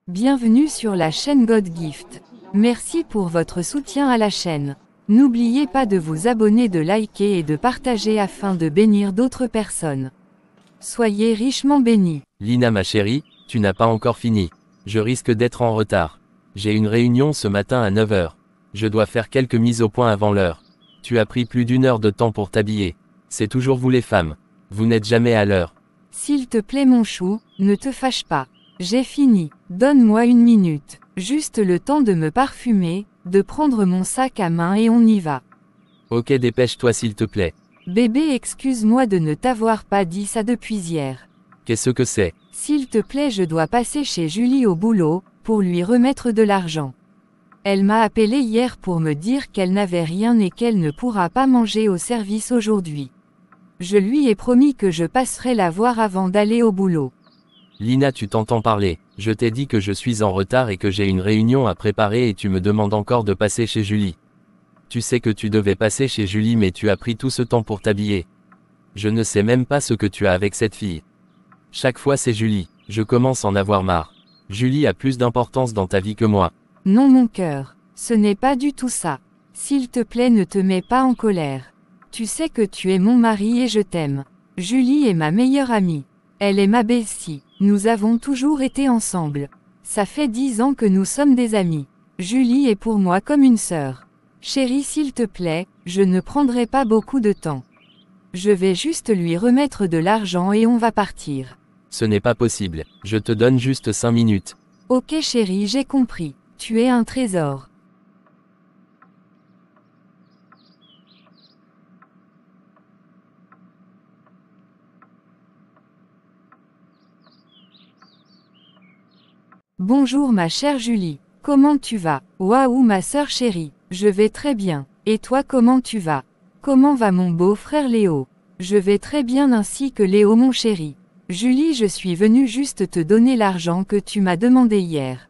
Bienvenue sur la chaîne God Gift. Merci pour votre soutien à la chaîne. N'oubliez pas de vous abonner, de liker et de partager afin de bénir d'autres personnes. Soyez richement bénis. Lina ma chérie, tu n'as pas encore fini. Je risque d'être en retard. J'ai une réunion ce matin à 9 h. Je dois faire quelques mises au point avant l'heure. Tu as pris plus d'1 heure de temps pour t'habiller. C'est toujours vous les femmes. Vous n'êtes jamais à l'heure. S'il te plaît mon chou, ne te fâche pas. J'ai fini. Donne-moi 1 minute. Juste le temps de me parfumer, de prendre mon sac à main et on y va. Ok, dépêche-toi s'il te plaît. Bébé, excuse-moi de ne t'avoir pas dit ça depuis hier. Qu'est-ce que c'est? S'il te plaît, je dois passer chez Julie au boulot, pour lui remettre de l'argent. Elle m'a appelé hier pour me dire qu'elle n'avait rien et qu'elle ne pourra pas manger au service aujourd'hui. Je lui ai promis que je passerai la voir avant d'aller au boulot. Lina, tu t'entends parler. Je t'ai dit que je suis en retard et que j'ai une réunion à préparer et tu me demandes encore de passer chez Julie. Tu sais que tu devais passer chez Julie mais tu as pris tout ce temps pour t'habiller. Je ne sais même pas ce que tu as avec cette fille. Chaque fois c'est Julie, je commence à en avoir marre. Julie a plus d'importance dans ta vie que moi. Non mon cœur, ce n'est pas du tout ça. S'il te plaît, ne te mets pas en colère. Tu sais que tu es mon mari et je t'aime. Julie est ma meilleure amie. Elle est ma bestie. Nous avons toujours été ensemble. Ça fait 10 ans que nous sommes des amis. Julie est pour moi comme une sœur. Chérie, s'il te plaît, je ne prendrai pas beaucoup de temps. Je vais juste lui remettre de l'argent et on va partir. Ce n'est pas possible, je te donne juste 5 minutes. Ok chérie, j'ai compris. Tu es un trésor. Bonjour ma chère Julie. Comment tu vas? Waouh ma sœur chérie. Je vais très bien. Et toi, comment tu vas? Comment va mon beau-frère Léo? Je vais très bien ainsi que Léo mon chéri. Julie, je suis venue juste te donner l'argent que tu m'as demandé hier.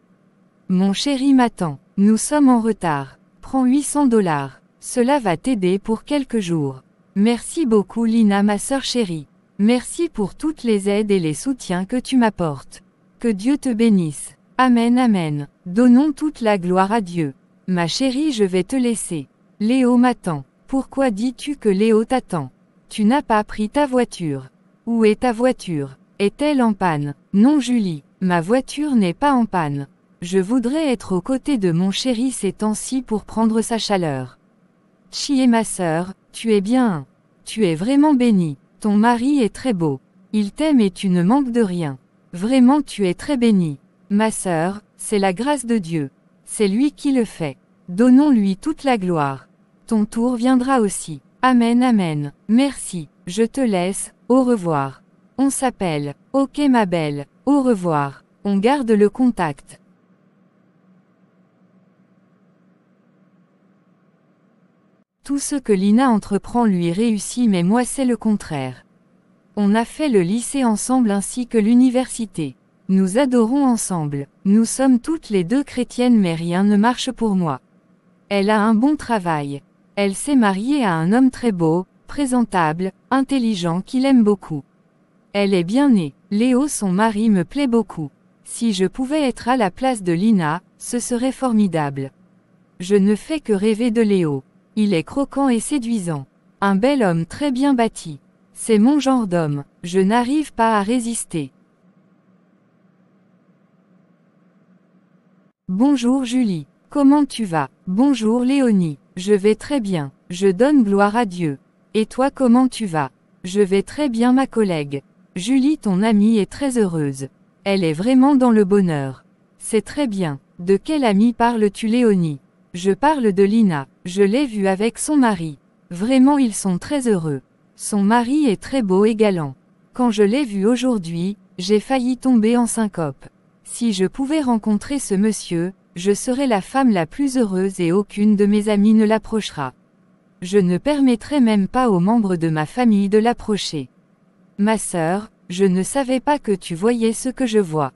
Mon chéri m'attend. Nous sommes en retard. Prends 800 $. Cela va t'aider pour quelques jours. Merci beaucoup Lina ma sœur chérie. Merci pour toutes les aides et les soutiens que tu m'apportes. Que Dieu te bénisse. Amen amen. Donnons toute la gloire à Dieu. Ma chérie, je vais te laisser. Léo m'attend. Pourquoi dis-tu que Léo t'attend? Tu n'as pas pris ta voiture. Où est ta voiture? Est-elle en panne? Non Julie, ma voiture n'est pas en panne. Je voudrais être aux côtés de mon chéri ces temps-ci pour prendre sa chaleur. Chier ma sœur, tu es bien. Tu es vraiment bénie. Ton mari est très beau. Il t'aime et tu ne manques de rien. Vraiment tu es très bénie. Ma sœur, c'est la grâce de Dieu. C'est lui qui le fait. Donnons-lui toute la gloire. Ton tour viendra aussi. Amen amen. Merci. Je te laisse. Au revoir. On s'appelle. Ok ma belle. Au revoir. On garde le contact. Tout ce que Lina entreprend lui réussit mais moi c'est le contraire. On a fait le lycée ensemble ainsi que l'université. Nous adorons ensemble. Nous sommes toutes les deux chrétiennes mais rien ne marche pour moi. Elle a un bon travail. Elle s'est mariée à un homme très beau, présentable, intelligent qu'il aime beaucoup. Elle est bien née. Léo son mari me plaît beaucoup. Si je pouvais être à la place de Lina, ce serait formidable. Je ne fais que rêver de Léo. Il est croquant et séduisant. Un bel homme très bien bâti. C'est mon genre d'homme. Je n'arrive pas à résister. Bonjour Julie. Comment tu vas? Bonjour Léonie. Je vais très bien. Je donne gloire à Dieu. Et toi comment tu vas? Je vais très bien ma collègue. Julie ton amie est très heureuse. Elle est vraiment dans le bonheur. C'est très bien. De quelle amie parles-tu Léonie? Je parle de Lina. Je l'ai vue avec son mari. Vraiment ils sont très heureux. Son mari est très beau et galant. Quand je l'ai vu aujourd'hui, j'ai failli tomber en syncope. Si je pouvais rencontrer ce monsieur, je serais la femme la plus heureuse et aucune de mes amies ne l'approchera. Je ne permettrai même pas aux membres de ma famille de l'approcher. Ma sœur, je ne savais pas que tu voyais ce que je vois.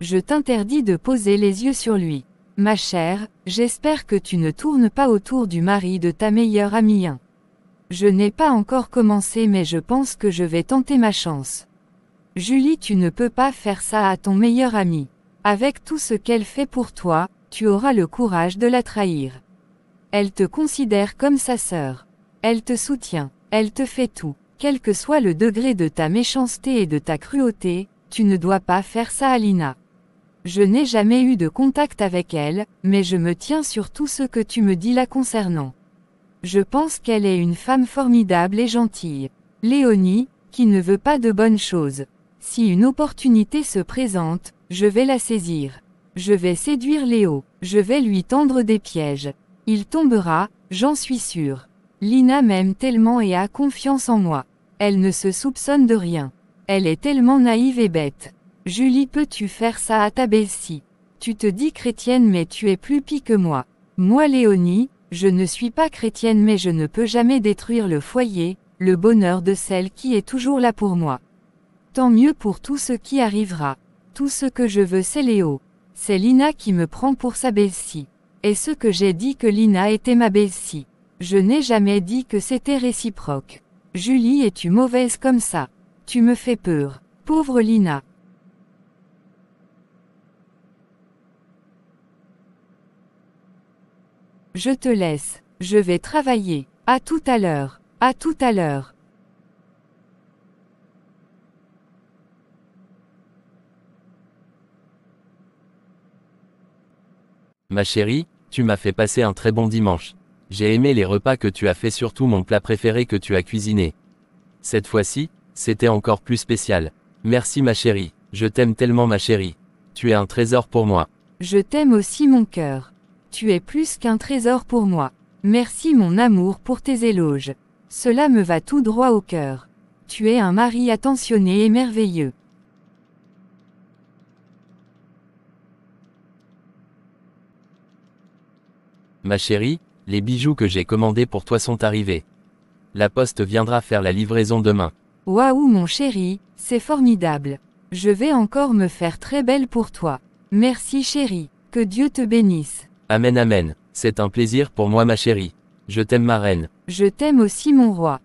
Je t'interdis de poser les yeux sur lui. Ma chère, j'espère que tu ne tournes pas autour du mari de ta meilleure amie. Je n'ai pas encore commencé mais je pense que je vais tenter ma chance. Julie, tu ne peux pas faire ça à ton meilleur ami. Avec tout ce qu'elle fait pour toi, tu auras le courage de la trahir. Elle te considère comme sa sœur. Elle te soutient, elle te fait tout. Quel que soit le degré de ta méchanceté et de ta cruauté, tu ne dois pas faire ça à Lina. Je n'ai jamais eu de contact avec elle, mais je me tiens sur tout ce que tu me dis la concernant. Je pense qu'elle est une femme formidable et gentille. Léonie, qui ne veut pas de bonnes choses. Si une opportunité se présente, je vais la saisir. Je vais séduire Léo, je vais lui tendre des pièges. Il tombera, j'en suis sûre. Lina m'aime tellement et a confiance en moi. Elle ne se soupçonne de rien. Elle est tellement naïve et bête. Julie, peux-tu faire ça à ta belle-ci? Tu te dis chrétienne mais tu es plus pis que moi. Moi Léonie, je ne suis pas chrétienne mais je ne peux jamais détruire le foyer, le bonheur de celle qui est toujours là pour moi. Tant mieux pour tout ce qui arrivera. Tout ce que je veux c'est Léo. C'est Lina qui me prend pour sa belle-ci. Est-ce que j'ai dit que Lina était ma belle-ci? Je n'ai jamais dit que c'était réciproque. Julie, es-tu mauvaise comme ça? Tu me fais peur. Pauvre Lina. Je te laisse. Je vais travailler. À tout à l'heure. À tout à l'heure. Ma chérie, tu m'as fait passer un très bon dimanche. J'ai aimé les repas que tu as fait, surtout mon plat préféré que tu as cuisiné. Cette fois-ci, c'était encore plus spécial. Merci ma chérie, je t'aime tellement ma chérie. Tu es un trésor pour moi. Je t'aime aussi mon cœur. Tu es plus qu'un trésor pour moi. Merci mon amour pour tes éloges. Cela me va tout droit au cœur. Tu es un mari attentionné et merveilleux. Ma chérie, les bijoux que j'ai commandés pour toi sont arrivés. La poste viendra faire la livraison demain. Waouh mon chéri, c'est formidable. Je vais encore me faire très belle pour toi. Merci chérie, que Dieu te bénisse. Amen amen, c'est un plaisir pour moi ma chérie. Je t'aime ma reine. Je t'aime aussi mon roi.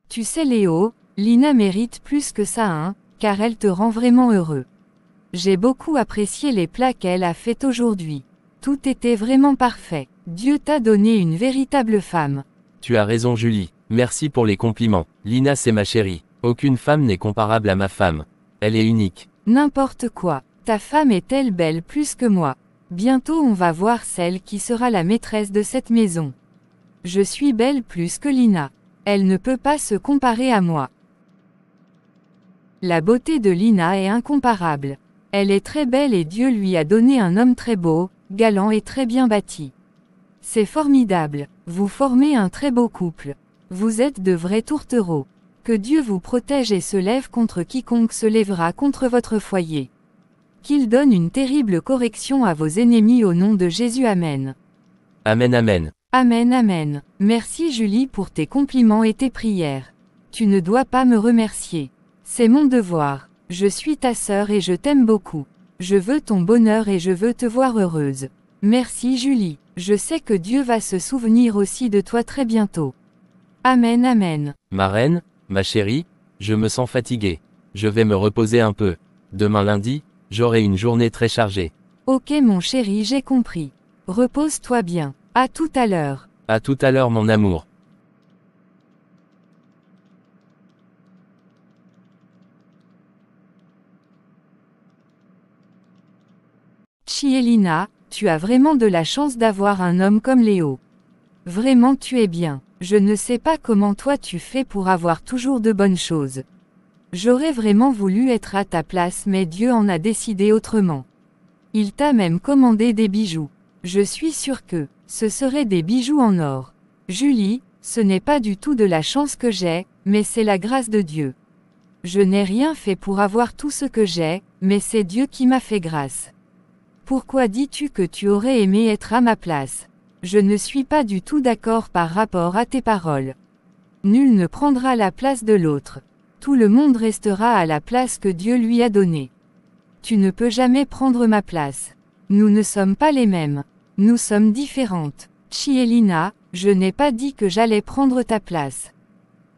Tu sais Léo, Lina mérite plus que ça hein, car elle te rend vraiment heureux. J'ai beaucoup apprécié les plats qu'elle a fait aujourd'hui. Tout était vraiment parfait. Dieu t'a donné une véritable femme. Tu as raison Julie, merci pour les compliments. Lina c'est ma chérie. Aucune femme n'est comparable à ma femme. Elle est unique. N'importe quoi. Ta femme est-elle belle plus que moi? Bientôt on va voir celle qui sera la maîtresse de cette maison. Je suis belle plus que Lina. Elle ne peut pas se comparer à moi. La beauté de Lina est incomparable. Elle est très belle et Dieu lui a donné un homme très beau, galant et très bien bâti. C'est formidable, vous formez un très beau couple. Vous êtes de vrais tourtereaux. Que Dieu vous protège et se lève contre quiconque se lèvera contre votre foyer. Qu'il donne une terrible correction à vos ennemis au nom de Jésus. Amen. Amen amen. Amen amen. Merci Julie pour tes compliments et tes prières. Tu ne dois pas me remercier. C'est mon devoir. Je suis ta sœur et je t'aime beaucoup. Je veux ton bonheur et je veux te voir heureuse. Merci Julie. Je sais que Dieu va se souvenir aussi de toi très bientôt. Amen amen. Ma reine, ma chérie, je me sens fatigué. Je vais me reposer un peu. Demain lundi, j'aurai une journée très chargée. Ok mon chéri, j'ai compris. Repose-toi bien. À tout à l'heure. À tout à l'heure mon amour. Chielina, tu as vraiment de la chance d'avoir un homme comme Léo. Vraiment tu es bien. Je ne sais pas comment toi tu fais pour avoir toujours de bonnes choses. J'aurais vraiment voulu être à ta place mais Dieu en a décidé autrement. Il t'a même commandé des bijoux. Je suis sûre que ce seraient des bijoux en or. Julie, ce n'est pas du tout de la chance que j'ai, mais c'est la grâce de Dieu. Je n'ai rien fait pour avoir tout ce que j'ai, mais c'est Dieu qui m'a fait grâce. Pourquoi dis-tu que tu aurais aimé être à ma place? Je ne suis pas du tout d'accord par rapport à tes paroles. Nul ne prendra la place de l'autre. Tout le monde restera à la place que Dieu lui a donnée. Tu ne peux jamais prendre ma place. Nous ne sommes pas les mêmes. Nous sommes différentes. Chielina, Je n'ai pas dit que j'allais prendre ta place.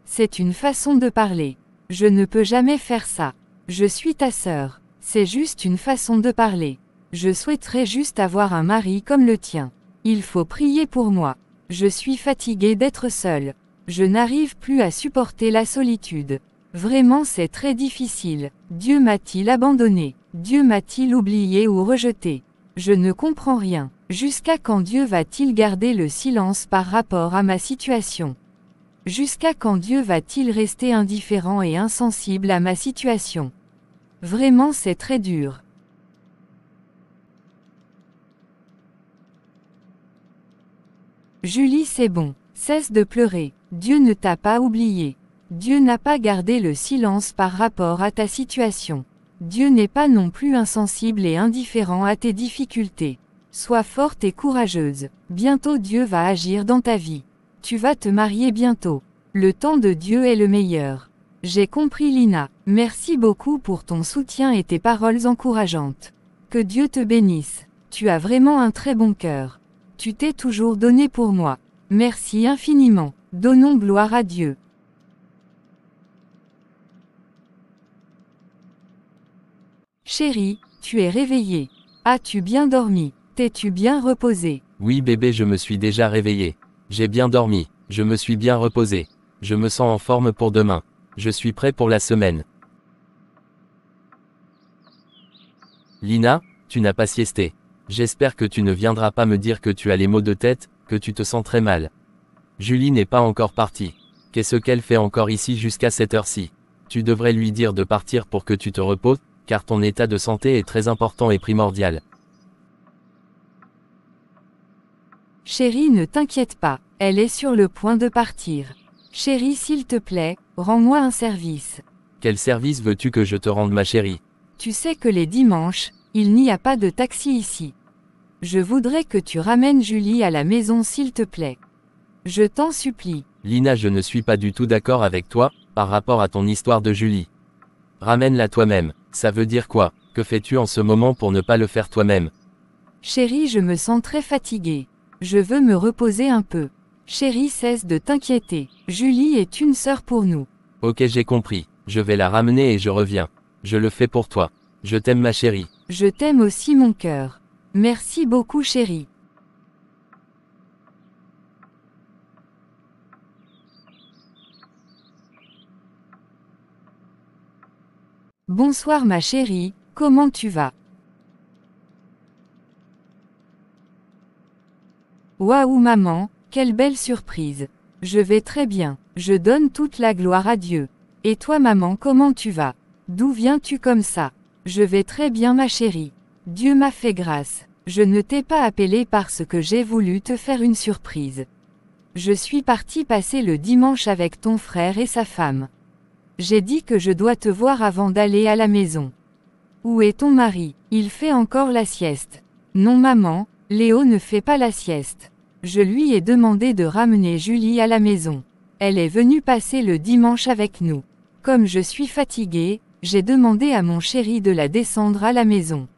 C'est une façon de parler. Je ne peux jamais faire ça. Je suis ta sœur. C'est juste une façon de parler. Je souhaiterais juste avoir un mari comme le tien. Il faut prier pour moi. Je suis fatiguée d'être seule. Je n'arrive plus à supporter la solitude. Vraiment c'est très difficile. Dieu m'a-t-il abandonné? Dieu m'a-t-il oublié ou rejeté? Je ne comprends rien. Jusqu'à quand Dieu va-t-il garder le silence par rapport à ma situation? Jusqu'à quand Dieu va-t-il rester indifférent et insensible à ma situation? Vraiment c'est très dur. Julie c'est bon. Cesse de pleurer. Dieu ne t'a pas oublié. Dieu n'a pas gardé le silence par rapport à ta situation. Dieu n'est pas non plus insensible et indifférent à tes difficultés. Sois forte et courageuse. Bientôt Dieu va agir dans ta vie. Tu vas te marier bientôt. Le temps de Dieu est le meilleur. J'ai compris Lina. Merci beaucoup pour ton soutien et tes paroles encourageantes. Que Dieu te bénisse. Tu as vraiment un très bon cœur. Tu t'es toujours donné pour moi. Merci infiniment. Donnons gloire à Dieu. Chérie, tu es réveillée. As-tu bien dormi? T'es-tu bien reposée? Oui bébé, je me suis déjà réveillé. J'ai bien dormi, je me suis bien reposé. Je me sens en forme pour demain. Je suis prêt pour la semaine. Lina, tu n'as pas siesté. J'espère que tu ne viendras pas me dire que tu as les maux de tête, que tu te sens très mal. Julie n'est pas encore partie. Qu'est-ce qu'elle fait encore ici jusqu'à cette heure-ci? Tu devrais lui dire de partir pour que tu te reposes, car ton état de santé est très important et primordial. Chérie, ne t'inquiète pas, elle est sur le point de partir. Chérie, s'il te plaît, rends-moi un service. Quel service veux-tu que je te rende, ma chérie? Tu sais que les dimanches, il n'y a pas de taxi ici. Je voudrais que tu ramènes Julie à la maison s'il te plaît. Je t'en supplie. Lina, je ne suis pas du tout d'accord avec toi, par rapport à ton histoire de Julie. Ramène-la toi-même. Ça veut dire quoi? Que fais-tu en ce moment pour ne pas le faire toi-même? Chérie, je me sens très fatiguée. Je veux me reposer un peu. Chérie, cesse de t'inquiéter. Julie est une sœur pour nous. Ok, j'ai compris. Je vais la ramener et je reviens. Je le fais pour toi. Je t'aime, ma chérie. Je t'aime aussi, mon cœur. Merci beaucoup, chérie. Bonsoir ma chérie, comment tu vas? Waouh maman, quelle belle surprise. Je vais très bien, je donne toute la gloire à Dieu. Et toi maman, comment tu vas? D'où viens-tu comme ça? Je vais très bien ma chérie. Dieu m'a fait grâce. Je ne t'ai pas appelé parce que j'ai voulu te faire une surprise. Je suis partie passer le dimanche avec ton frère et sa femme. J'ai dit que je dois te voir avant d'aller à la maison. Où est ton mari? Il fait encore la sieste. Non maman, Léo ne fait pas la sieste. Je lui ai demandé de ramener Julie à la maison. Elle est venue passer le dimanche avec nous. Comme je suis fatiguée, j'ai demandé à mon chéri de la descendre à la maison.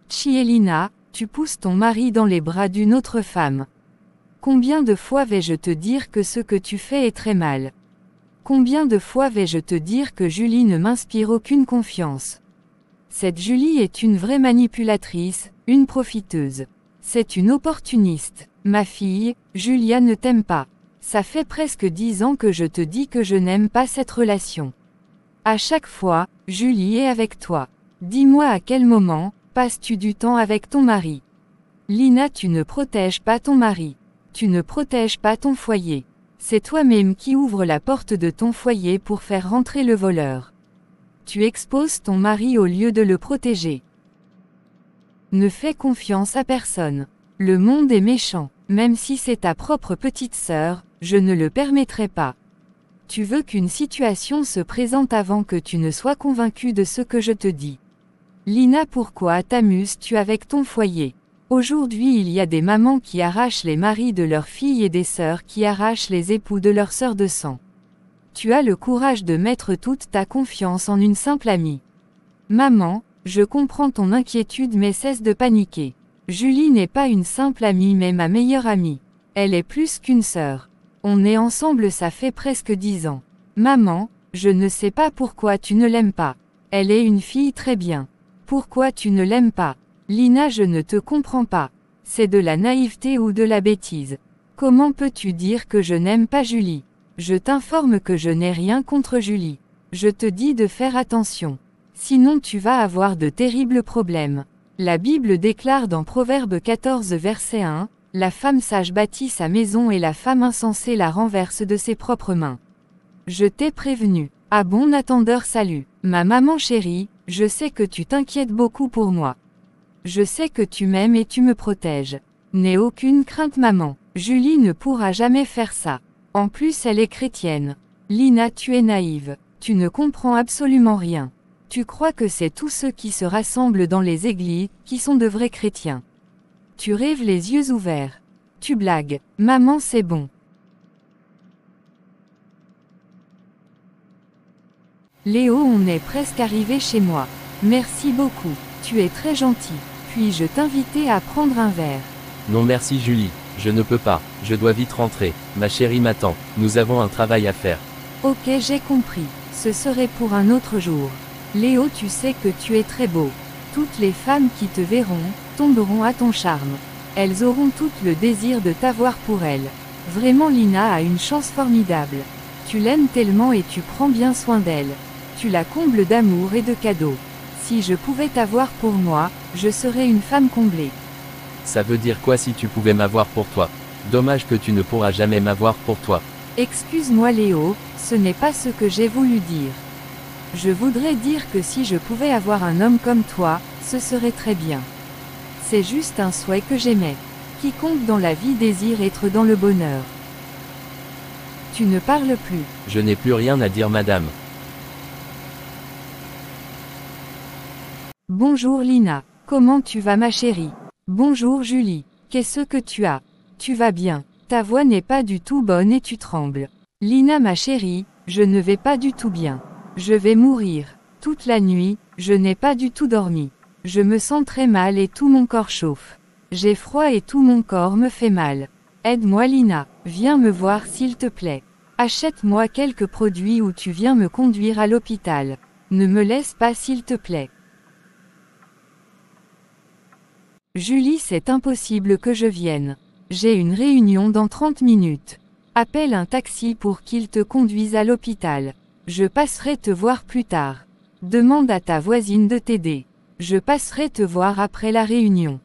Chielina, tu pousses ton mari dans les bras d'une autre femme. Combien de fois vais-je te dire que ce que tu fais est très mal? Combien de fois vais-je te dire que Julie ne m'inspire aucune confiance? Cette Julie est une vraie manipulatrice, une profiteuse. C'est une opportuniste. Ma fille, Julia ne t'aime pas. Ça fait presque 10 ans que je te dis que je n'aime pas cette relation. À chaque fois, Julie est avec toi. Dis-moi à quel moment, passes-tu du temps avec ton mari? Lina, tu ne protèges pas ton mari. Tu ne protèges pas ton foyer. C'est toi-même qui ouvre la porte de ton foyer pour faire rentrer le voleur. Tu exposes ton mari au lieu de le protéger. Ne fais confiance à personne. Le monde est méchant. Même si c'est ta propre petite sœur, je ne le permettrai pas. Tu veux qu'une situation se présente avant que tu ne sois convaincu de ce que je te dis. Lina, pourquoi t'amuses-tu avec ton foyer? Aujourd'hui il y a des mamans qui arrachent les maris de leurs filles et des sœurs qui arrachent les époux de leurs sœurs de sang. Tu as le courage de mettre toute ta confiance en une simple amie. Maman, je comprends ton inquiétude mais cesse de paniquer. Julie n'est pas une simple amie mais ma meilleure amie. Elle est plus qu'une sœur. On est ensemble, ça fait presque 10 ans. Maman, je ne sais pas pourquoi tu ne l'aimes pas. Elle est une fille très bien. Pourquoi tu ne l'aimes pas? Lina, je ne te comprends pas. C'est de la naïveté ou de la bêtise? Comment peux-tu dire que je n'aime pas Julie? Je t'informe que je n'ai rien contre Julie. Je te dis de faire attention. Sinon tu vas avoir de terribles problèmes. La Bible déclare dans Proverbe 14 verset 1, « La femme sage bâtit sa maison et la femme insensée la renverse de ses propres mains. » Je t'ai prévenu. À bon attendeur, salut. Ma maman chérie, je sais que tu t'inquiètes beaucoup pour moi. Je sais que tu m'aimes et tu me protèges. N'aie aucune crainte maman. Julie ne pourra jamais faire ça. En plus elle est chrétienne. Lina, tu es naïve. Tu ne comprends absolument rien. Tu crois que c'est tous ceux qui se rassemblent dans les églises qui sont de vrais chrétiens. Tu rêves les yeux ouverts. Tu blagues. Maman, c'est bon. Léo, on est presque arrivé chez moi. Merci beaucoup. Tu es très gentil. Puis-je t'inviter à prendre un verre? Non merci Julie, je ne peux pas, je dois vite rentrer. Ma chérie m'attend, nous avons un travail à faire. Ok, j'ai compris. Ce serait pour un autre jour. Léo, tu sais que tu es très beau. Toutes les femmes qui te verront, tomberont à ton charme. Elles auront toutes le désir de t'avoir pour elles. Vraiment, Lina a une chance formidable. Tu l'aimes tellement et tu prends bien soin d'elle. Tu la combles d'amour et de cadeaux. Si je pouvais t'avoir pour moi, je serais une femme comblée. Ça veut dire quoi si tu pouvais m'avoir pour toi? Dommage que tu ne pourras jamais m'avoir pour toi. Excuse-moi Léo, ce n'est pas ce que j'ai voulu dire. Je voudrais dire que si je pouvais avoir un homme comme toi, ce serait très bien. C'est juste un souhait que j'aimais. Quiconque dans la vie désire être dans le bonheur. Tu ne parles plus. Je n'ai plus rien à dire madame. Bonjour Lina, comment tu vas ma chérie? Bonjour Julie, qu'est-ce que tu as? Tu vas bien, ta voix n'est pas du tout bonne et tu trembles. Lina ma chérie, je ne vais pas du tout bien. Je vais mourir. Toute la nuit, je n'ai pas du tout dormi. Je me sens très mal et tout mon corps chauffe. J'ai froid et tout mon corps me fait mal. Aide-moi Lina, viens me voir s'il te plaît. Achète-moi quelques produits ou tu viens me conduire à l'hôpital. Ne me laisse pas s'il te plaît. Julie, c'est impossible que je vienne. J'ai une réunion dans 30 minutes. Appelle un taxi pour qu'il te conduise à l'hôpital. Je passerai te voir plus tard. Demande à ta voisine de t'aider. Je passerai te voir après la réunion.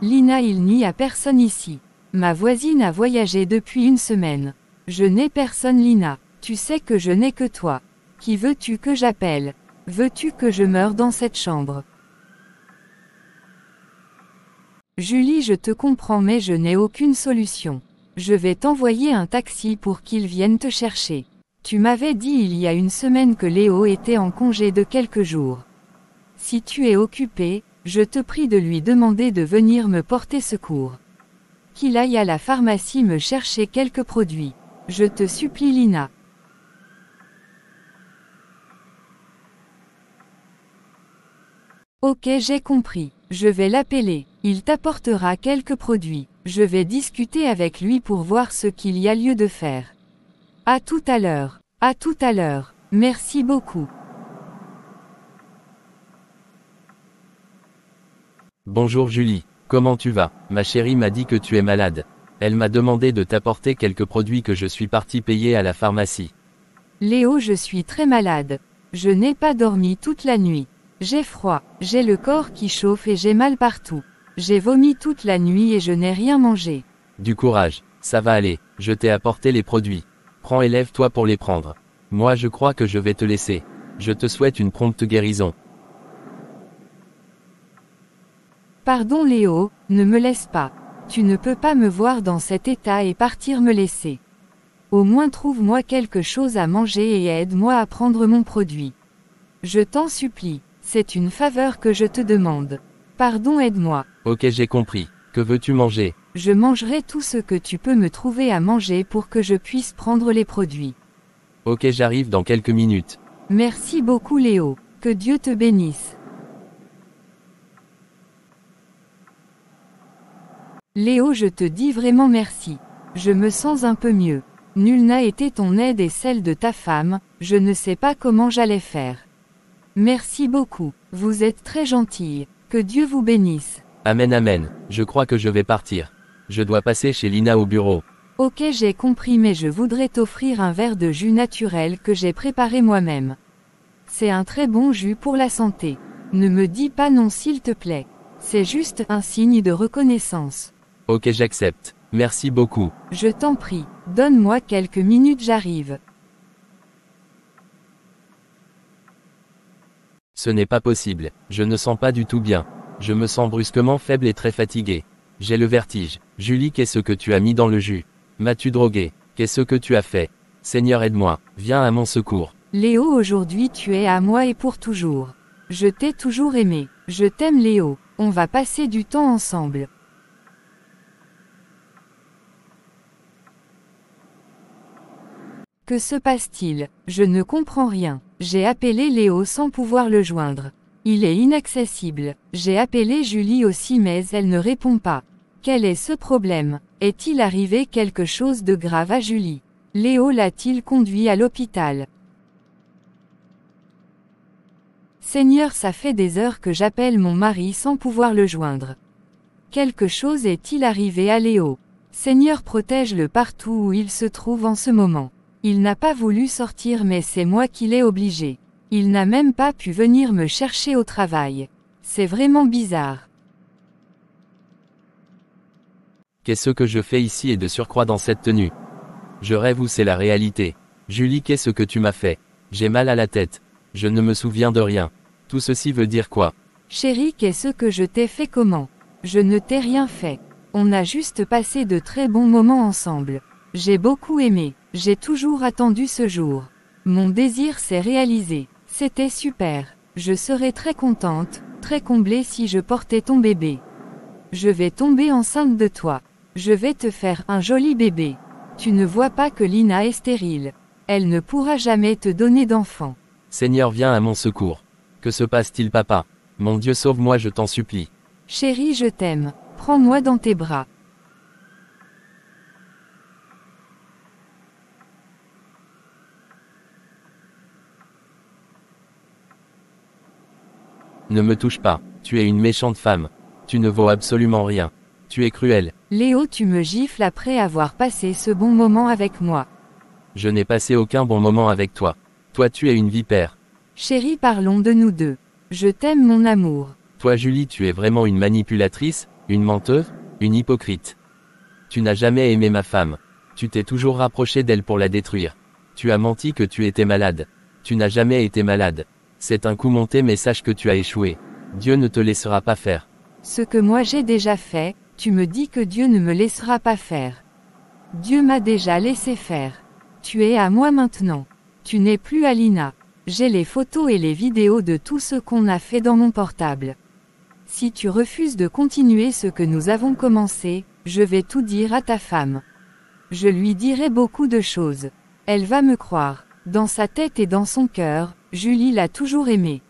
Lina, il n'y a personne ici. Ma voisine a voyagé depuis une semaine. Je n'ai personne Lina. Tu sais que je n'ai que toi. Qui veux-tu que j'appelle? Veux-tu que je meure dans cette chambre? Julie, je te comprends mais je n'ai aucune solution. Je vais t'envoyer un taxi pour qu'il vienne te chercher. Tu m'avais dit il y a une semaine que Léo était en congé de quelques jours. Si tu es occupé, je te prie de lui demander de venir me porter secours. Qu'il aille à la pharmacie me chercher quelques produits. Je te supplie Lina. Ok, j'ai compris. Je vais l'appeler. Il t'apportera quelques produits. Je vais discuter avec lui pour voir ce qu'il y a lieu de faire. À tout à l'heure. À tout à l'heure. Merci beaucoup. Bonjour Julie, comment tu vas? Ma chérie m'a dit que tu es malade. Elle m'a demandé de t'apporter quelques produits que je suis parti payer à la pharmacie. Léo, je suis très malade. Je n'ai pas dormi toute la nuit. J'ai froid, j'ai le corps qui chauffe et j'ai mal partout. J'ai vomi toute la nuit et je n'ai rien mangé. Du courage, ça va aller, je t'ai apporté les produits. Prends et lève-toi pour les prendre. Moi je crois que je vais te laisser. Je te souhaite une prompte guérison. Pardon Léo, ne me laisse pas. Tu ne peux pas me voir dans cet état et partir me laisser. Au moins trouve-moi quelque chose à manger et aide-moi à prendre mon produit. Je t'en supplie. C'est une faveur que je te demande. Pardon, aide-moi. Ok, j'ai compris. Que veux-tu manger? Je mangerai tout ce que tu peux me trouver à manger pour que je puisse prendre les produits. Ok, j'arrive dans quelques minutes. Merci beaucoup Léo. Que Dieu te bénisse. Léo, je te dis vraiment merci. Je me sens un peu mieux. Nul n'a été ton aide et celle de ta femme, je ne sais pas comment j'allais faire. Merci beaucoup, vous êtes très gentille, que Dieu vous bénisse. Amen amen, je crois que je vais partir. Je dois passer chez Lina au bureau. Ok, j'ai compris, mais je voudrais t'offrir un verre de jus naturel que j'ai préparé moi-même. C'est un très bon jus pour la santé. Ne me dis pas non s'il te plaît. C'est juste un signe de reconnaissance. Ok, j'accepte. Merci beaucoup. Je t'en prie, donne-moi quelques minutes, j'arrive. Ce n'est pas possible, je ne sens pas du tout bien. Je me sens brusquement faible et très fatigué. J'ai le vertige. Julie, qu'est-ce que tu as mis dans le jus? M'as-tu drogué? Qu'est-ce que tu as fait? Seigneur, aide-moi, viens à mon secours. Léo, aujourd'hui tu es à moi et pour toujours. Je t'ai toujours aimé. Je t'aime Léo, on va passer du temps ensemble. Que se passe-t-il? Je ne comprends rien. J'ai appelé Léo sans pouvoir le joindre. Il est inaccessible. J'ai appelé Julie aussi mais elle ne répond pas. Quel est ce problème? Est-il arrivé quelque chose de grave à Julie? Léo l'a-t-il conduit à l'hôpital? Seigneur, ça fait des heures que j'appelle mon mari sans pouvoir le joindre. Quelque chose est-il arrivé à Léo? Seigneur, protège-le partout où il se trouve en ce moment. Il n'a pas voulu sortir mais c'est moi qui l'ai obligé. Il n'a même pas pu venir me chercher au travail. C'est vraiment bizarre. Qu'est-ce que je fais ici et de surcroît dans cette tenue? Je rêve ou c'est la réalité? Julie, qu'est-ce que tu m'as fait? J'ai mal à la tête. Je ne me souviens de rien. Tout ceci veut dire quoi? Chérie, qu'est-ce que je t'ai fait comment? Je ne t'ai rien fait. On a juste passé de très bons moments ensemble. J'ai beaucoup aimé. J'ai toujours attendu ce jour. Mon désir s'est réalisé. C'était super. Je serais très contente, très comblée si je portais ton bébé. Je vais tomber enceinte de toi. Je vais te faire un joli bébé. Tu ne vois pas que Lina est stérile. Elle ne pourra jamais te donner d'enfant. Seigneur, viens à mon secours. Que se passe-t-il, papa? Mon Dieu, sauve-moi, je t'en supplie. Chérie, je t'aime. Prends-moi dans tes bras. Ne me touche pas. Tu es une méchante femme. Tu ne vaux absolument rien. Tu es cruel. Léo, tu me gifles après avoir passé ce bon moment avec moi. Je n'ai passé aucun bon moment avec toi. Toi, tu es une vipère. Chérie, parlons de nous deux. Je t'aime, mon amour. Toi, Julie, tu es vraiment une manipulatrice, une menteuse, une hypocrite. Tu n'as jamais aimé ma femme. Tu t'es toujours rapproché d'elle pour la détruire. Tu as menti que tu étais malade. Tu n'as jamais été malade. C'est un coup monté, mais sache que tu as échoué. Dieu ne te laissera pas faire. Ce que moi j'ai déjà fait, tu me dis que Dieu ne me laissera pas faire. Dieu m'a déjà laissé faire. Tu es à moi maintenant. Tu n'es plus à Lina. J'ai les photos et les vidéos de tout ce qu'on a fait dans mon portable. Si tu refuses de continuer ce que nous avons commencé, je vais tout dire à ta femme. Je lui dirai beaucoup de choses. Elle va me croire. Dans sa tête et dans son cœur, Julie l'a toujours aimé.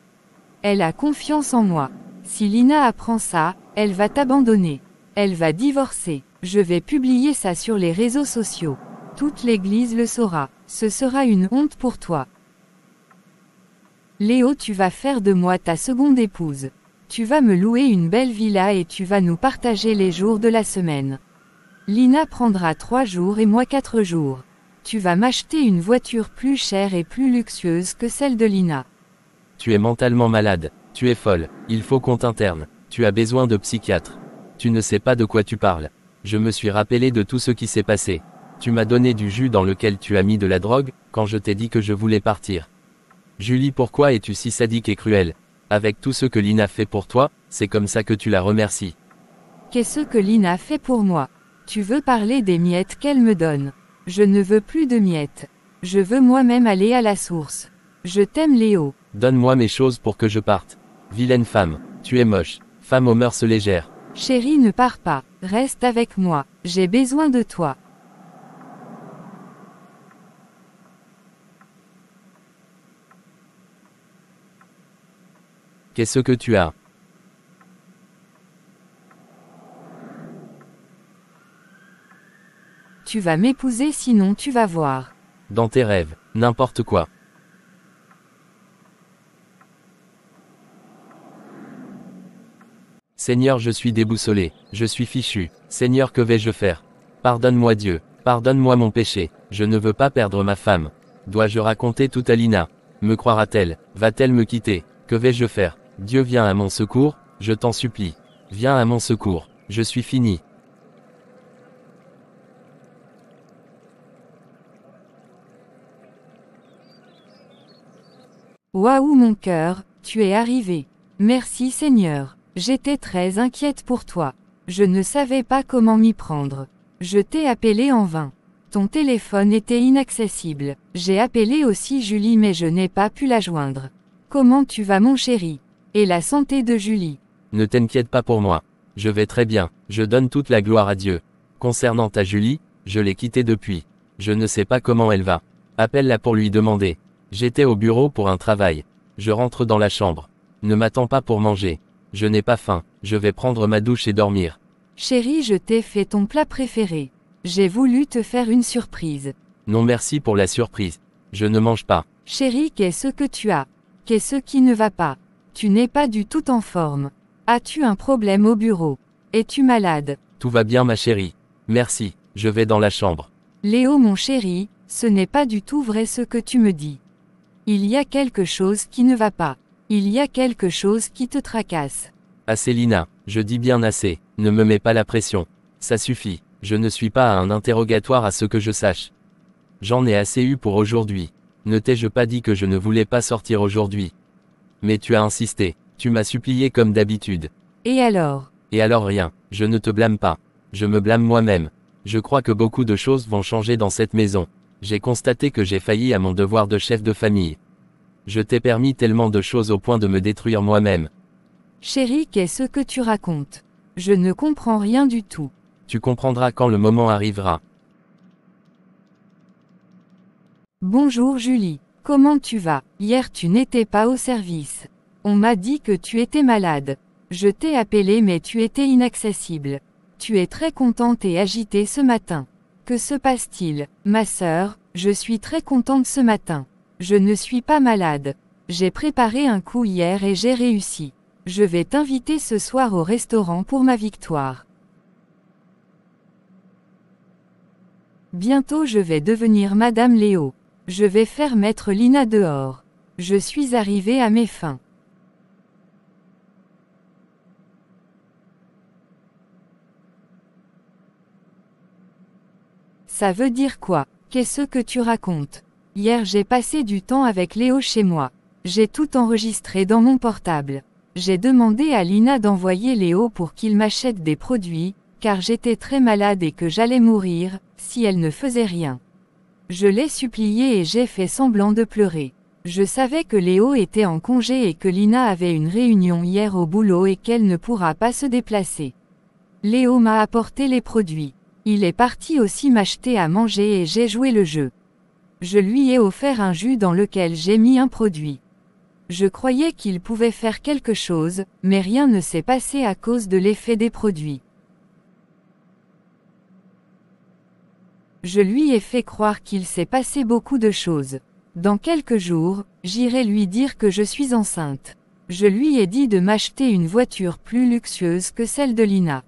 Elle a confiance en moi. Si Lina apprend ça, elle va t'abandonner. Elle va divorcer. Je vais publier ça sur les réseaux sociaux. Toute l'église le saura. Ce sera une honte pour toi. Léo, tu vas faire de moi ta seconde épouse. Tu vas me louer une belle villa et tu vas nous partager les jours de la semaine. Lina prendra 3 jours et moi 4 jours. Tu vas m'acheter une voiture plus chère et plus luxueuse que celle de Lina. Tu es mentalement malade. Tu es folle. Il faut qu'on t'interne. Tu as besoin de psychiatre. Tu ne sais pas de quoi tu parles. Je me suis rappelé de tout ce qui s'est passé. Tu m'as donné du jus dans lequel tu as mis de la drogue, quand je t'ai dit que je voulais partir. Julie, pourquoi es-tu si sadique et cruelle? Avec tout ce que Lina fait pour toi, c'est comme ça que tu la remercies. Qu'est-ce que Lina fait pour moi? Tu veux parler des miettes qu'elle me donne? Je ne veux plus de miettes. Je veux moi-même aller à la source. Je t'aime Léo. Donne-moi mes choses pour que je parte. Vilaine femme, tu es moche. Femme aux mœurs légères. Chérie, ne pars pas. Reste avec moi. J'ai besoin de toi. Qu'est-ce que tu as? Tu vas m'épouser sinon tu vas voir. Dans tes rêves, n'importe quoi. Seigneur, je suis déboussolé, je suis fichu. Seigneur, que vais-je faire? Pardonne-moi Dieu, pardonne-moi mon péché, je ne veux pas perdre ma femme. Dois-je raconter tout à Lina? Me croira-t-elle? Va-t-elle me quitter? Que vais-je faire? Dieu, viens à mon secours, je t'en supplie. Viens à mon secours, je suis fini. Waouh mon cœur, tu es arrivé. Merci Seigneur. J'étais très inquiète pour toi. Je ne savais pas comment m'y prendre. Je t'ai appelé en vain. Ton téléphone était inaccessible. J'ai appelé aussi Julie mais je n'ai pas pu la joindre. Comment tu vas mon chéri? Et la santé de Julie? Ne t'inquiète pas pour moi. Je vais très bien, je donne toute la gloire à Dieu. Concernant ta Julie, je l'ai quittée depuis. Je ne sais pas comment elle va. Appelle-la pour lui demander. J'étais au bureau pour un travail. Je rentre dans la chambre. Ne m'attends pas pour manger. Je n'ai pas faim, je vais prendre ma douche et dormir. Chérie, je t'ai fait ton plat préféré. J'ai voulu te faire une surprise. Non merci pour la surprise. Je ne mange pas. Chérie, qu'est-ce que tu as? Qu'est-ce qui ne va pas? Tu n'es pas du tout en forme. As-tu un problème au bureau? Es-tu malade? Tout va bien ma chérie. Merci, je vais dans la chambre. Léo mon chéri, ce n'est pas du tout vrai ce que tu me dis. Il y a quelque chose qui ne va pas. Il y a quelque chose qui te tracasse. Assez Lina, je dis bien assez, ne me mets pas la pression. Ça suffit, je ne suis pas à un interrogatoire à ce que je sache. J'en ai assez eu pour aujourd'hui. Ne t'ai-je pas dit que je ne voulais pas sortir aujourd'hui? Mais tu as insisté, tu m'as supplié comme d'habitude. Et alors? Et alors rien, je ne te blâme pas. Je me blâme moi-même. Je crois que beaucoup de choses vont changer dans cette maison. J'ai constaté que j'ai failli à mon devoir de chef de famille. Je t'ai permis tellement de choses au point de me détruire moi-même. Chérie, qu'est-ce que tu racontes? Je ne comprends rien du tout. Tu comprendras quand le moment arrivera. Bonjour Julie, comment tu vas? Hier tu n'étais pas au service. On m'a dit que tu étais malade. Je t'ai appelé mais tu étais inaccessible. Tu es très contente et agitée ce matin. Que se passe-t-il? Ma sœur, je suis très contente ce matin. Je ne suis pas malade. J'ai préparé un coup hier et j'ai réussi. Je vais t'inviter ce soir au restaurant pour ma victoire. Bientôt je vais devenir Madame Léo. Je vais faire mettre Lina dehors. Je suis arrivée à mes fins. Ça veut dire quoi? Qu'est-ce que tu racontes? Hier j'ai passé du temps avec Léo chez moi. J'ai tout enregistré dans mon portable. J'ai demandé à Lina d'envoyer Léo pour qu'il m'achète des produits, car j'étais très malade et que j'allais mourir, si elle ne faisait rien. Je l'ai supplié et j'ai fait semblant de pleurer. Je savais que Léo était en congé et que Lina avait une réunion hier au boulot et qu'elle ne pourra pas se déplacer. Léo m'a apporté les produits. Il est parti aussi m'acheter à manger et j'ai joué le jeu. Je lui ai offert un jus dans lequel j'ai mis un produit. Je croyais qu'il pouvait faire quelque chose, mais rien ne s'est passé à cause de l'effet des produits. Je lui ai fait croire qu'il s'est passé beaucoup de choses. Dans quelques jours, j'irai lui dire que je suis enceinte. Je lui ai dit de m'acheter une voiture plus luxueuse que celle de Lina.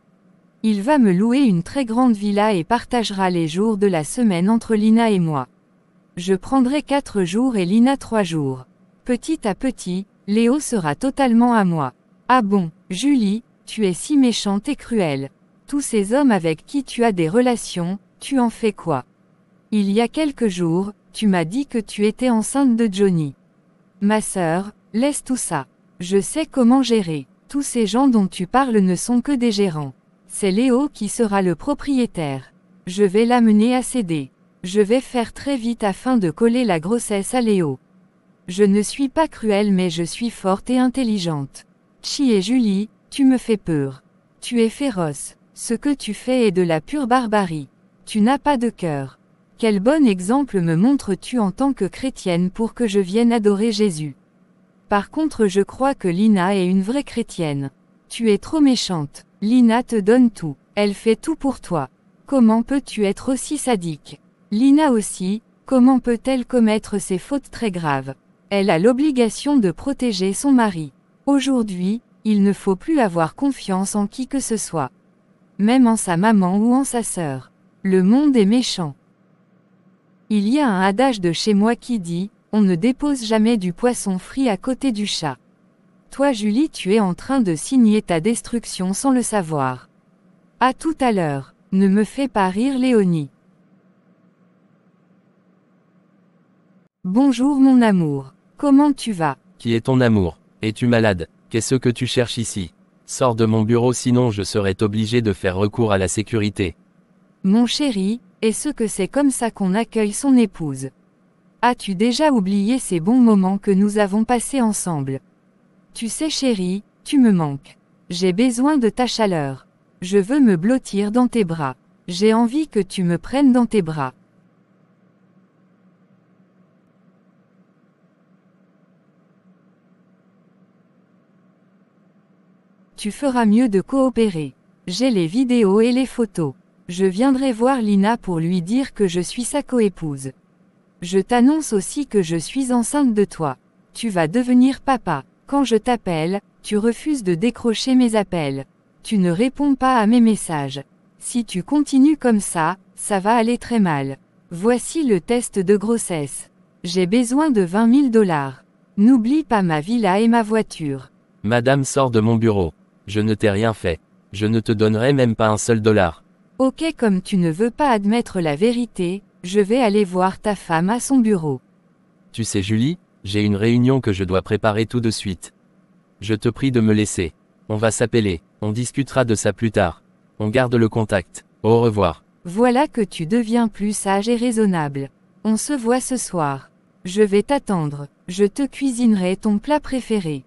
Il va me louer une très grande villa et partagera les jours de la semaine entre Lina et moi. Je prendrai 4 jours et Lina 3 jours. Petit à petit, Léo sera totalement à moi. Ah bon, Julie, tu es si méchante et cruelle. Tous ces hommes avec qui tu as des relations, tu en fais quoi? Il y a quelques jours, tu m'as dit que tu étais enceinte de Johnny. Ma sœur, laisse tout ça. Je sais comment gérer. Tous ces gens dont tu parles ne sont que des gérants. C'est Léo qui sera le propriétaire. Je vais l'amener à céder. Je vais faire très vite afin de coller la grossesse à Léo. Je ne suis pas cruelle mais je suis forte et intelligente. Chi et Julie, tu me fais peur. Tu es féroce. Ce que tu fais est de la pure barbarie. Tu n'as pas de cœur. Quel bon exemple me montres-tu en tant que chrétienne pour que je vienne adorer Jésus? Par contre je crois que Lina est une vraie chrétienne. Tu es trop méchante. Lina te donne tout. Elle fait tout pour toi. Comment peux-tu être aussi sadique? Lina aussi, comment peut-elle commettre ces fautes très graves? Elle a l'obligation de protéger son mari. Aujourd'hui, il ne faut plus avoir confiance en qui que ce soit. Même en sa maman ou en sa sœur. Le monde est méchant. Il y a un adage de chez moi qui dit, on ne dépose jamais du poisson frit à côté du chat. Toi Julie, tu es en train de signer ta destruction sans le savoir. À tout à l'heure. Ne me fais pas rire Léonie. Bonjour mon amour. Comment tu vas? Qui est ton amour? Es-tu malade? Qu'est-ce que tu cherches ici? Sors de mon bureau sinon je serai obligé de faire recours à la sécurité. Mon chéri, est-ce que c'est comme ça qu'on accueille son épouse? As-tu déjà oublié ces bons moments que nous avons passés ensemble? Tu sais chéri, tu me manques. J'ai besoin de ta chaleur. Je veux me blottir dans tes bras. J'ai envie que tu me prennes dans tes bras. Tu feras mieux de coopérer. J'ai les vidéos et les photos. Je viendrai voir Lina pour lui dire que je suis sa coépouse. Je t'annonce aussi que je suis enceinte de toi. Tu vas devenir papa. Quand je t'appelle, tu refuses de décrocher mes appels. Tu ne réponds pas à mes messages. Si tu continues comme ça va aller très mal. Voici le test de grossesse. J'ai besoin de 20 000 $. N'oublie pas ma villa et ma voiture. Madame sort de mon bureau. Je ne t'ai rien fait. Je ne te donnerai même pas un seul dollar. Ok, comme tu ne veux pas admettre la vérité, je vais aller voir ta femme à son bureau. Tu sais Julie, j'ai une réunion que je dois préparer tout de suite. Je te prie de me laisser. On va s'appeler, on discutera de ça plus tard. On garde le contact. Au revoir. Voilà que tu deviens plus sage et raisonnable. On se voit ce soir. Je vais t'attendre. Je te cuisinerai ton plat préféré.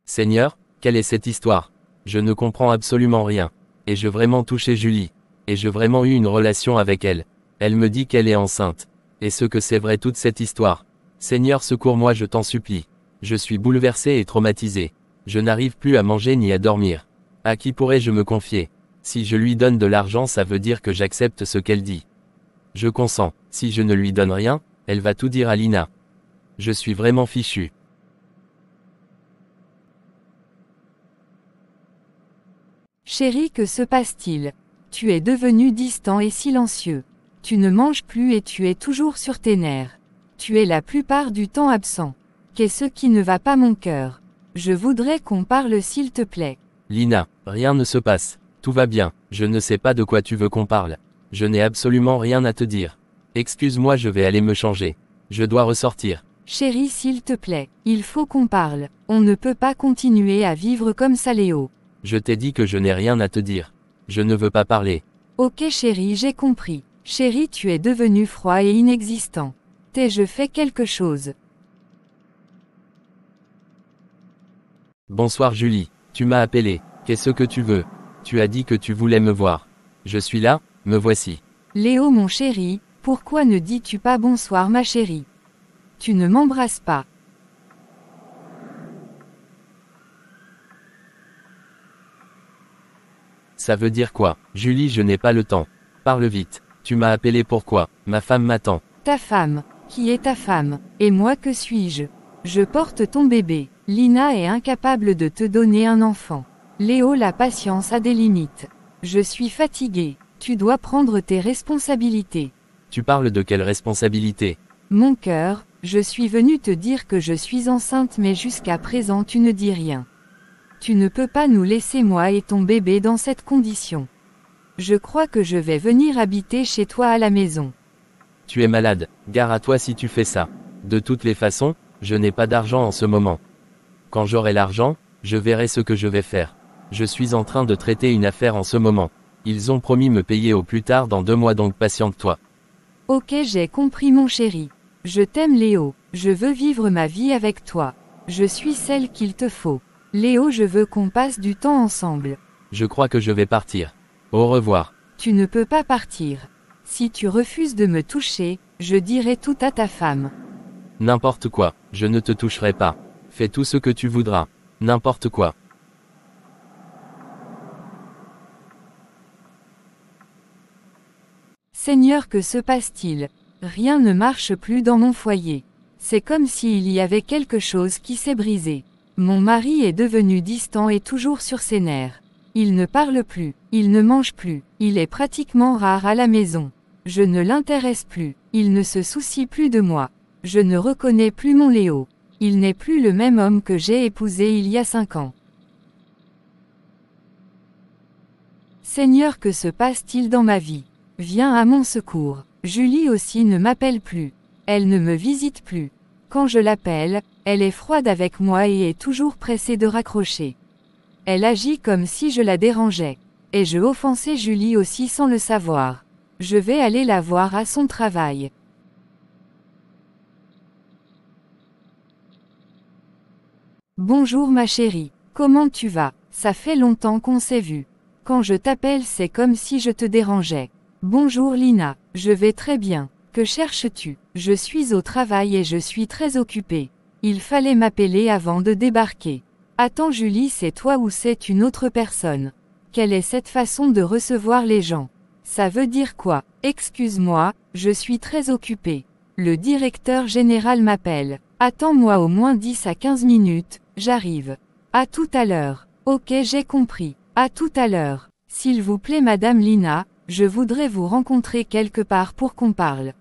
Seigneur, quelle est cette histoire? Je ne comprends absolument rien. Ai-je vraiment touché Julie? Ai-je vraiment eu une relation avec elle? Elle me dit qu'elle est enceinte. Est-ce que c'est vrai toute cette histoire? Seigneur, secours-moi, je t'en supplie. Je suis bouleversé et traumatisé. Je n'arrive plus à manger ni à dormir. À qui pourrais-je me confier? Si je lui donne de l'argent, ça veut dire que j'accepte ce qu'elle dit. Je consens. Si je ne lui donne rien, elle va tout dire à Lina. Je suis vraiment fichu. Chérie, que se passe-t-il? Tu es devenu distant et silencieux. Tu ne manges plus et tu es toujours sur tes nerfs. Tu es la plupart du temps absent. Qu'est-ce qui ne va pas mon cœur? Je voudrais qu'on parle s'il te plaît. Lina, rien ne se passe. Tout va bien. Je ne sais pas de quoi tu veux qu'on parle. Je n'ai absolument rien à te dire. Excuse-moi, je vais aller me changer. Je dois ressortir. Chérie, s'il te plaît, il faut qu'on parle. On ne peut pas continuer à vivre comme ça Léo. Je t'ai dit que je n'ai rien à te dire. Je ne veux pas parler. Ok chérie, j'ai compris. Chérie, tu es devenu froid et inexistant. T'ai-je fait quelque chose? Bonsoir Julie, tu m'as appelé. Qu'est-ce que tu veux? Tu as dit que tu voulais me voir. Je suis là, me voici. Léo mon chéri, pourquoi ne dis-tu pas bonsoir ma chérie? Tu ne m'embrasses pas. Ça veut dire quoi? Julie, je n'ai pas le temps. Parle vite. Tu m'as appelé pourquoi? Ma femme m'attend. Ta femme. Qui est ta femme? Et moi que suis-je? Je porte ton bébé. Lina est incapable de te donner un enfant. Léo, la patience a des limites. Je suis fatiguée. Tu dois prendre tes responsabilités. Tu parles de quelle responsabilité? Mon cœur, je suis venue te dire que je suis enceinte mais jusqu'à présent tu ne dis rien. Tu ne peux pas nous laisser moi et ton bébé dans cette condition. Je crois que je vais venir habiter chez toi à la maison. Tu es malade, gare à toi si tu fais ça. De toutes les façons, je n'ai pas d'argent en ce moment. Quand j'aurai l'argent, je verrai ce que je vais faire. Je suis en train de traiter une affaire en ce moment. Ils ont promis me payer au plus tard dans 2 mois donc patiente-toi. Ok, j'ai compris mon chéri. Je t'aime Léo, je veux vivre ma vie avec toi. Je suis celle qu'il te faut. Léo, je veux qu'on passe du temps ensemble. Je crois que je vais partir. Au revoir. Tu ne peux pas partir. Si tu refuses de me toucher, je dirai tout à ta femme. N'importe quoi, je ne te toucherai pas. Fais tout ce que tu voudras. N'importe quoi. Seigneur, que se passe-t-il? Rien ne marche plus dans mon foyer. C'est comme s'il y avait quelque chose qui s'est brisé. Mon mari est devenu distant et toujours sur ses nerfs. Il ne parle plus, il ne mange plus, il est pratiquement rare à la maison. Je ne l'intéresse plus, il ne se soucie plus de moi. Je ne reconnais plus mon Léo. Il n'est plus le même homme que j'ai épousé il y a 5 ans. Seigneur, que se passe-t-il dans ma vie? Viens à mon secours. Julie aussi ne m'appelle plus. Elle ne me visite plus. Quand je l'appelle, elle est froide avec moi et est toujours pressée de raccrocher. Elle agit comme si je la dérangeais. Et je offensais Julie aussi sans le savoir. Je vais aller la voir à son travail. Bonjour ma chérie. Comment tu vas? Ça fait longtemps qu'on s'est vu. Quand je t'appelle, c'est comme si je te dérangeais. Bonjour Lina, je vais très bien. Que cherches-tu? Je suis au travail et je suis très occupée. Il fallait m'appeler avant de débarquer. Attends Julie, c'est toi ou c'est une autre personne? Quelle est cette façon de recevoir les gens? Ça veut dire quoi? Excuse-moi, je suis très occupée. Le directeur général m'appelle. Attends-moi au moins 10 à 15 minutes, j'arrive. À tout à l'heure. Ok, j'ai compris. À tout à l'heure. S'il vous plaît Madame Lina, je voudrais vous rencontrer quelque part pour qu'on parle.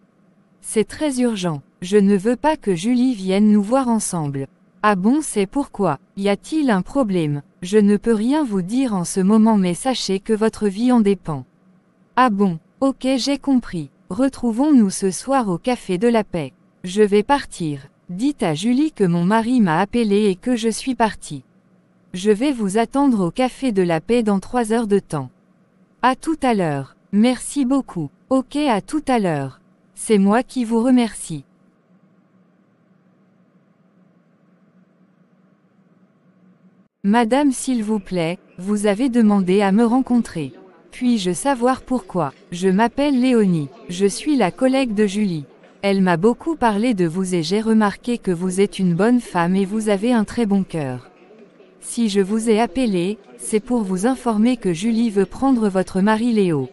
C'est très urgent. Je ne veux pas que Julie vienne nous voir ensemble. Ah bon, c'est pourquoi? Y a-t-il un problème? Je ne peux rien vous dire en ce moment, mais sachez que votre vie en dépend. Ah bon, ok, j'ai compris. Retrouvons-nous ce soir au Café de la Paix. Je vais partir. Dites à Julie que mon mari m'a appelé et que je suis partie. Je vais vous attendre au Café de la Paix dans 3 heures de temps. À tout à l'heure. Merci beaucoup. Ok, à tout à l'heure. C'est moi qui vous remercie. Madame, s'il vous plaît, vous avez demandé à me rencontrer. Puis-je savoir pourquoi? Je m'appelle Léonie. Je suis la collègue de Julie. Elle m'a beaucoup parlé de vous et j'ai remarqué que vous êtes une bonne femme et vous avez un très bon cœur. Si je vous ai appelé, c'est pour vous informer que Julie veut prendre votre mari Léo.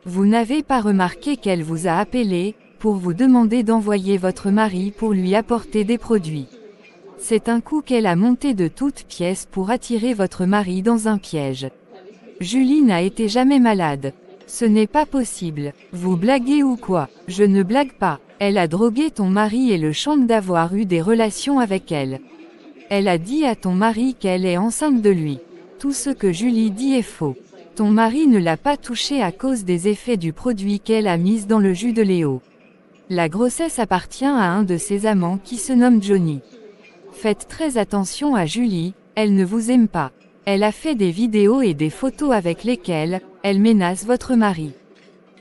Vous n'avez pas remarqué qu'elle vous a appelé, pour vous demander d'envoyer votre mari pour lui apporter des produits. C'est un coup qu'elle a monté de toutes pièces pour attirer votre mari dans un piège. Julie n'a été jamais malade. Ce n'est pas possible. Vous blaguez ou quoi? Je ne blague pas. Elle a drogué ton mari et le chante d'avoir eu des relations avec elle. Elle a dit à ton mari qu'elle est enceinte de lui. Tout ce que Julie dit est faux. Ton mari ne l'a pas touchée à cause des effets du produit qu'elle a mis dans le jus de Léo. La grossesse appartient à un de ses amants qui se nomme Johnny. Faites très attention à Julie, elle ne vous aime pas. Elle a fait des vidéos et des photos avec lesquelles elle menace votre mari.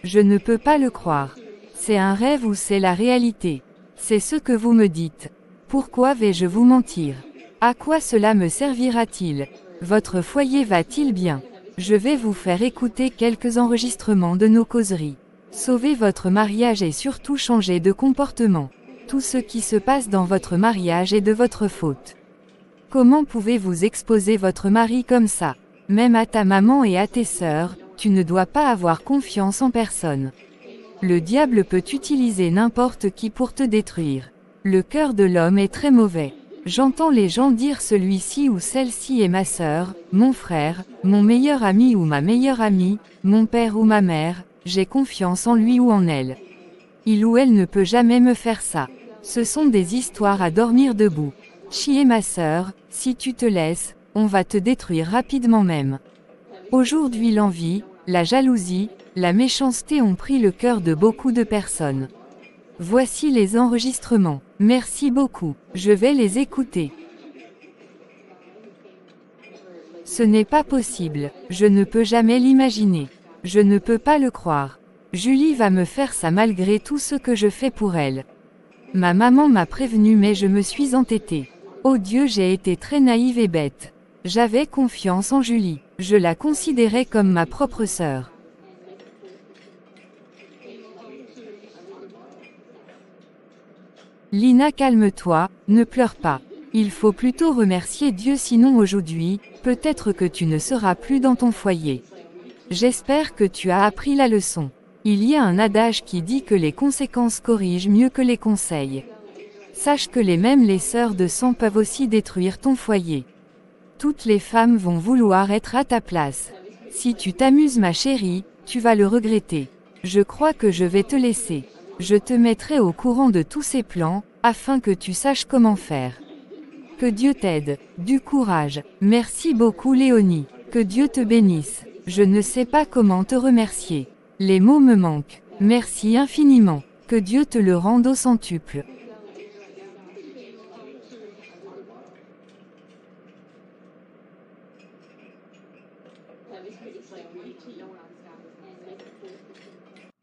Je ne peux pas le croire. C'est un rêve ou c'est la réalité? C'est ce que vous me dites. Pourquoi vais-je vous mentir? À quoi cela me servira-t-il? Votre foyer va-t-il bien? Je vais vous faire écouter quelques enregistrements de nos causeries. Sauvez votre mariage et surtout changez de comportement. Tout ce qui se passe dans votre mariage est de votre faute. Comment pouvez-vous exposer votre mari comme ça? Même à ta maman et à tes sœurs, tu ne dois pas avoir confiance en personne. Le diable peut utiliser n'importe qui pour te détruire. Le cœur de l'homme est très mauvais. J'entends les gens dire celui-ci ou celle-ci est ma sœur, mon frère, mon meilleur ami ou ma meilleure amie, mon père ou ma mère, j'ai confiance en lui ou en elle. Il ou elle ne peut jamais me faire ça. Ce sont des histoires à dormir debout. Chier ma sœur, si tu te laisses, on va te détruire rapidement même. Aujourd'hui l'envie, la jalousie, la méchanceté ont pris le cœur de beaucoup de personnes. Voici les enregistrements. Merci beaucoup, je vais les écouter. Ce n'est pas possible, je ne peux jamais l'imaginer. Je ne peux pas le croire. Julie va me faire ça malgré tout ce que je fais pour elle. Ma maman m'a prévenue mais je me suis entêtée. Oh Dieu, j'ai été très naïve et bête. J'avais confiance en Julie, je la considérais comme ma propre sœur. Lina, calme-toi, ne pleure pas. Il faut plutôt remercier Dieu, sinon aujourd'hui, peut-être que tu ne seras plus dans ton foyer. J'espère que tu as appris la leçon. Il y a un adage qui dit que les conséquences corrigent mieux que les conseils. Sache que même les sœurs de sang peuvent aussi détruire ton foyer. Toutes les femmes vont vouloir être à ta place. Si tu t'amuses, ma chérie, tu vas le regretter. Je crois que je vais te laisser. Je te mettrai au courant de tous ces plans, afin que tu saches comment faire. Que Dieu t'aide, du courage. Merci beaucoup Léonie. Que Dieu te bénisse. Je ne sais pas comment te remercier. Les mots me manquent. Merci infiniment. Que Dieu te le rende au centuple.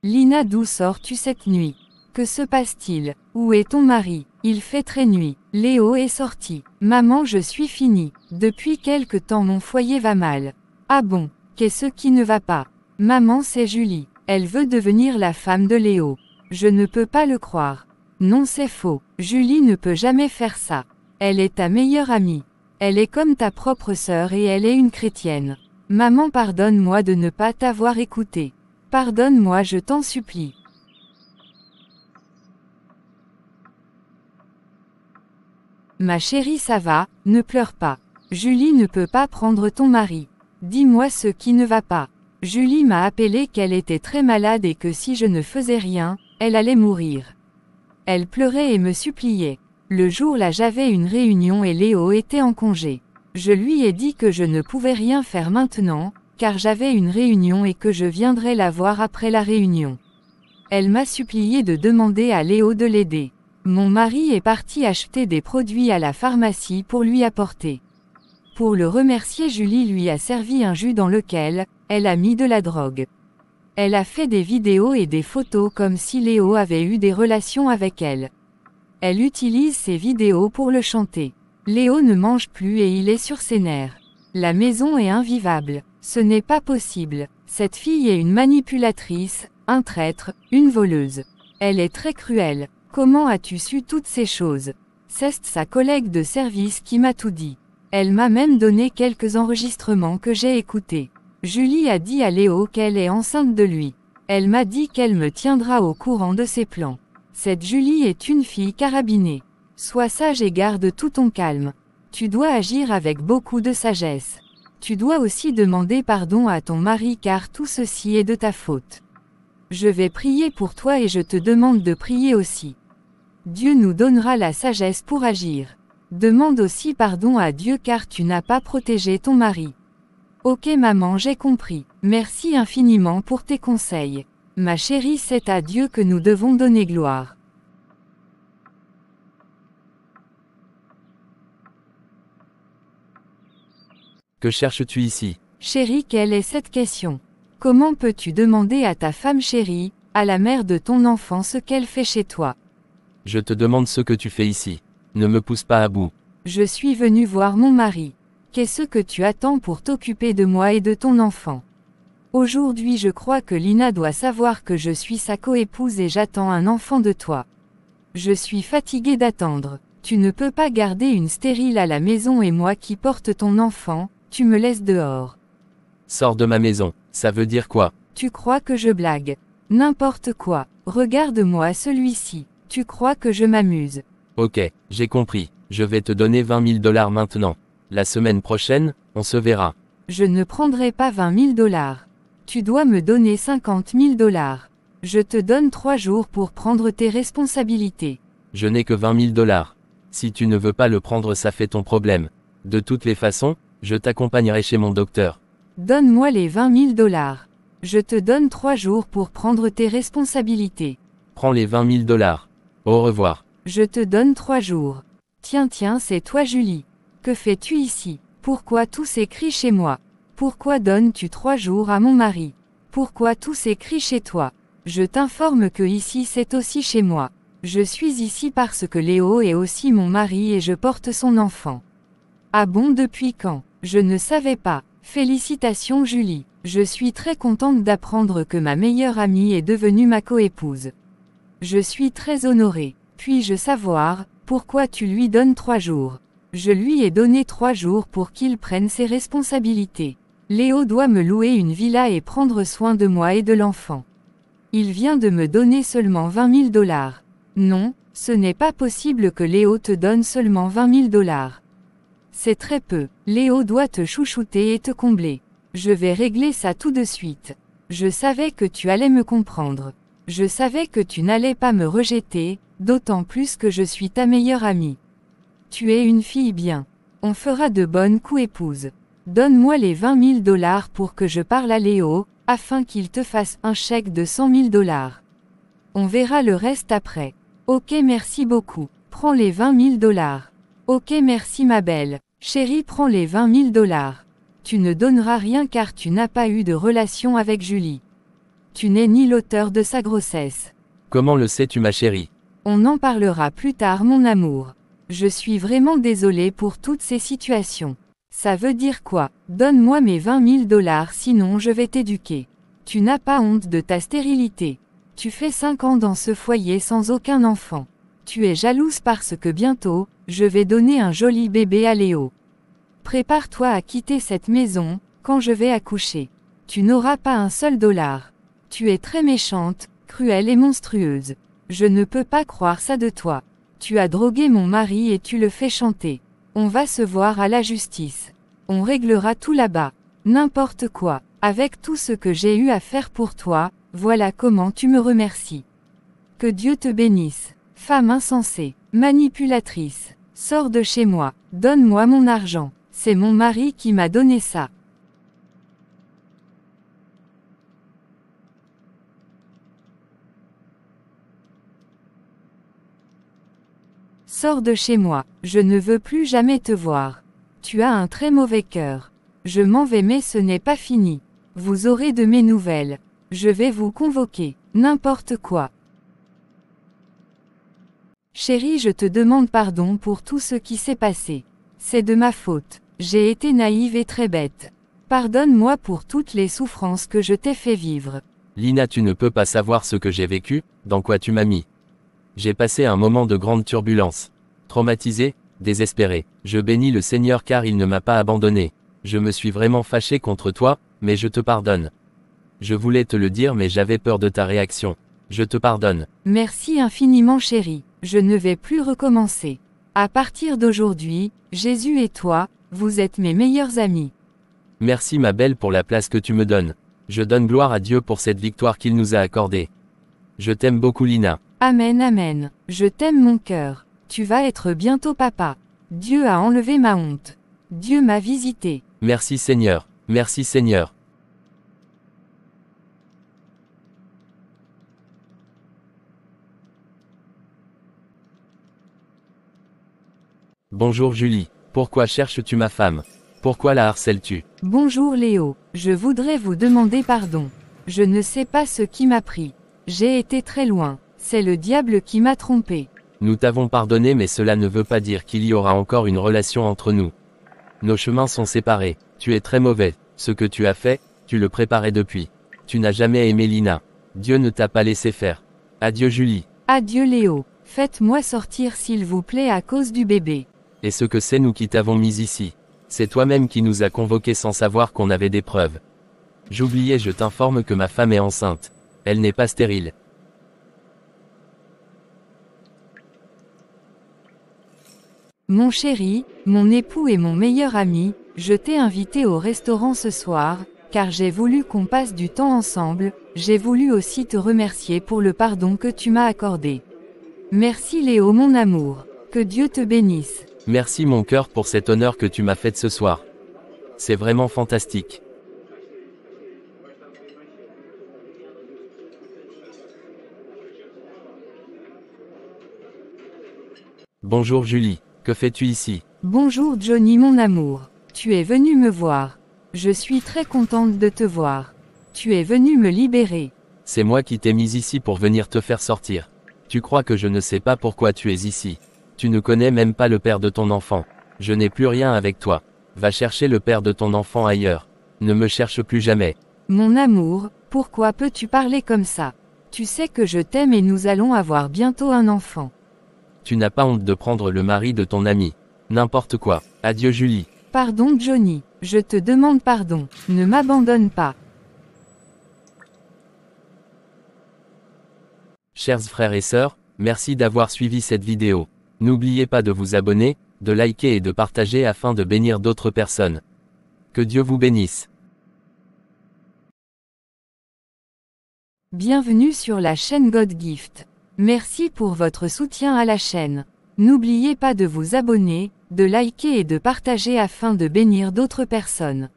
Lina, d'où sors-tu cette nuit? Que se passe-t-il? Où est ton mari? Il fait très nuit. Léo est sorti. Maman, je suis finie. Depuis quelque temps mon foyer va mal. Ah bon? Qu'est-ce qui ne va pas? Maman, c'est Julie. Elle veut devenir la femme de Léo. Je ne peux pas le croire. Non, c'est faux. Julie ne peut jamais faire ça. Elle est ta meilleure amie. Elle est comme ta propre sœur et elle est une chrétienne. Maman, pardonne-moi de ne pas t'avoir écouté. Pardonne-moi, je t'en supplie. Ma chérie, ça va, ne pleure pas. Julie ne peut pas prendre ton mari. Dis-moi ce qui ne va pas. Julie m'a appelé qu'elle était très malade et que si je ne faisais rien, elle allait mourir. Elle pleurait et me suppliait. Le jour-là, j'avais une réunion et Léo était en congé. Je lui ai dit que je ne pouvais rien faire maintenant, car j'avais une réunion et que je viendrais la voir après la réunion. Elle m'a supplié de demander à Léo de l'aider. Mon mari est parti acheter des produits à la pharmacie pour lui apporter. Pour le remercier, Julie lui a servi un jus dans lequel elle a mis de la drogue. Elle a fait des vidéos et des photos comme si Léo avait eu des relations avec elle. Elle utilise ces vidéos pour le chanter. Léo ne mange plus et il est sur ses nerfs. La maison est invivable. Ce n'est pas possible. Cette fille est une manipulatrice, un traître, une voleuse. Elle est très cruelle. Comment as-tu su toutes ces choses? C'est sa collègue de service qui m'a tout dit. Elle m'a même donné quelques enregistrements que j'ai écoutés. Julie a dit à Léo qu'elle est enceinte de lui. Elle m'a dit qu'elle me tiendra au courant de ses plans. Cette Julie est une fille carabinée. Sois sage et garde tout ton calme. Tu dois agir avec beaucoup de sagesse. Tu dois aussi demander pardon à ton mari car tout ceci est de ta faute. Je vais prier pour toi et je te demande de prier aussi. Dieu nous donnera la sagesse pour agir. Demande aussi pardon à Dieu car tu n'as pas protégé ton mari. Ok maman, j'ai compris. Merci infiniment pour tes conseils. Ma chérie, c'est à Dieu que nous devons donner gloire. Que cherches-tu ici? Chérie, quelle est cette question? Comment peux-tu demander à ta femme chérie, à la mère de ton enfant ce qu'elle fait chez toi? Je te demande ce que tu fais ici. Ne me pousse pas à bout. Je suis venue voir mon mari. Qu'est-ce que tu attends pour t'occuper de moi et de ton enfant? Aujourd'hui, je crois que Lina doit savoir que je suis sa coépouse et j'attends un enfant de toi. Je suis fatiguée d'attendre. Tu ne peux pas garder une stérile à la maison et moi qui porte ton enfant, tu me laisses dehors. Sors de ma maison, ça veut dire quoi? Tu crois que je blague? N'importe quoi. Regarde-moi celui-ci. Tu crois que je m'amuse? Ok, j'ai compris. Je vais te donner 20 000 $ maintenant. La semaine prochaine, on se verra. Je ne prendrai pas 20 000 $. Tu dois me donner 50 000 $. Je te donne 3 jours pour prendre tes responsabilités. Je n'ai que 20 000 $. Si tu ne veux pas le prendre, ça fait ton problème. De toutes les façons, je t'accompagnerai chez mon docteur. Donne-moi les 20 000 $. Je te donne 3 jours pour prendre tes responsabilités. Prends les 20 000 $. Au revoir. Je te donne 3 jours. Tiens, c'est toi Julie. Que fais-tu ici? Pourquoi tous ces cris chez moi? Pourquoi donnes-tu 3 jours à mon mari? Pourquoi tous ces cris chez toi? Je t'informe que ici c'est aussi chez moi. Je suis ici parce que Léo est aussi mon mari et je porte son enfant. Ah bon, depuis quand? Je ne savais pas. Félicitations Julie. Je suis très contente d'apprendre que ma meilleure amie est devenue ma coépouse. Je suis très honorée. Puis-je savoir, pourquoi tu lui donnes 3 jours? Je lui ai donné 3 jours pour qu'il prenne ses responsabilités. Léo doit me louer une villa et prendre soin de moi et de l'enfant. Il vient de me donner seulement 20 000 $. Non, ce n'est pas possible que Léo te donne seulement 20 000 $. C'est très peu. Léo doit te chouchouter et te combler. Je vais régler ça tout de suite. Je savais que tu allais me comprendre. Je savais que tu n'allais pas me rejeter, d'autant plus que je suis ta meilleure amie. Tu es une fille bien. On fera de bonnes co-épouses. Donne-moi les 20 000 $ pour que je parle à Léo, afin qu'il te fasse un chèque de 100 000 $. On verra le reste après. Ok, merci beaucoup. Prends les 20 000 $. Ok, merci ma belle. Chérie, prends les 20 000 $. Tu ne donneras rien car tu n'as pas eu de relation avec Julie. Tu n'es ni l'auteur de sa grossesse. Comment le sais-tu ma chérie? On en parlera plus tard mon amour. Je suis vraiment désolée pour toutes ces situations. Ça veut dire quoi? Donne-moi mes 20 000 $ sinon je vais t'éduquer. Tu n'as pas honte de ta stérilité. Tu fais 5 ans dans ce foyer sans aucun enfant. Tu es jalouse parce que bientôt, je vais donner un joli bébé à Léo. Prépare-toi à quitter cette maison, quand je vais accoucher. Tu n'auras pas un seul dollar. Tu es très méchante, cruelle et monstrueuse. Je ne peux pas croire ça de toi. Tu as drogué mon mari et tu le fais chanter. On va se voir à la justice. On réglera tout là-bas. N'importe quoi. Avec tout ce que j'ai eu à faire pour toi, voilà comment tu me remercies. Que Dieu te bénisse. Femme insensée, manipulatrice. Sors de chez moi. Donne-moi mon argent. C'est mon mari qui m'a donné ça. Sors de chez moi, je ne veux plus jamais te voir. Tu as un très mauvais cœur. Je m'en vais mais ce n'est pas fini. Vous aurez de mes nouvelles. Je vais vous convoquer, n'importe quoi. Chérie, je te demande pardon pour tout ce qui s'est passé. C'est de ma faute. J'ai été naïve et très bête. Pardonne-moi pour toutes les souffrances que je t'ai fait vivre. Lina, tu ne peux pas savoir ce que j'ai vécu, dans quoi tu m'as mis. J'ai passé un moment de grande turbulence. Traumatisé, désespéré. Je bénis le Seigneur car il ne m'a pas abandonné. Je me suis vraiment fâché contre toi, mais je te pardonne. Je voulais te le dire mais j'avais peur de ta réaction. Je te pardonne. Merci infiniment chérie, je ne vais plus recommencer. À partir d'aujourd'hui, Jésus et toi, vous êtes mes meilleurs amis. Merci ma belle pour la place que tu me donnes. Je donne gloire à Dieu pour cette victoire qu'il nous a accordée. Je t'aime beaucoup Lina. Amen amen, je t'aime mon cœur. Tu vas être bientôt papa. Dieu a enlevé ma honte. Dieu m'a visité. Merci Seigneur, merci Seigneur. Bonjour Julie, pourquoi cherches-tu ma femme? Pourquoi la harcèles-tu? Bonjour Léo, je voudrais vous demander pardon. Je ne sais pas ce qui m'a pris. J'ai été très loin, c'est le diable qui m'a trompé. Nous t'avons pardonné mais cela ne veut pas dire qu'il y aura encore une relation entre nous. Nos chemins sont séparés, tu es très mauvais, ce que tu as fait, tu le préparais depuis. Tu n'as jamais aimé Lina. Dieu ne t'a pas laissé faire. Adieu Julie. Adieu Léo, faites-moi sortir s'il vous plaît à cause du bébé. Et ce que c'est nous qui t'avons mis ici. C'est toi-même qui nous as convoqués sans savoir qu'on avait des preuves. J'oubliais, je t'informe que ma femme est enceinte. Elle n'est pas stérile. Mon chéri, mon époux et mon meilleur ami, je t'ai invité au restaurant ce soir, car j'ai voulu qu'on passe du temps ensemble, j'ai voulu aussi te remercier pour le pardon que tu m'as accordé. Merci Léo mon amour, que Dieu te bénisse. Merci mon cœur pour cet honneur que tu m'as fait ce soir. C'est vraiment fantastique. Bonjour Julie, que fais-tu ici? Bonjour Johnny mon amour, tu es venu me voir. Je suis très contente de te voir. Tu es venu me libérer. C'est moi qui t'ai mis ici pour venir te faire sortir. Tu crois que je ne sais pas pourquoi tu es ici. Tu ne connais même pas le père de ton enfant. Je n'ai plus rien avec toi. Va chercher le père de ton enfant ailleurs. Ne me cherche plus jamais. Mon amour, pourquoi peux-tu parler comme ça? Tu sais que je t'aime et nous allons avoir bientôt un enfant. Tu n'as pas honte de prendre le mari de ton ami. N'importe quoi. Adieu Julie. Pardon Johnny, je te demande pardon, ne m'abandonne pas. Chers frères et sœurs, merci d'avoir suivi cette vidéo. N'oubliez pas de vous abonner, de liker et de partager afin de bénir d'autres personnes. Que Dieu vous bénisse. Bienvenue sur la chaîne God Gift. Merci pour votre soutien à la chaîne. N'oubliez pas de vous abonner, de liker et de partager afin de bénir d'autres personnes.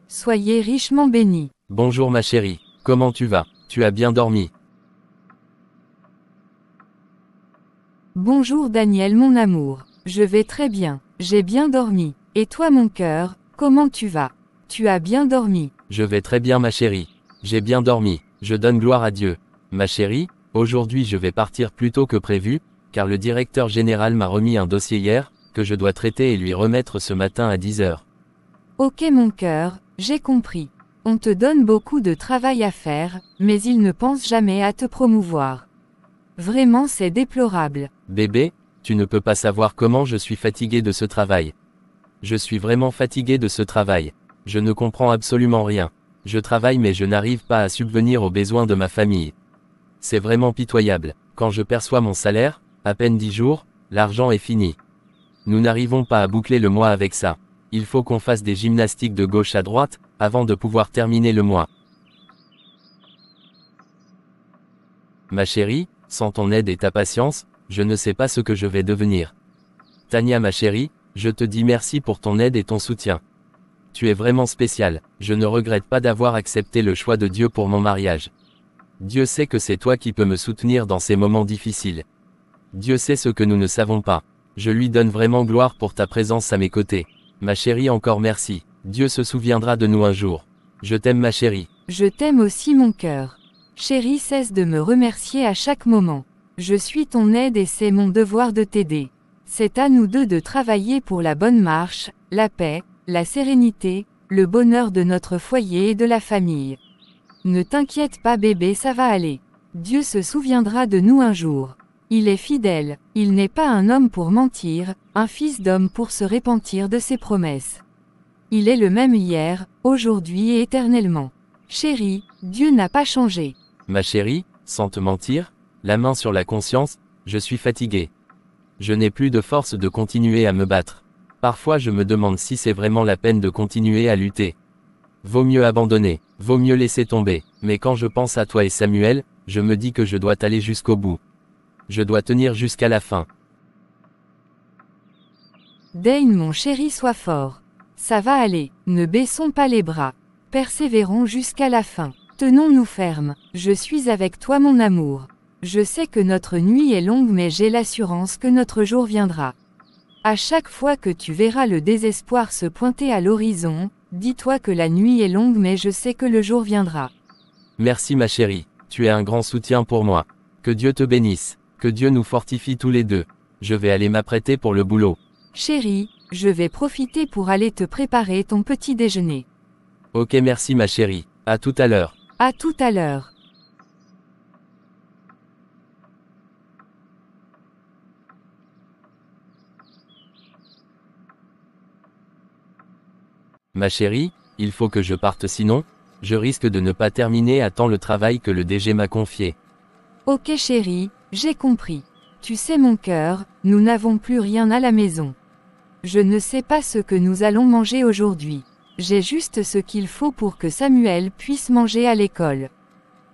Soyez richement bénis. Bonjour ma chérie, comment tu vas? Tu as bien dormi? Bonjour Daniel mon amour, je vais très bien, j'ai bien dormi. Et toi mon cœur, comment tu vas? Tu as bien dormi? Je vais très bien ma chérie. J'ai bien dormi, je donne gloire à Dieu. Ma chérie, aujourd'hui je vais partir plus tôt que prévu, car le directeur général m'a remis un dossier hier, que je dois traiter et lui remettre ce matin à 10 h. Ok mon cœur, j'ai compris. On te donne beaucoup de travail à faire, mais il ne pense jamais à te promouvoir. Vraiment c'est déplorable. Bébé, tu ne peux pas savoir comment je suis fatigué de ce travail. Je suis vraiment fatigué de ce travail. Je ne comprends absolument rien. Je travaille mais je n'arrive pas à subvenir aux besoins de ma famille. C'est vraiment pitoyable. Quand je perçois mon salaire, à peine 10 jours, l'argent est fini. Nous n'arrivons pas à boucler le mois avec ça. Il faut qu'on fasse des gymnastiques de gauche à droite, avant de pouvoir terminer le mois. Ma chérie, sans ton aide et ta patience, je ne sais pas ce que je vais devenir. Tania ma chérie, je te dis merci pour ton aide et ton soutien. Tu es vraiment spécial, je ne regrette pas d'avoir accepté le choix de Dieu pour mon mariage. Dieu sait que c'est toi qui peux me soutenir dans ces moments difficiles. Dieu sait ce que nous ne savons pas. Je lui donne vraiment gloire pour ta présence à mes côtés. Ma chérie encore merci, Dieu se souviendra de nous un jour. Je t'aime ma chérie. Je t'aime aussi mon cœur. Chérie, cesse de me remercier à chaque moment. Je suis ton aide et c'est mon devoir de t'aider. C'est à nous deux de travailler pour la bonne marche, la paix, la sérénité, le bonheur de notre foyer et de la famille. Ne t'inquiète pas bébé, ça va aller. Dieu se souviendra de nous un jour. Il est fidèle, il n'est pas un homme pour mentir, un fils d'homme pour se repentir de ses promesses. Il est le même hier, aujourd'hui et éternellement. Chérie, Dieu n'a pas changé. Ma chérie, sans te mentir, la main sur la conscience, je suis fatigué. Je n'ai plus de force de continuer à me battre. Parfois je me demande si c'est vraiment la peine de continuer à lutter. Vaut mieux abandonner, vaut mieux laisser tomber, mais quand je pense à toi et Samuel, je me dis que je dois aller jusqu'au bout. Je dois tenir jusqu'à la fin. Dane mon chéri, sois fort. Ça va aller, ne baissons pas les bras. Persévérons jusqu'à la fin. Tenons-nous fermes, je suis avec toi mon amour. Je sais que notre nuit est longue mais j'ai l'assurance que notre jour viendra. À chaque fois que tu verras le désespoir se pointer à l'horizon, dis-toi que la nuit est longue mais je sais que le jour viendra. Merci ma chérie, tu es un grand soutien pour moi. Que Dieu te bénisse, que Dieu nous fortifie tous les deux. Je vais aller m'apprêter pour le boulot. Chérie, je vais profiter pour aller te préparer ton petit déjeuner. Ok merci ma chérie, à tout à l'heure. À tout à l'heure. Ma chérie, il faut que je parte sinon, je risque de ne pas terminer à temps le travail que le DG m'a confié. Ok chérie, j'ai compris. Tu sais mon cœur, nous n'avons plus rien à la maison. Je ne sais pas ce que nous allons manger aujourd'hui. J'ai juste ce qu'il faut pour que Samuel puisse manger à l'école.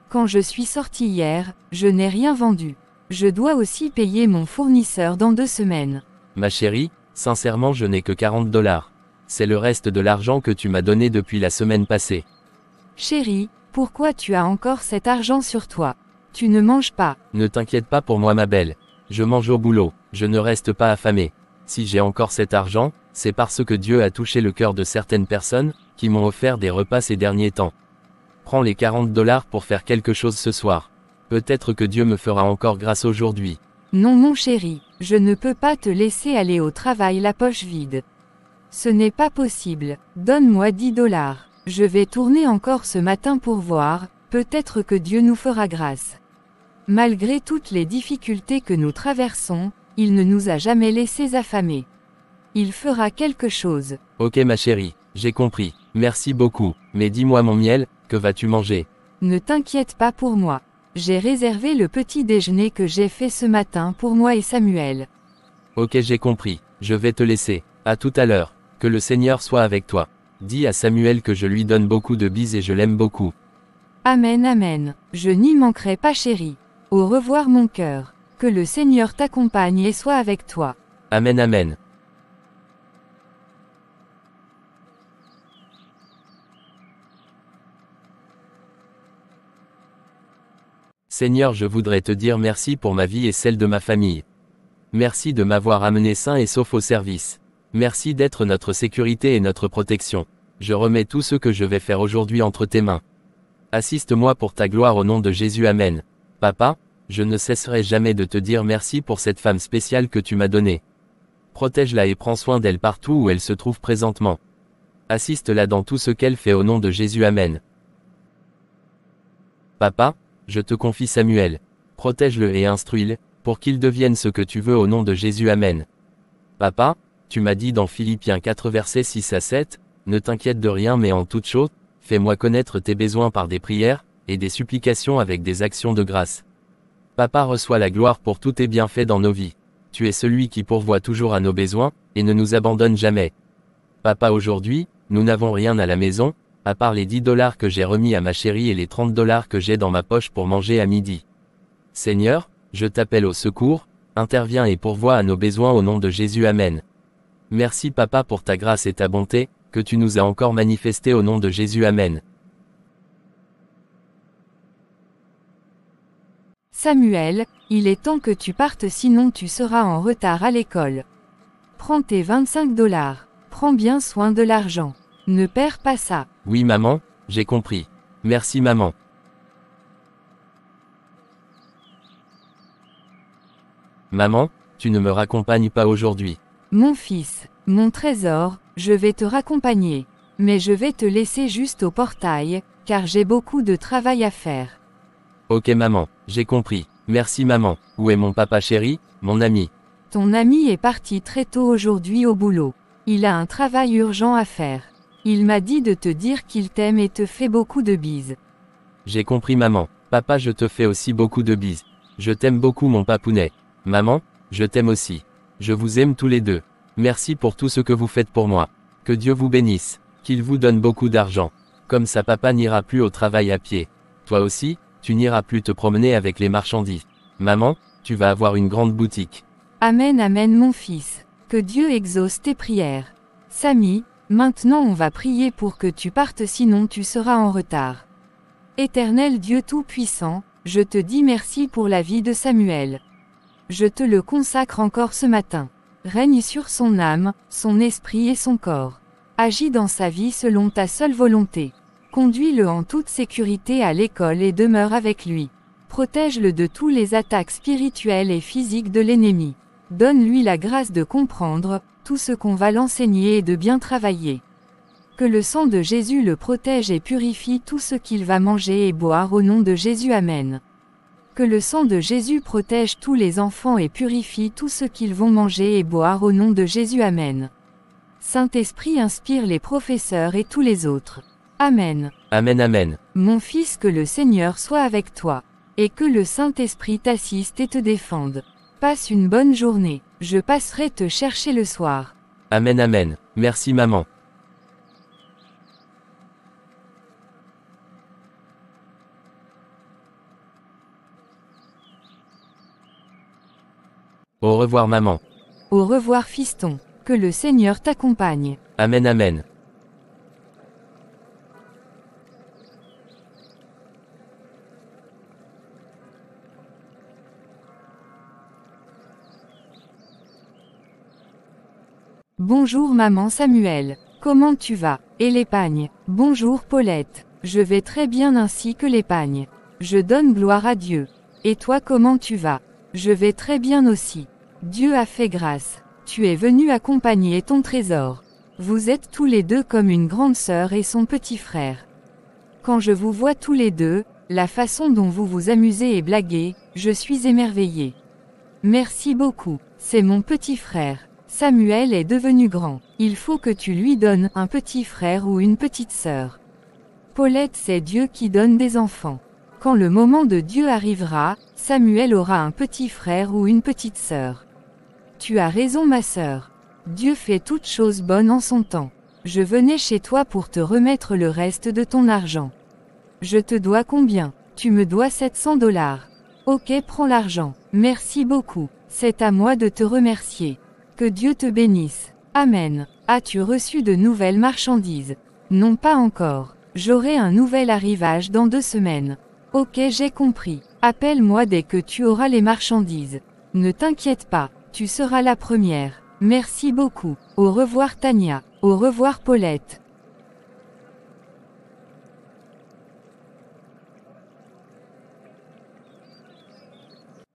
Quand je suis sortie hier, je n'ai rien vendu. Je dois aussi payer mon fournisseur dans 2 semaines. Ma chérie, sincèrement je n'ai que 40 $. C'est le reste de l'argent que tu m'as donné depuis la semaine passée. Chérie, pourquoi tu as encore cet argent sur toi? Tu ne manges pas. Ne t'inquiète pas pour moi ma belle. Je mange au boulot, je ne reste pas affamé. Si j'ai encore cet argent, c'est parce que Dieu a touché le cœur de certaines personnes, qui m'ont offert des repas ces derniers temps. Prends les 40 $ pour faire quelque chose ce soir. Peut-être que Dieu me fera encore grâce aujourd'hui. Non mon chéri, je ne peux pas te laisser aller au travail la poche vide. Ce n'est pas possible, donne-moi 10 $. Je vais tourner encore ce matin pour voir, peut-être que Dieu nous fera grâce. Malgré toutes les difficultés que nous traversons, Il ne nous a jamais laissés affamés. Il fera quelque chose. Ok ma chérie, j'ai compris. Merci beaucoup. Mais dis-moi mon miel, que vas-tu manger? Ne t'inquiète pas pour moi. J'ai réservé le petit déjeuner que j'ai fait ce matin pour moi et Samuel. Ok j'ai compris. Je vais te laisser. À tout à l'heure. Que le Seigneur soit avec toi. Dis à Samuel que je lui donne beaucoup de bises et je l'aime beaucoup. Amen, amen. Je n'y manquerai pas chérie. Au revoir mon cœur. Que le Seigneur t'accompagne et soit avec toi. Amen amen. Seigneur, je voudrais te dire merci pour ma vie et celle de ma famille. Merci de m'avoir amené sain et sauf au service. Merci d'être notre sécurité et notre protection. Je remets tout ce que je vais faire aujourd'hui entre tes mains. Assiste-moi pour ta gloire au nom de Jésus, amen. Papa, je ne cesserai jamais de te dire merci pour cette femme spéciale que tu m'as donnée. Protège-la et prends soin d'elle partout où elle se trouve présentement. Assiste-la dans tout ce qu'elle fait au nom de Jésus, amen. Papa, je te confie Samuel. Protège-le et instruis-le, pour qu'il devienne ce que tu veux au nom de Jésus, amen. Papa, tu m'as dit dans Philippiens 4 versets 6 à 7, ne t'inquiète de rien mais en toute chose, fais-moi connaître tes besoins par des prières, et des supplications avec des actions de grâce. Papa reçoit la gloire pour tous tes bienfaits dans nos vies. Tu es celui qui pourvoit toujours à nos besoins, et ne nous abandonne jamais. Papa, aujourd'hui, nous n'avons rien à la maison, à part les $10 que j'ai remis à ma chérie et les $30 que j'ai dans ma poche pour manger à midi. Seigneur, je t'appelle au secours, interviens et pourvois à nos besoins au nom de Jésus, amen. Merci Papa pour ta grâce et ta bonté, que tu nous as encore manifestées au nom de Jésus, amen. Samuel, il est temps que tu partes sinon tu seras en retard à l'école. Prends tes $25. Prends bien soin de l'argent. Ne perds pas ça. Oui maman, j'ai compris. Merci maman. Maman, tu ne me raccompagnes pas aujourd'hui. Mon fils, mon trésor, je vais te raccompagner. Mais je vais te laisser juste au portail, car j'ai beaucoup de travail à faire. Ok maman, j'ai compris. Merci maman. Où est mon papa chéri, mon ami? Ton ami est parti très tôt aujourd'hui au boulot. Il a un travail urgent à faire. Il m'a dit de te dire qu'il t'aime et te fait beaucoup de bises. J'ai compris maman. Papa, je te fais aussi beaucoup de bises. Je t'aime beaucoup mon papounet. Maman, je t'aime aussi. Je vous aime tous les deux. Merci pour tout ce que vous faites pour moi. Que Dieu vous bénisse. Qu'il vous donne beaucoup d'argent. Comme ça papa n'ira plus au travail à pied. Toi aussi, tu n'iras plus te promener avec les marchandises. Maman, tu vas avoir une grande boutique. Amen, amen mon fils. Que Dieu exauce tes prières. Samy, maintenant on va prier pour que tu partes sinon tu seras en retard. Éternel Dieu Tout-Puissant, je te dis merci pour la vie de Samuel. Je te le consacre encore ce matin. Règne sur son âme, son esprit et son corps. Agis dans sa vie selon ta seule volonté. Conduis-le en toute sécurité à l'école et demeure avec lui. Protège-le de tous les attaques spirituelles et physiques de l'ennemi. Donne-lui la grâce de comprendre tout ce qu'on va l'enseigner et de bien travailler. Que le sang de Jésus le protège et purifie tout ce qu'il va manger et boire au nom de Jésus, amen. Que le sang de Jésus protège tous les enfants et purifie tout ce qu'ils vont manger et boire au nom de Jésus, amen. Saint-Esprit inspire les professeurs et tous les autres. Amen. Amen amen. Mon fils, que le Seigneur soit avec toi. Et que le Saint-Esprit t'assiste et te défende. Passe une bonne journée. Je passerai te chercher le soir. Amen amen. Merci maman. Au revoir maman. Au revoir fiston. Que le Seigneur t'accompagne. Amen amen. Bonjour maman Samuel. Comment tu vas? Et l'épagne? Bonjour Paulette. Je vais très bien ainsi que l'épagne. Je donne gloire à Dieu. Et toi comment tu vas? Je vais très bien aussi. Dieu a fait grâce. Tu es venu accompagner ton trésor. Vous êtes tous les deux comme une grande sœur et son petit frère. Quand je vous vois tous les deux, la façon dont vous vous amusez et blaguez, je suis émerveillée. Merci beaucoup. C'est mon petit frère. Samuel est devenu grand. Il faut que tu lui donnes un petit frère ou une petite sœur. Paulette, c'est Dieu qui donne des enfants. Quand le moment de Dieu arrivera, Samuel aura un petit frère ou une petite sœur. Tu as raison ma sœur. Dieu fait toutes choses bonnes en son temps. Je venais chez toi pour te remettre le reste de ton argent. Je te dois combien? Tu me dois 700 $. Ok, prends l'argent. Merci beaucoup. C'est à moi de te remercier. Que Dieu te bénisse. Amen. As-tu reçu de nouvelles marchandises? Non, pas encore. J'aurai un nouvel arrivage dans 2 semaines. Ok, j'ai compris. Appelle-moi dès que tu auras les marchandises. Ne t'inquiète pas, tu seras la première. Merci beaucoup. Au revoir Tania. Au revoir Paulette.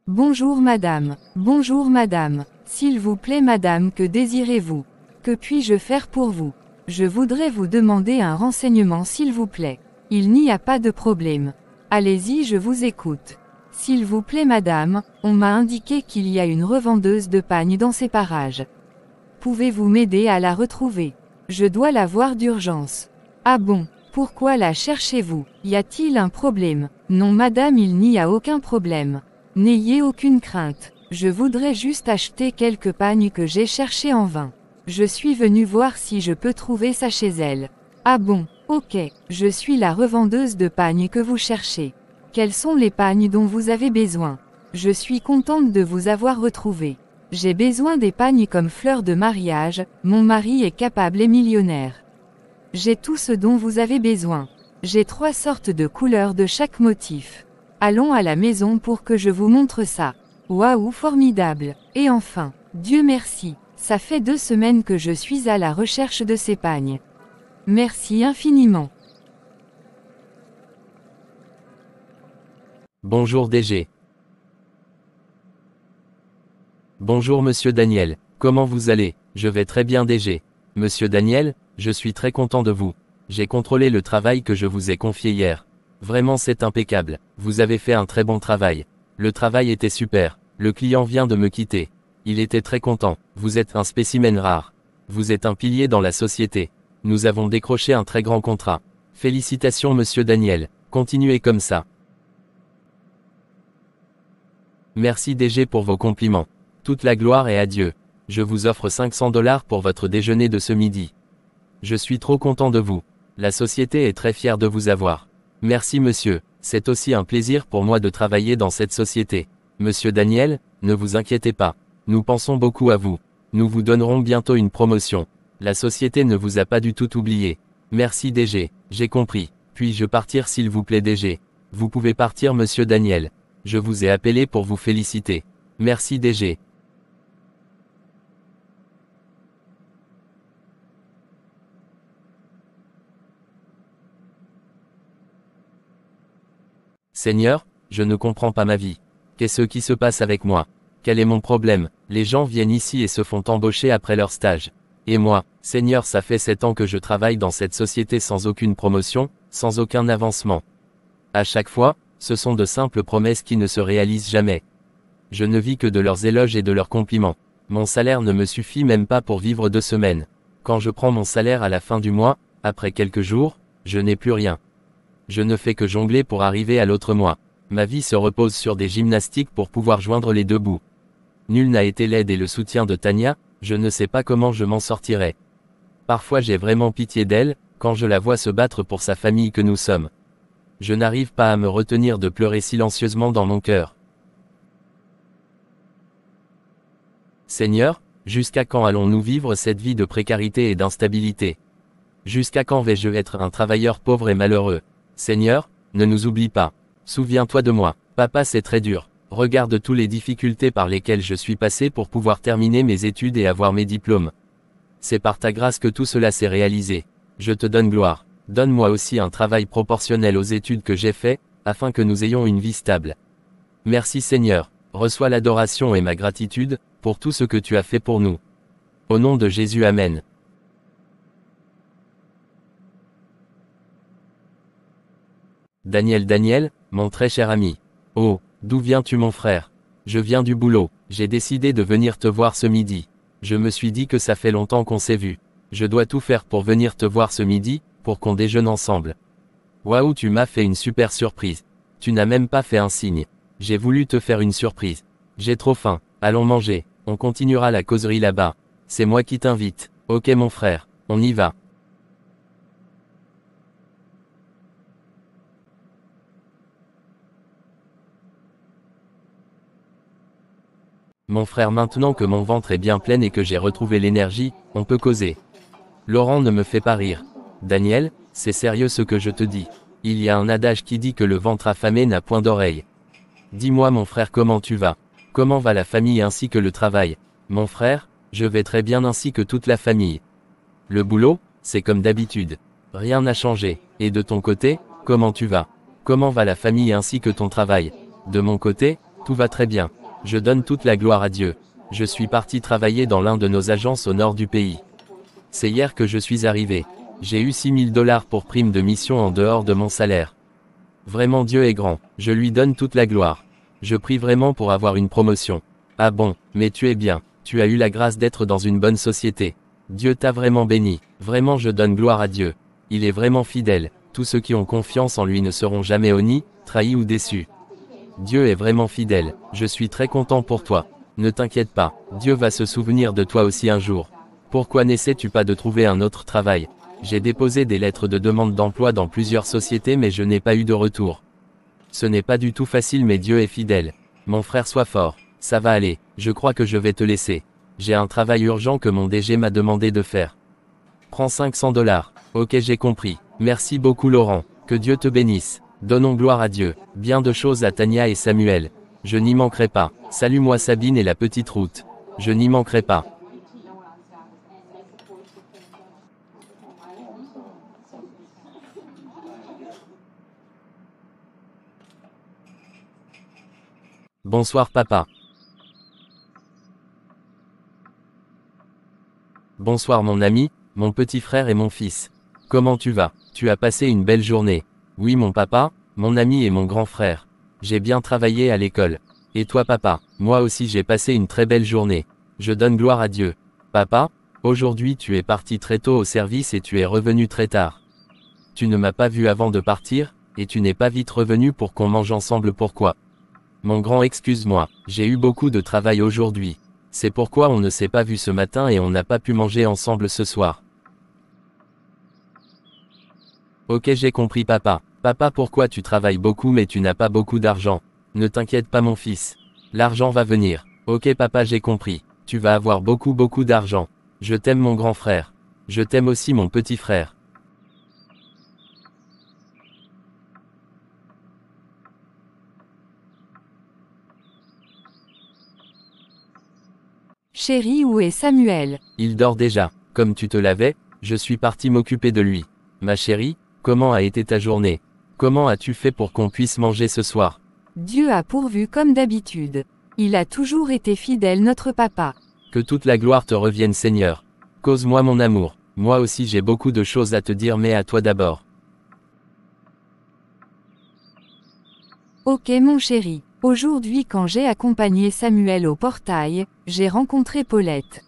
Bonjour madame. Bonjour madame. S'il vous plaît madame, que désirez-vous? Que puis-je faire pour vous? Je voudrais vous demander un renseignement s'il vous plaît. Il n'y a pas de problème. Allez-y, je vous écoute. S'il vous plaît madame, on m'a indiqué qu'il y a une revendeuse de pagnes dans ces parages. Pouvez-vous m'aider à la retrouver? Je dois la voir d'urgence. Ah bon? Pourquoi la cherchez-vous? Y a-t-il un problème? Non madame, il n'y a aucun problème. N'ayez aucune crainte. Je voudrais juste acheter quelques pagnes que j'ai cherchées en vain. Je suis venu voir si je peux trouver ça chez elle. Ah bon? Ok, je suis la revendeuse de pagnes que vous cherchez. Quels sont les pagnes dont vous avez besoin? Je suis contente de vous avoir retrouvé. J'ai besoin des pagnes comme fleurs de mariage, mon mari est capable et millionnaire. J'ai tout ce dont vous avez besoin. J'ai 3 sortes de couleurs de chaque motif. Allons à la maison pour que je vous montre ça. Waouh, formidable. Et enfin, Dieu merci, ça fait 2 semaines que je suis à la recherche de ces pagnes. Merci infiniment. Bonjour DG. Bonjour Monsieur Daniel, comment vous allez? Je vais très bien DG. Monsieur Daniel, je suis très content de vous. J'ai contrôlé le travail que je vous ai confié hier. Vraiment c'est impeccable, vous avez fait un très bon travail. Le travail était super, le client vient de me quitter. Il était très content, vous êtes un spécimen rare. Vous êtes un pilier dans la société. Nous avons décroché un très grand contrat. Félicitations Monsieur Daniel, continuez comme ça. Merci DG pour vos compliments. Toute la gloire est à Dieu. Je vous offre 500 $ pour votre déjeuner de ce midi. Je suis trop content de vous. La société est très fière de vous avoir. Merci monsieur, c'est aussi un plaisir pour moi de travailler dans cette société. Monsieur Daniel, ne vous inquiétez pas. Nous pensons beaucoup à vous. Nous vous donnerons bientôt une promotion. La société ne vous a pas du tout oublié. Merci DG, j'ai compris. Puis-je partir s'il vous plaît DG? Vous pouvez partir monsieur Daniel. Je vous ai appelé pour vous féliciter. Merci DG. Seigneur, je ne comprends pas ma vie. Qu'est-ce qui se passe avec moi? Quel est mon problème? Les gens viennent ici et se font embaucher après leur stage. Et moi, Seigneur, ça fait 7 ans que je travaille dans cette société sans aucune promotion, sans aucun avancement. À chaque fois, ce sont de simples promesses qui ne se réalisent jamais. Je ne vis que de leurs éloges et de leurs compliments. Mon salaire ne me suffit même pas pour vivre 2 semaines. Quand je prends mon salaire à la fin du mois, après quelques jours, je n'ai plus rien. Je ne fais que jongler pour arriver à l'autre mois. Ma vie se repose sur des gymnastiques pour pouvoir joindre les 2 bouts. Nul n'a été l'aide et le soutien de Tania, je ne sais pas comment je m'en sortirai. Parfois j'ai vraiment pitié d'elle, quand je la vois se battre pour sa famille que nous sommes. Je n'arrive pas à me retenir de pleurer silencieusement dans mon cœur. Seigneur, jusqu'à quand allons-nous vivre cette vie de précarité et d'instabilité? Jusqu'à quand vais-je être un travailleur pauvre et malheureux? Seigneur, ne nous oublie pas. Souviens-toi de moi. Papa, c'est très dur. Regarde toutes les difficultés par lesquelles je suis passé pour pouvoir terminer mes études et avoir mes diplômes. C'est par ta grâce que tout cela s'est réalisé. Je te donne gloire. Donne-moi aussi un travail proportionnel aux études que j'ai fait, afin que nous ayons une vie stable. Merci Seigneur. Reçois l'adoration et ma gratitude, pour tout ce que tu as fait pour nous. Au nom de Jésus, Amen. Daniel, mon très cher ami. Oh, d'où viens-tu mon frère? Je viens du boulot. J'ai décidé de venir te voir ce midi. Je me suis dit que ça fait longtemps qu'on s'est vu. Je dois tout faire pour venir te voir ce midi, pour qu'on déjeune ensemble. Waouh, tu m'as fait une super surprise. Tu n'as même pas fait un signe. J'ai voulu te faire une surprise. J'ai trop faim. Allons manger. On continuera la causerie là-bas. C'est moi qui t'invite. Ok mon frère, on y va. Mon frère, maintenant que mon ventre est bien plein et que j'ai retrouvé l'énergie, on peut causer. Laurent ne me fait pas rire. Daniel, c'est sérieux ce que je te dis. Il y a un adage qui dit que le ventre affamé n'a point d'oreille. Dis-moi mon frère, comment tu vas? Comment va la famille ainsi que le travail? Mon frère, je vais très bien ainsi que toute la famille. Le boulot, c'est comme d'habitude. Rien n'a changé. Et de ton côté, comment tu vas? Comment va la famille ainsi que ton travail? De mon côté, tout va très bien. Je donne toute la gloire à Dieu. Je suis parti travailler dans l'un de nos agences au nord du pays. C'est hier que je suis arrivé. J'ai eu $6 000 pour prime de mission en dehors de mon salaire. Vraiment Dieu est grand, je lui donne toute la gloire. Je prie vraiment pour avoir une promotion. Ah bon, mais tu es bien, tu as eu la grâce d'être dans une bonne société. Dieu t'a vraiment béni, vraiment je donne gloire à Dieu. Il est vraiment fidèle, tous ceux qui ont confiance en lui ne seront jamais honnis, trahis ou déçus. Dieu est vraiment fidèle, je suis très content pour toi. Ne t'inquiète pas, Dieu va se souvenir de toi aussi un jour. Pourquoi n'essaies-tu pas de trouver un autre travail? J'ai déposé des lettres de demande d'emploi dans plusieurs sociétés mais je n'ai pas eu de retour. Ce n'est pas du tout facile mais Dieu est fidèle. Mon frère, sois fort, ça va aller, je crois que je vais te laisser. J'ai un travail urgent que mon DG m'a demandé de faire. Prends $500. Ok, j'ai compris. Merci beaucoup Laurent, que Dieu te bénisse. Donnons gloire à Dieu. Bien de choses à Tania et Samuel. Je n'y manquerai pas. Salue-moi Sabine et la petite route. Je n'y manquerai pas. Bonsoir papa. Bonsoir mon ami, mon petit frère et mon fils. Comment tu vas? Tu as passé une belle journée? Oui mon papa, mon ami et mon grand frère. J'ai bien travaillé à l'école. Et toi papa? Moi aussi j'ai passé une très belle journée. Je donne gloire à Dieu. Papa, aujourd'hui tu es parti très tôt au service et tu es revenu très tard. Tu ne m'as pas vu avant de partir, et tu n'es pas vite revenu pour qu'on mange ensemble. Pourquoi? Mon grand, excuse-moi, j'ai eu beaucoup de travail aujourd'hui. C'est pourquoi on ne s'est pas vu ce matin et on n'a pas pu manger ensemble ce soir. Ok, j'ai compris papa. Papa, pourquoi tu travailles beaucoup mais tu n'as pas beaucoup d'argent? Ne t'inquiète pas mon fils. L'argent va venir. Ok papa, j'ai compris. Tu vas avoir beaucoup d'argent. Je t'aime mon grand frère. Je t'aime aussi mon petit frère. Chérie, où est Samuel? Il dort déjà. Comme tu te l'avais, je suis parti m'occuper de lui. Ma chérie, comment a été ta journée? Comment as-tu fait pour qu'on puisse manger ce soir? Dieu a pourvu comme d'habitude. Il a toujours été fidèle notre papa. Que toute la gloire te revienne Seigneur. Cause-moi mon amour. Moi aussi j'ai beaucoup de choses à te dire mais à toi d'abord. Ok mon chéri. Aujourd'hui quand j'ai accompagné Samuel au portail, j'ai rencontré Paulette.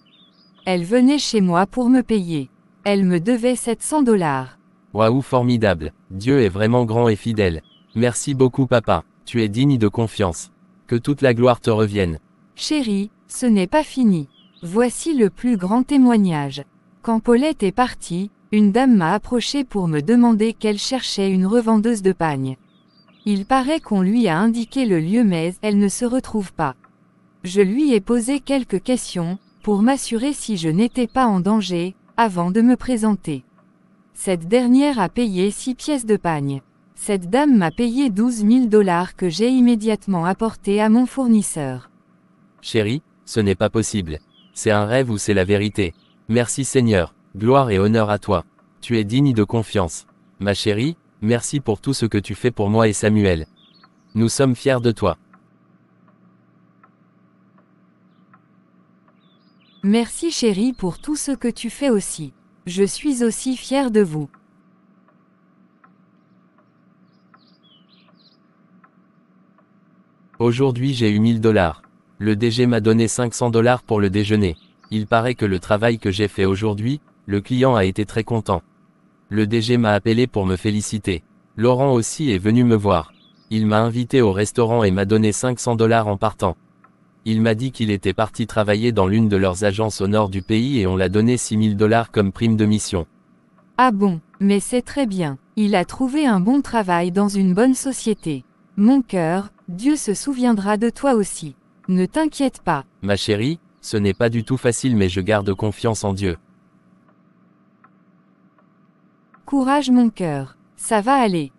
Elle venait chez moi pour me payer. Elle me devait $700. Waouh, formidable. Dieu est vraiment grand et fidèle. Merci beaucoup papa. Tu es digne de confiance. Que toute la gloire te revienne. Chérie, ce n'est pas fini. Voici le plus grand témoignage. Quand Paulette est partie, une dame m'a approché pour me demander qu'elle cherchait une revendeuse de pagne. Il paraît qu'on lui a indiqué le lieu mais elle ne se retrouve pas. Je lui ai posé quelques questions, pour m'assurer si je n'étais pas en danger, avant de me présenter. Cette dernière a payé 6 pièces de pagne. Cette dame m'a payé $12 000 que j'ai immédiatement apporté à mon fournisseur. Chérie, ce n'est pas possible. C'est un rêve ou c'est la vérité? Merci Seigneur. Gloire et honneur à toi. Tu es digne de confiance. Ma chérie, merci pour tout ce que tu fais pour moi et Samuel. Nous sommes fiers de toi. Merci chérie pour tout ce que tu fais aussi. Je suis aussi fière de vous. Aujourd'hui j'ai eu $1000. Le DG m'a donné 500 $ pour le déjeuner. Il paraît que le travail que j'ai fait aujourd'hui, le client a été très content. Le DG m'a appelé pour me féliciter. Laurent aussi est venu me voir. Il m'a invité au restaurant et m'a donné 500 $ en partant. Il m'a dit qu'il était parti travailler dans l'une de leurs agences au nord du pays et on l'a donné 6 000 $ comme prime de mission. Ah bon, mais c'est très bien. Il a trouvé un bon travail dans une bonne société. Mon cœur, Dieu se souviendra de toi aussi. Ne t'inquiète pas. Ma chérie, ce n'est pas du tout facile mais je garde confiance en Dieu. Courage mon cœur. Ça va aller.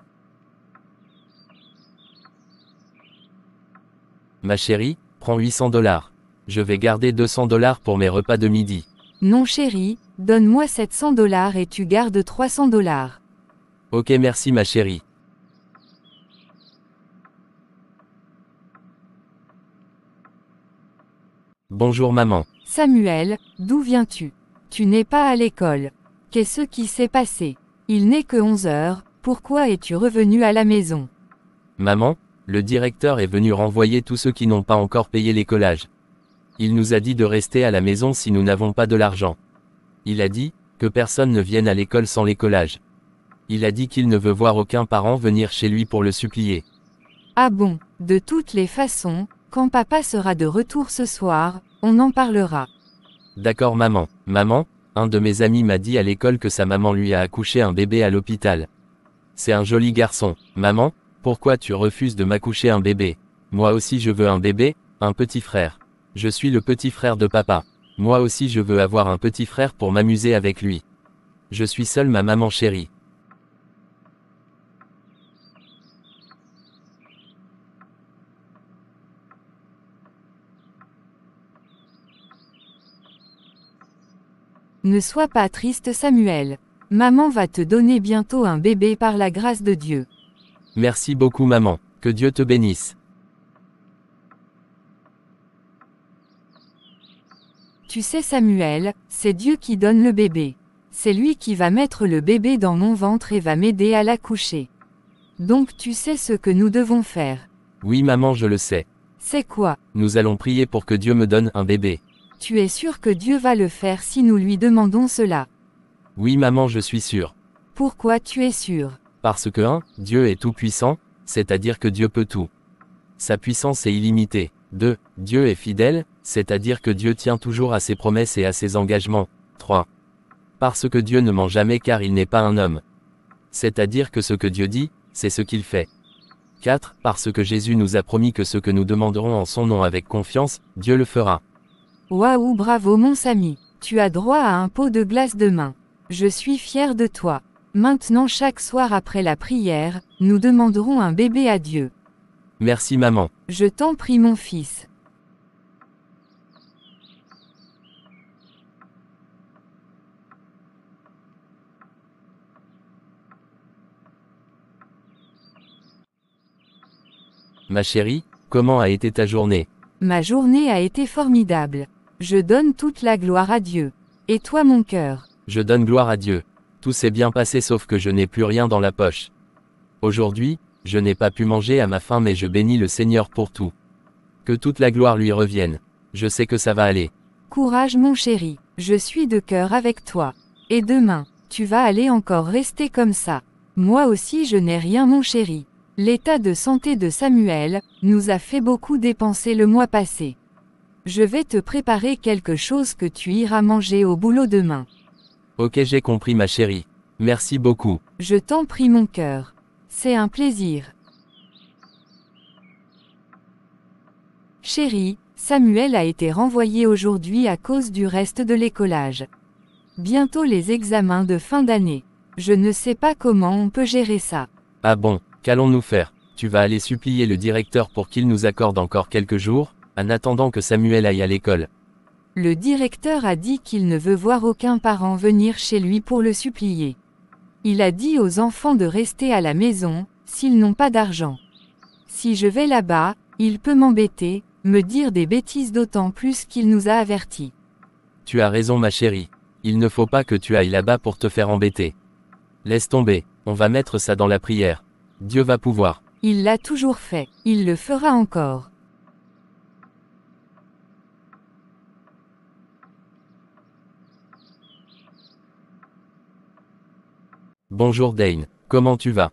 Ma chérie, prends 800 $. Je vais garder 200 $ pour mes repas de midi. Non chérie, donne-moi 700 $ et tu gardes 300 $. Ok merci ma chérie. Bonjour maman. Samuel, d'où viens-tu? Tu n'es pas à l'école. Qu'est-ce qui s'est passé? Il n'est que 11 heures, pourquoi es-tu revenu à la maison? Maman, le directeur est venu renvoyer tous ceux qui n'ont pas encore payé l'écolage. Il nous a dit de rester à la maison si nous n'avons pas de l'argent. Il a dit que personne ne vienne à l'école sans l'écolage. Il a dit qu'il ne veut voir aucun parent venir chez lui pour le supplier. Ah bon, de toutes les façons, quand papa sera de retour ce soir, on en parlera. D'accord maman. Maman, un de mes amis m'a dit à l'école que sa maman lui a accouché un bébé à l'hôpital. C'est un joli garçon. Maman, pourquoi tu refuses de m'accoucher un bébé? Moi aussi je veux un bébé, un petit frère. Je suis le petit frère de papa. Moi aussi je veux avoir un petit frère pour m'amuser avec lui. Je suis seule ma maman chérie. Ne sois pas triste Samuel. Maman va te donner bientôt un bébé par la grâce de Dieu. Merci beaucoup maman. Que Dieu te bénisse. Tu sais Samuel, c'est Dieu qui donne le bébé. C'est lui qui va mettre le bébé dans mon ventre et va m'aider à l'accoucher. Donc tu sais ce que nous devons faire. Oui maman je le sais. C'est quoi? Nous allons prier pour que Dieu me donne un bébé. Tu es sûr que Dieu va le faire si nous lui demandons cela? Oui maman je suis sûr. Pourquoi tu es sûr? Parce que 1. Dieu est tout puissant, c'est-à-dire que Dieu peut tout. Sa puissance est illimitée. 2. Dieu est fidèle, c'est-à-dire que Dieu tient toujours à ses promesses et à ses engagements. 3. Parce que Dieu ne ment jamais car il n'est pas un homme. C'est-à-dire que ce que Dieu dit, c'est ce qu'il fait. 4. Parce que Jésus nous a promis que ce que nous demanderons en son nom avec confiance, Dieu le fera. Waouh bravo mon Samy. Tu as droit à un pot de glace demain. Je suis fier de toi. Maintenant chaque soir après la prière, nous demanderons un bébé à Dieu. Merci maman. Je t'en prie mon fils. Ma chérie, comment a été ta journée? Ma journée a été formidable. Je donne toute la gloire à Dieu. Et toi mon cœur? Je donne gloire à Dieu. Tout s'est bien passé sauf que je n'ai plus rien dans la poche. Aujourd'hui, je n'ai pas pu manger à ma faim mais je bénis le Seigneur pour tout. Que toute la gloire lui revienne. Je sais que ça va aller. Courage mon chéri, je suis de cœur avec toi. Et demain, tu vas aller encore rester comme ça. Moi aussi je n'ai rien mon chéri. L'état de santé de Samuel nous a fait beaucoup dépenser le mois passé. Je vais te préparer quelque chose que tu iras manger au boulot demain. Ok j'ai compris ma chérie. Merci beaucoup. Je t'en prie mon cœur. C'est un plaisir. Chérie, Samuel a été renvoyé aujourd'hui à cause du reste de l'écolage. Bientôt les examens de fin d'année. Je ne sais pas comment on peut gérer ça. Ah bon, qu'allons-nous faire? Tu vas aller supplier le directeur pour qu'il nous accorde encore quelques jours, en attendant que Samuel aille à l'école. Le directeur a dit qu'il ne veut voir aucun parent venir chez lui pour le supplier. Il a dit aux enfants de rester à la maison, s'ils n'ont pas d'argent. Si je vais là-bas, il peut m'embêter, me dire des bêtises d'autant plus qu'il nous a avertis. Tu as raison ma chérie. Il ne faut pas que tu ailles là-bas pour te faire embêter. Laisse tomber, on va mettre ça dans la prière. Dieu va pouvoir. Il l'a toujours fait, il le fera encore. Bonjour Dane, comment tu vas?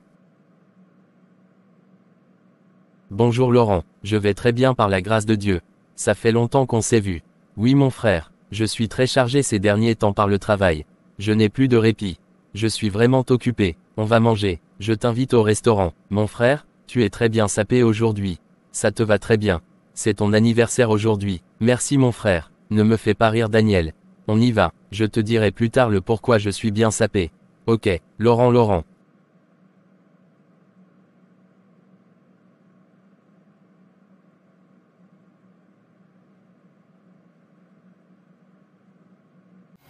Bonjour Laurent, je vais très bien par la grâce de Dieu. Ça fait longtemps qu'on s'est vu. Oui mon frère, je suis très chargé ces derniers temps par le travail. Je n'ai plus de répit. Je suis vraiment occupé. On va manger. Je t'invite au restaurant. Mon frère, tu es très bien sapé aujourd'hui. Ça te va très bien. C'est ton anniversaire aujourd'hui. Merci mon frère. Ne me fais pas rire Daniel. On y va. Je te dirai plus tard le pourquoi je suis bien sapé. Ok, Laurent.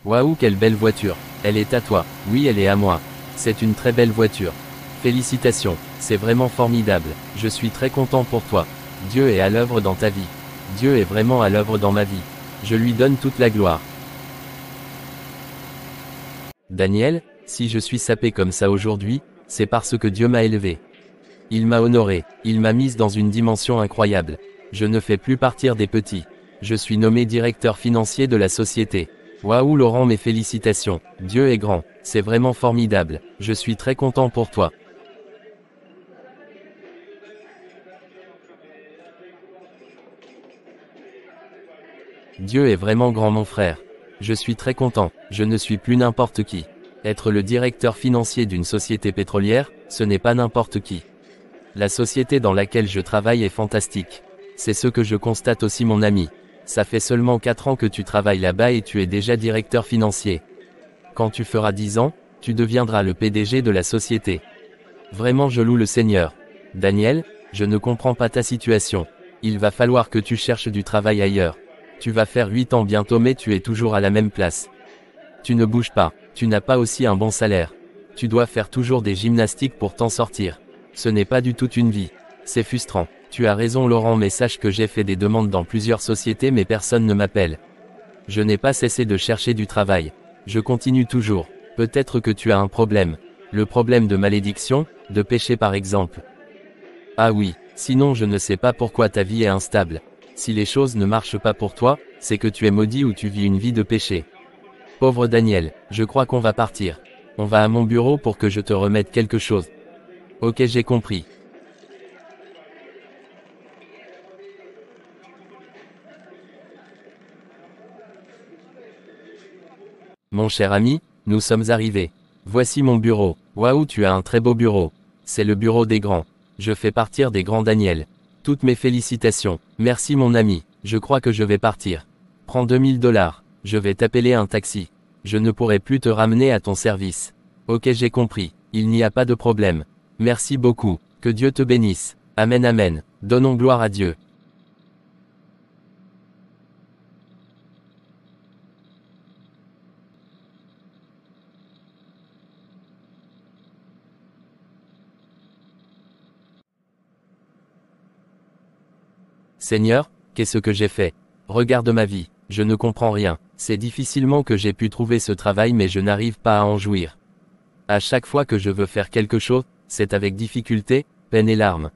Waouh, quelle belle voiture. Elle est à toi. Oui, elle est à moi. C'est une très belle voiture. Félicitations, c'est vraiment formidable. Je suis très content pour toi. Dieu est à l'œuvre dans ta vie. Dieu est vraiment à l'œuvre dans ma vie. Je lui donne toute la gloire. Daniel, si je suis sapé comme ça aujourd'hui, c'est parce que Dieu m'a élevé. Il m'a honoré, il m'a mise dans une dimension incroyable. Je ne fais plus partir des petits. Je suis nommé directeur financier de la société. Waouh Laurent, mes félicitations. Dieu est grand, c'est vraiment formidable. Je suis très content pour toi. Dieu est vraiment grand mon frère. Je suis très content, je ne suis plus n'importe qui. Être le directeur financier d'une société pétrolière, ce n'est pas n'importe qui. La société dans laquelle je travaille est fantastique. C'est ce que je constate aussi mon ami. Ça fait seulement 4 ans que tu travailles là-bas et tu es déjà directeur financier. Quand tu feras 10 ans, tu deviendras le PDG de la société. Vraiment je loue le Seigneur. Daniel, je ne comprends pas ta situation. Il va falloir que tu cherches du travail ailleurs. Tu vas faire 8 ans bientôt mais tu es toujours à la même place. Tu ne bouges pas, tu n'as pas aussi un bon salaire. Tu dois faire toujours des gymnastiques pour t'en sortir. Ce n'est pas du tout une vie. C'est frustrant. Tu as raison Laurent mais sache que j'ai fait des demandes dans plusieurs sociétés mais personne ne m'appelle. Je n'ai pas cessé de chercher du travail. Je continue toujours. Peut-être que tu as un problème. Le problème de malédiction, de péché par exemple. Ah oui, sinon je ne sais pas pourquoi ta vie est instable. Si les choses ne marchent pas pour toi, c'est que tu es maudit ou tu vis une vie de péché. Pauvre Daniel, je crois qu'on va partir. On va à mon bureau pour que je te remette quelque chose. Ok, j'ai compris. Mon cher ami, nous sommes arrivés. Voici mon bureau. Waouh, tu as un très beau bureau. C'est le bureau des grands. Je fais partir des grands Daniel. Toutes mes félicitations. Merci mon ami. Je crois que je vais partir. Prends $2000. Je vais t'appeler un taxi. Je ne pourrai plus te ramener à ton service. Ok, j'ai compris. Il n'y a pas de problème. Merci beaucoup. Que Dieu te bénisse. Amen amen. Donnons gloire à Dieu. Seigneur, qu'est-ce que j'ai fait? Regarde ma vie, je ne comprends rien. C'est difficilement que j'ai pu trouver ce travail mais je n'arrive pas à en jouir. À chaque fois que je veux faire quelque chose, c'est avec difficulté, peine et larmes.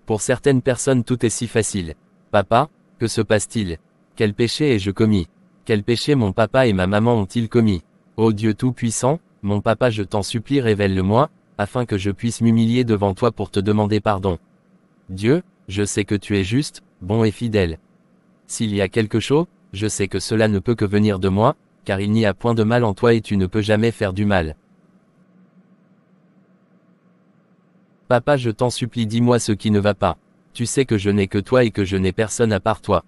Pour certaines personnes tout est si facile. Papa, que se passe-t-il? Quel péché ai-je commis? Quel péché mon papa et ma maman ont-ils commis? Ô Dieu Tout-Puissant, mon papa je t'en supplie révèle-le-moi, afin que je puisse m'humilier devant toi pour te demander pardon. Dieu, je sais que tu es juste, bon et fidèle. S'il y a quelque chose, je sais que cela ne peut que venir de moi, car il n'y a point de mal en toi et tu ne peux jamais faire du mal. Papa, je t'en supplie, dis-moi ce qui ne va pas. Tu sais que je n'ai que toi et que je n'ai personne à part toi.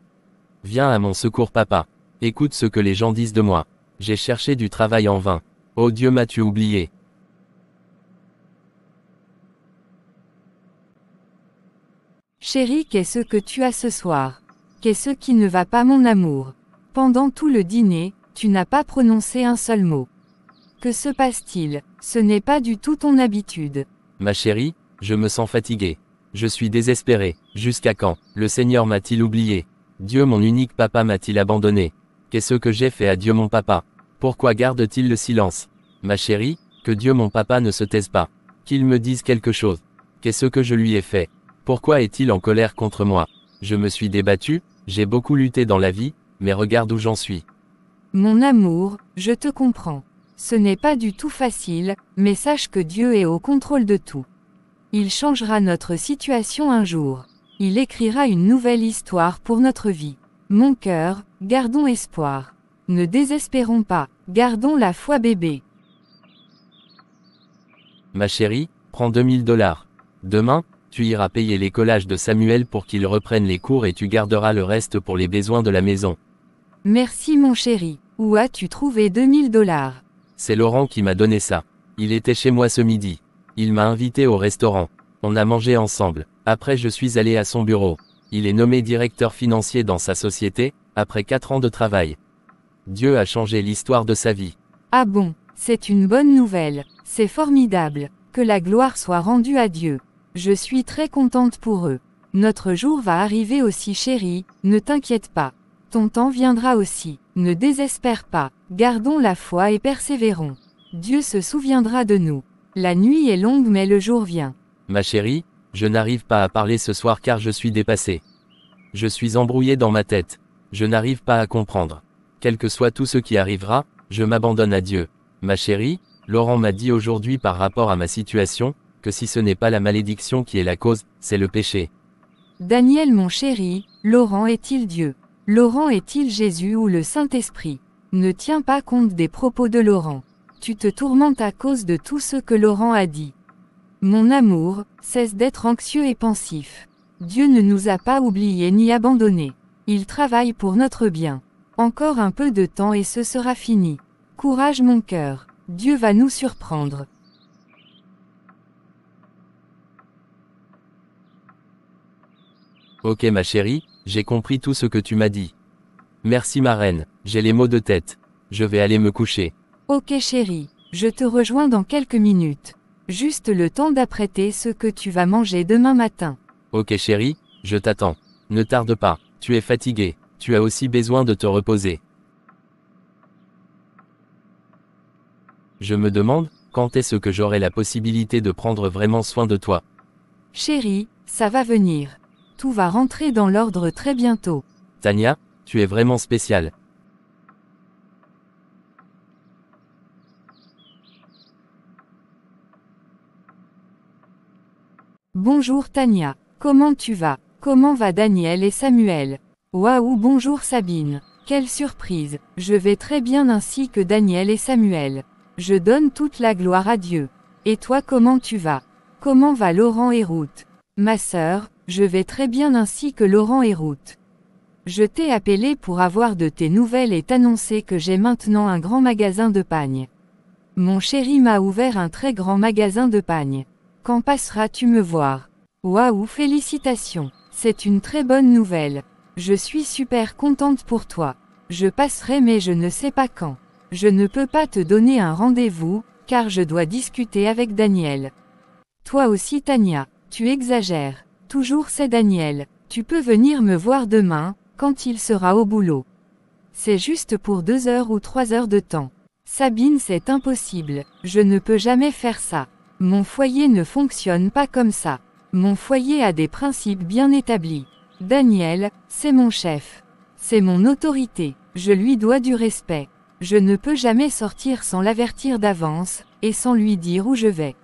Viens à mon secours papa. Écoute ce que les gens disent de moi. J'ai cherché du travail en vain. Oh Dieu, m'as-tu oublié? Chérie, qu'est-ce que tu as ce soir? Qu'est-ce qui ne va pas mon amour? Pendant tout le dîner, tu n'as pas prononcé un seul mot. Que se passe-t-il? Ce n'est pas du tout ton habitude. Ma chérie, je me sens fatigué. Je suis désespéré. Jusqu'à quand? Le Seigneur m'a-t-il oublié? Dieu mon unique papa m'a-t-il abandonné? Qu'est-ce que j'ai fait à Dieu mon papa? Pourquoi garde-t-il le silence? Ma chérie, que Dieu mon papa ne se taise pas. Qu'il me dise quelque chose. Qu'est-ce que je lui ai fait? Pourquoi est-il en colère contre moi? Je me suis débattu, j'ai beaucoup lutté dans la vie, mais regarde où j'en suis. Mon amour, je te comprends. Ce n'est pas du tout facile, mais sache que Dieu est au contrôle de tout. Il changera notre situation un jour. Il écrira une nouvelle histoire pour notre vie. Mon cœur, gardons espoir. Ne désespérons pas, gardons la foi bébé. Ma chérie, prends 2000 $. Demain, tu iras payer les collages de Samuel pour qu'il reprenne les cours et tu garderas le reste pour les besoins de la maison. Merci mon chéri. Où as-tu trouvé 2000 $? C'est Laurent qui m'a donné ça. Il était chez moi ce midi. Il m'a invité au restaurant. On a mangé ensemble. Après je suis allé à son bureau. Il est nommé directeur financier dans sa société, après 4 ans de travail. Dieu a changé l'histoire de sa vie. Ah bon, c'est une bonne nouvelle. C'est formidable. Que la gloire soit rendue à Dieu. Je suis très contente pour eux. Notre jour va arriver aussi chérie, ne t'inquiète pas. Ton temps viendra aussi, ne désespère pas, gardons la foi et persévérons. Dieu se souviendra de nous. La nuit est longue mais le jour vient. Ma chérie, je n'arrive pas à parler ce soir car je suis dépassé. Je suis embrouillé dans ma tête. Je n'arrive pas à comprendre. Quel que soit tout ce qui arrivera, je m'abandonne à Dieu. Ma chérie, Laurent m'a dit aujourd'hui par rapport à ma situation, que si ce n'est pas la malédiction qui est la cause, c'est le péché. Daniel mon chéri, Laurent est-il Dieu? Laurent est-il Jésus ou le Saint-Esprit? Ne tiens pas compte des propos de Laurent. Tu te tourmentes à cause de tout ce que Laurent a dit. Mon amour, cesse d'être anxieux et pensif. Dieu ne nous a pas oubliés ni abandonnés. Il travaille pour notre bien. Encore un peu de temps et ce sera fini. Courage mon cœur, Dieu va nous surprendre. Ok ma chérie, j'ai compris tout ce que tu m'as dit. Merci ma reine, j'ai les maux de tête. Je vais aller me coucher. Ok chérie, je te rejoins dans quelques minutes. Juste le temps d'apprêter ce que tu vas manger demain matin. Ok chérie, je t'attends. Ne tarde pas, tu es fatiguée, tu as aussi besoin de te reposer. Je me demande, quand est-ce que j'aurai la possibilité de prendre vraiment soin de toi? Chérie, ça va venir. Tout va rentrer dans l'ordre très bientôt. Tania, tu es vraiment spéciale. Bonjour Tania, comment tu vas? Comment va Daniel et Samuel? Waouh, bonjour Sabine. Quelle surprise, je vais très bien ainsi que Daniel et Samuel. Je donne toute la gloire à Dieu. Et toi comment tu vas? Comment va Laurent et Ruth? Ma sœur, je vais très bien ainsi que Laurent et Ruth. Je t'ai appelé pour avoir de tes nouvelles et t'annoncer que j'ai maintenant un grand magasin de pagnes. Mon chéri m'a ouvert un très grand magasin de pagnes. Quand passeras-tu me voir? Waouh, félicitations, c'est une très bonne nouvelle. Je suis super contente pour toi. Je passerai mais je ne sais pas quand. Je ne peux pas te donner un rendez-vous, car je dois discuter avec Daniel. Toi aussi Tania, tu exagères. Toujours c'est Daniel, tu peux venir me voir demain, quand il sera au boulot. C'est juste pour 2 heures ou 3 heures de temps. Sabine c'est impossible, je ne peux jamais faire ça. Mon foyer ne fonctionne pas comme ça. Mon foyer a des principes bien établis. Daniel, c'est mon chef. C'est mon autorité, je lui dois du respect. Je ne peux jamais sortir sans l'avertir d'avance, et sans lui dire où je vais.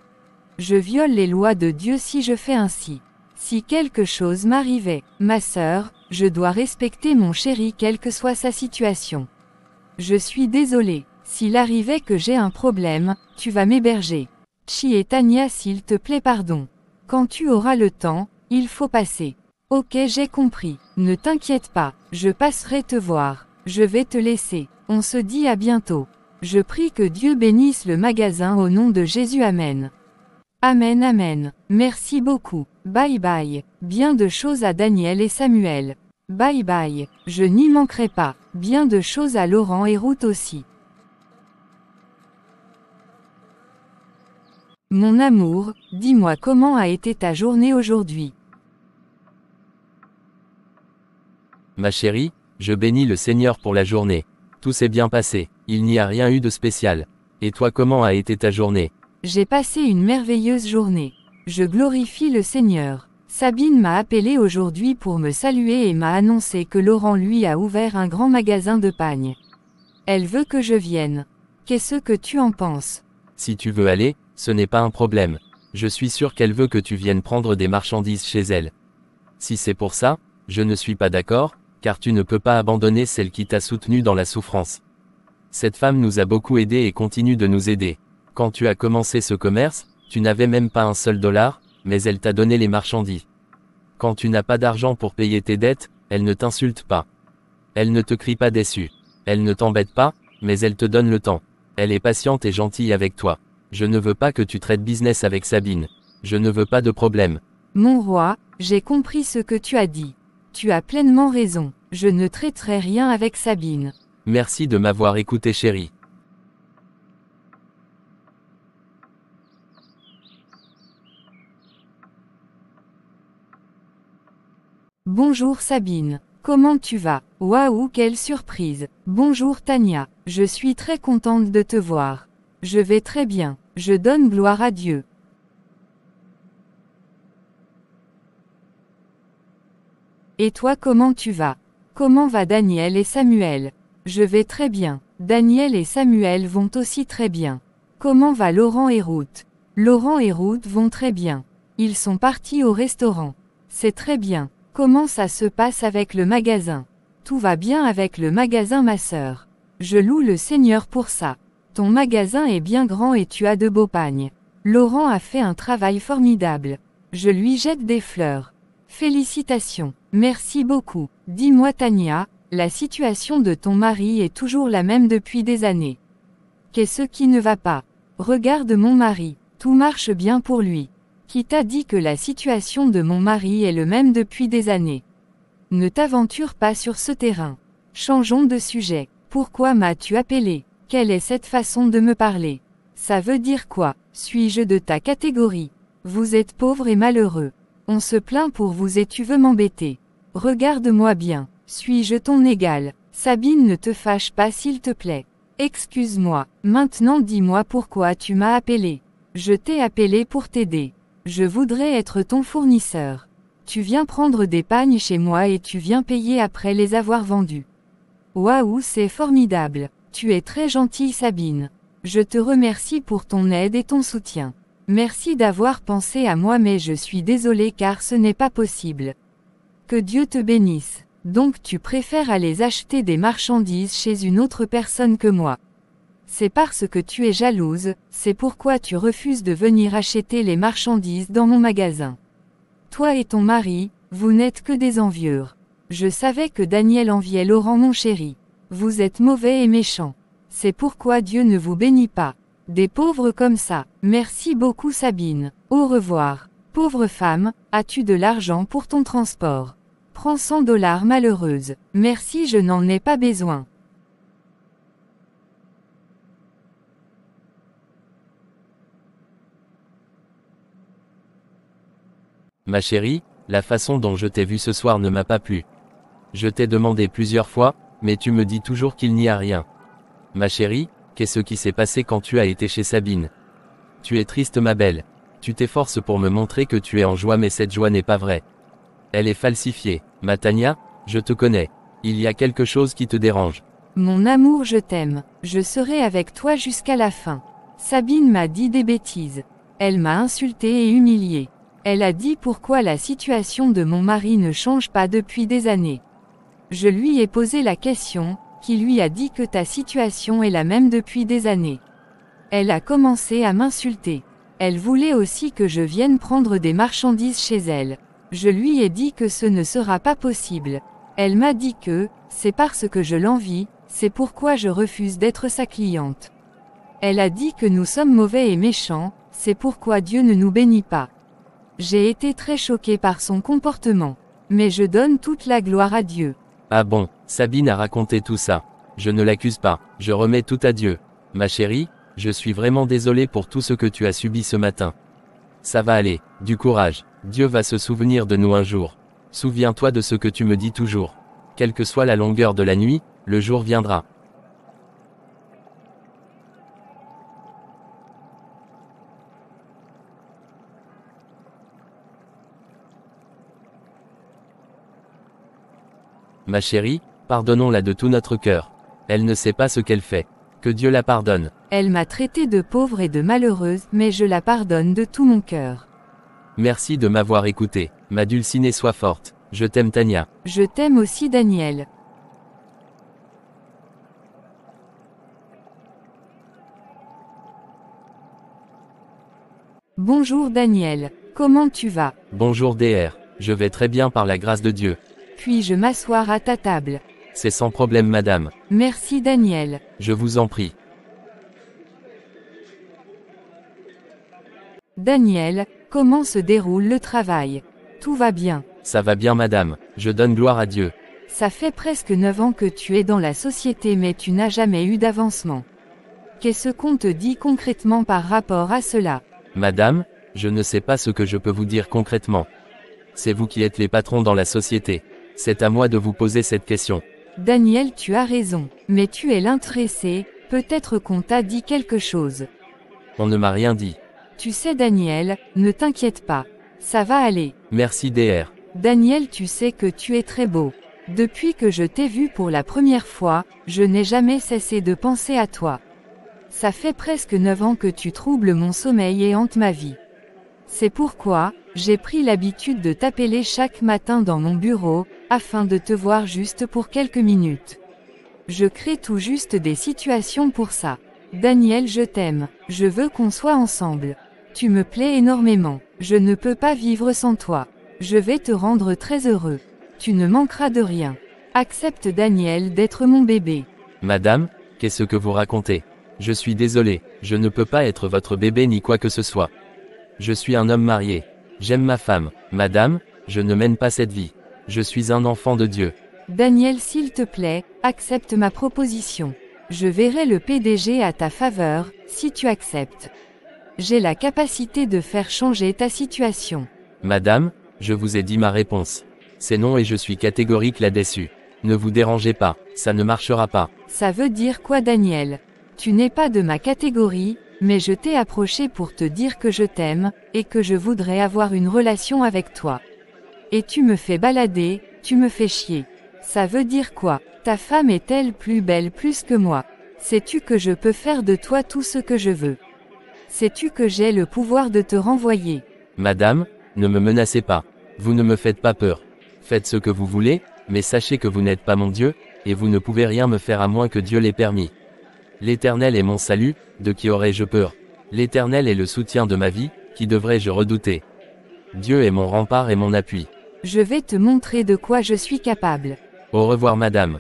Je viole les lois de Dieu si je fais ainsi. Si quelque chose m'arrivait, ma sœur, je dois respecter mon chéri quelle que soit sa situation. Je suis désolée, s'il arrivait que j'ai un problème, tu vas m'héberger. Chi et Tania s'il te plaît pardon. Quand tu auras le temps, il faut passer. Ok j'ai compris, ne t'inquiète pas, je passerai te voir. Je vais te laisser, on se dit à bientôt. Je prie que Dieu bénisse le magasin au nom de Jésus amen. Amen amen, merci beaucoup, bye bye, bien de choses à Daniel et Samuel. Bye bye, je n'y manquerai pas, bien de choses à Laurent et Ruth aussi. Mon amour, dis-moi comment a été ta journée aujourd'hui. Ma chérie, je bénis le Seigneur pour la journée. Tout s'est bien passé, il n'y a rien eu de spécial. Et toi comment a été ta journée? J'ai passé une merveilleuse journée. Je glorifie le Seigneur. Sabine m'a appelé aujourd'hui pour me saluer et m'a annoncé que Laurent lui a ouvert un grand magasin de pagnes. Elle veut que je vienne. Qu'est-ce que tu en penses? Si tu veux aller, ce n'est pas un problème. Je suis sûr qu'elle veut que tu viennes prendre des marchandises chez elle. Si c'est pour ça, je ne suis pas d'accord, car tu ne peux pas abandonner celle qui t'a soutenu dans la souffrance. Cette femme nous a beaucoup aidés et continue de nous aider. Quand tu as commencé ce commerce, tu n'avais même pas un seul dollar, mais elle t'a donné les marchandises. Quand tu n'as pas d'argent pour payer tes dettes, elle ne t'insulte pas. Elle ne te crie pas dessus. Elle ne t'embête pas, mais elle te donne le temps. Elle est patiente et gentille avec toi. Je ne veux pas que tu traites business avec Sabine. Je ne veux pas de problème. Mon roi, j'ai compris ce que tu as dit. Tu as pleinement raison. Je ne traiterai rien avec Sabine. Merci de m'avoir écouté, chérie. Bonjour Sabine. Comment tu vas? Waouh, quelle surprise. Bonjour Tania. Je suis très contente de te voir. Je vais très bien. Je donne gloire à Dieu. Et toi, comment tu vas? Comment va Daniel et Samuel? Je vais très bien. Daniel et Samuel vont aussi très bien. Comment va Laurent et Ruth? Laurent et Ruth vont très bien. Ils sont partis au restaurant. C'est très bien. Comment ça se passe avec le magasin? Tout va bien avec le magasin, ma sœur. Je loue le Seigneur pour ça. Ton magasin est bien grand et tu as de beaux pagnes. Laurent a fait un travail formidable. Je lui jette des fleurs. Félicitations. Merci beaucoup. Dis-moi Tania, la situation de ton mari est toujours la même depuis des années. Qu'est-ce qui ne va pas? Regarde mon mari. Tout marche bien pour lui. Qui t'a dit que la situation de mon mari est le même depuis des années? Ne t'aventure pas sur ce terrain. Changeons de sujet. Pourquoi m'as-tu appelé? Quelle est cette façon de me parler? Ça veut dire quoi? Suis-je de ta catégorie? Vous êtes pauvre et malheureux. On se plaint pour vous et tu veux m'embêter. Regarde-moi bien. Suis-je ton égal? Sabine, ne te fâche pas s'il te plaît. Excuse-moi. Maintenant dis-moi pourquoi tu m'as appelé. Je t'ai appelé pour t'aider. Je voudrais être ton fournisseur. Tu viens prendre des pagnes chez moi et tu viens payer après les avoir vendus. Waouh, c'est formidable. Tu es très gentille Sabine. Je te remercie pour ton aide et ton soutien. Merci d'avoir pensé à moi, mais je suis désolée car ce n'est pas possible. Que Dieu te bénisse. Donc tu préfères aller acheter des marchandises chez une autre personne que moi. C'est parce que tu es jalouse, c'est pourquoi tu refuses de venir acheter les marchandises dans mon magasin. Toi et ton mari, vous n'êtes que des envieux. Je savais que Daniel enviait Laurent, mon chéri. Vous êtes mauvais et méchant. C'est pourquoi Dieu ne vous bénit pas. Des pauvres comme ça. Merci beaucoup Sabine. Au revoir. Pauvre femme, as-tu de l'argent pour ton transport? Prends 100 dollars malheureuse. Merci, je n'en ai pas besoin. Ma chérie, la façon dont je t'ai vu ce soir ne m'a pas plu. Je t'ai demandé plusieurs fois, mais tu me dis toujours qu'il n'y a rien. Ma chérie, qu'est-ce qui s'est passé quand tu as été chez Sabine? Tu es triste ma belle. Tu t'efforces pour me montrer que tu es en joie, mais cette joie n'est pas vraie. Elle est falsifiée. Ma Tania, je te connais. Il y a quelque chose qui te dérange. Mon amour, je t'aime. Je serai avec toi jusqu'à la fin. Sabine m'a dit des bêtises. Elle m'a insulté et humilié. Elle a dit pourquoi la situation de mon mari ne change pas depuis des années. Je lui ai posé la question, qui lui a dit que ta situation est la même depuis des années. Elle a commencé à m'insulter. Elle voulait aussi que je vienne prendre des marchandises chez elle. Je lui ai dit que ce ne sera pas possible. Elle m'a dit que, c'est parce que je l'envie, c'est pourquoi je refuse d'être sa cliente. Elle a dit que nous sommes mauvais et méchants, c'est pourquoi Dieu ne nous bénit pas. J'ai été très choquée par son comportement. Mais je donne toute la gloire à Dieu. Ah bon, Sabine a raconté tout ça. Je ne l'accuse pas, je remets tout à Dieu. Ma chérie, je suis vraiment désolé pour tout ce que tu as subi ce matin. Ça va aller, du courage. Dieu va se souvenir de nous un jour. Souviens-toi de ce que tu me dis toujours. Quelle que soit la longueur de la nuit, le jour viendra. Ma chérie, pardonnons-la de tout notre cœur. Elle ne sait pas ce qu'elle fait. Que Dieu la pardonne. Elle m'a traité de pauvre et de malheureuse, mais je la pardonne de tout mon cœur. Merci de m'avoir écouté. Ma Dulcinée soit forte. Je t'aime Tania. Je t'aime aussi Daniel. Bonjour Daniel. Comment tu vas? Bonjour DR. Je vais très bien par la grâce de Dieu. Puis-je m'asseoir à ta table? C'est sans problème madame. Merci Daniel. Je vous en prie. Daniel, comment se déroule le travail? Tout va bien. Ça va bien madame. Je donne gloire à Dieu. Ça fait presque 9 ans que tu es dans la société mais tu n'as jamais eu d'avancement. Qu'est-ce qu'on te dit concrètement par rapport à cela? Madame, je ne sais pas ce que je peux vous dire concrètement. C'est vous qui êtes les patrons dans la société. C'est à moi de vous poser cette question. Daniel, tu as raison. Mais tu es l'intéressé, peut-être qu'on t'a dit quelque chose. On ne m'a rien dit. Tu sais Daniel, ne t'inquiète pas. Ça va aller. Merci DR. Daniel, tu sais que tu es très beau. Depuis que je t'ai vu pour la première fois, je n'ai jamais cessé de penser à toi. Ça fait presque 9 ans que tu troubles mon sommeil et hantes ma vie. C'est pourquoi, j'ai pris l'habitude de t'appeler chaque matin dans mon bureau, afin de te voir juste pour quelques minutes. Je crée tout juste des situations pour ça. Daniel, je t'aime. Je veux qu'on soit ensemble. Tu me plais énormément. Je ne peux pas vivre sans toi. Je vais te rendre très heureux. Tu ne manqueras de rien. Accepte Daniel d'être mon bébé. Madame, qu'est-ce que vous racontez? Je suis désolé, je ne peux pas être votre bébé ni quoi que ce soit. Je suis un homme marié. J'aime ma femme. Madame, je ne mène pas cette vie. Je suis un enfant de Dieu. Daniel, s'il te plaît, accepte ma proposition. Je verrai le PDG à ta faveur, si tu acceptes. J'ai la capacité de faire changer ta situation. Madame, je vous ai dit ma réponse. C'est non et je suis catégorique là-dessus. Ne vous dérangez pas, ça ne marchera pas. Ça veut dire quoi Daniel? Tu n'es pas de ma catégorie, mais je t'ai approché pour te dire que je t'aime, et que je voudrais avoir une relation avec toi. Et tu me fais balader, tu me fais chier. Ça veut dire quoi? Ta femme est-elle plus belle plus que moi? Sais-tu que je peux faire de toi tout ce que je veux? Sais-tu que j'ai le pouvoir de te renvoyer? Madame, ne me menacez pas. Vous ne me faites pas peur. Faites ce que vous voulez, mais sachez que vous n'êtes pas mon Dieu, et vous ne pouvez rien me faire à moins que Dieu l'ait permis. L'Éternel est mon salut, de qui aurais-je peur? L'Éternel est le soutien de ma vie, qui devrais-je redouter? Dieu est mon rempart et mon appui. Je vais te montrer de quoi je suis capable. Au revoir madame.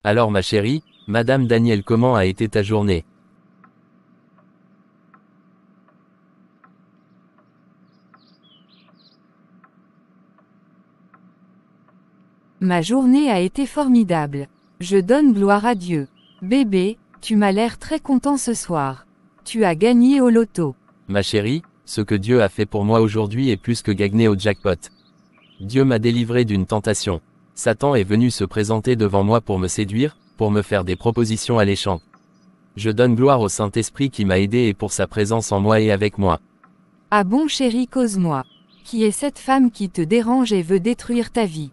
Alors ma chérie, Madame Daniel, comment a été ta journée? Ma journée a été formidable. Je donne gloire à Dieu. Bébé, tu m'as l'air très content ce soir. Tu as gagné au loto. Ma chérie, ce que Dieu a fait pour moi aujourd'hui est plus que gagner au jackpot. Dieu m'a délivré d'une tentation. Satan est venu se présenter devant moi pour me séduire, pour me faire des propositions alléchantes. Je donne gloire au Saint-Esprit qui m'a aidé et pour sa présence en moi et avec moi. Ah bon chéri, cause-moi. Qui est cette femme qui te dérange et veut détruire ta vie?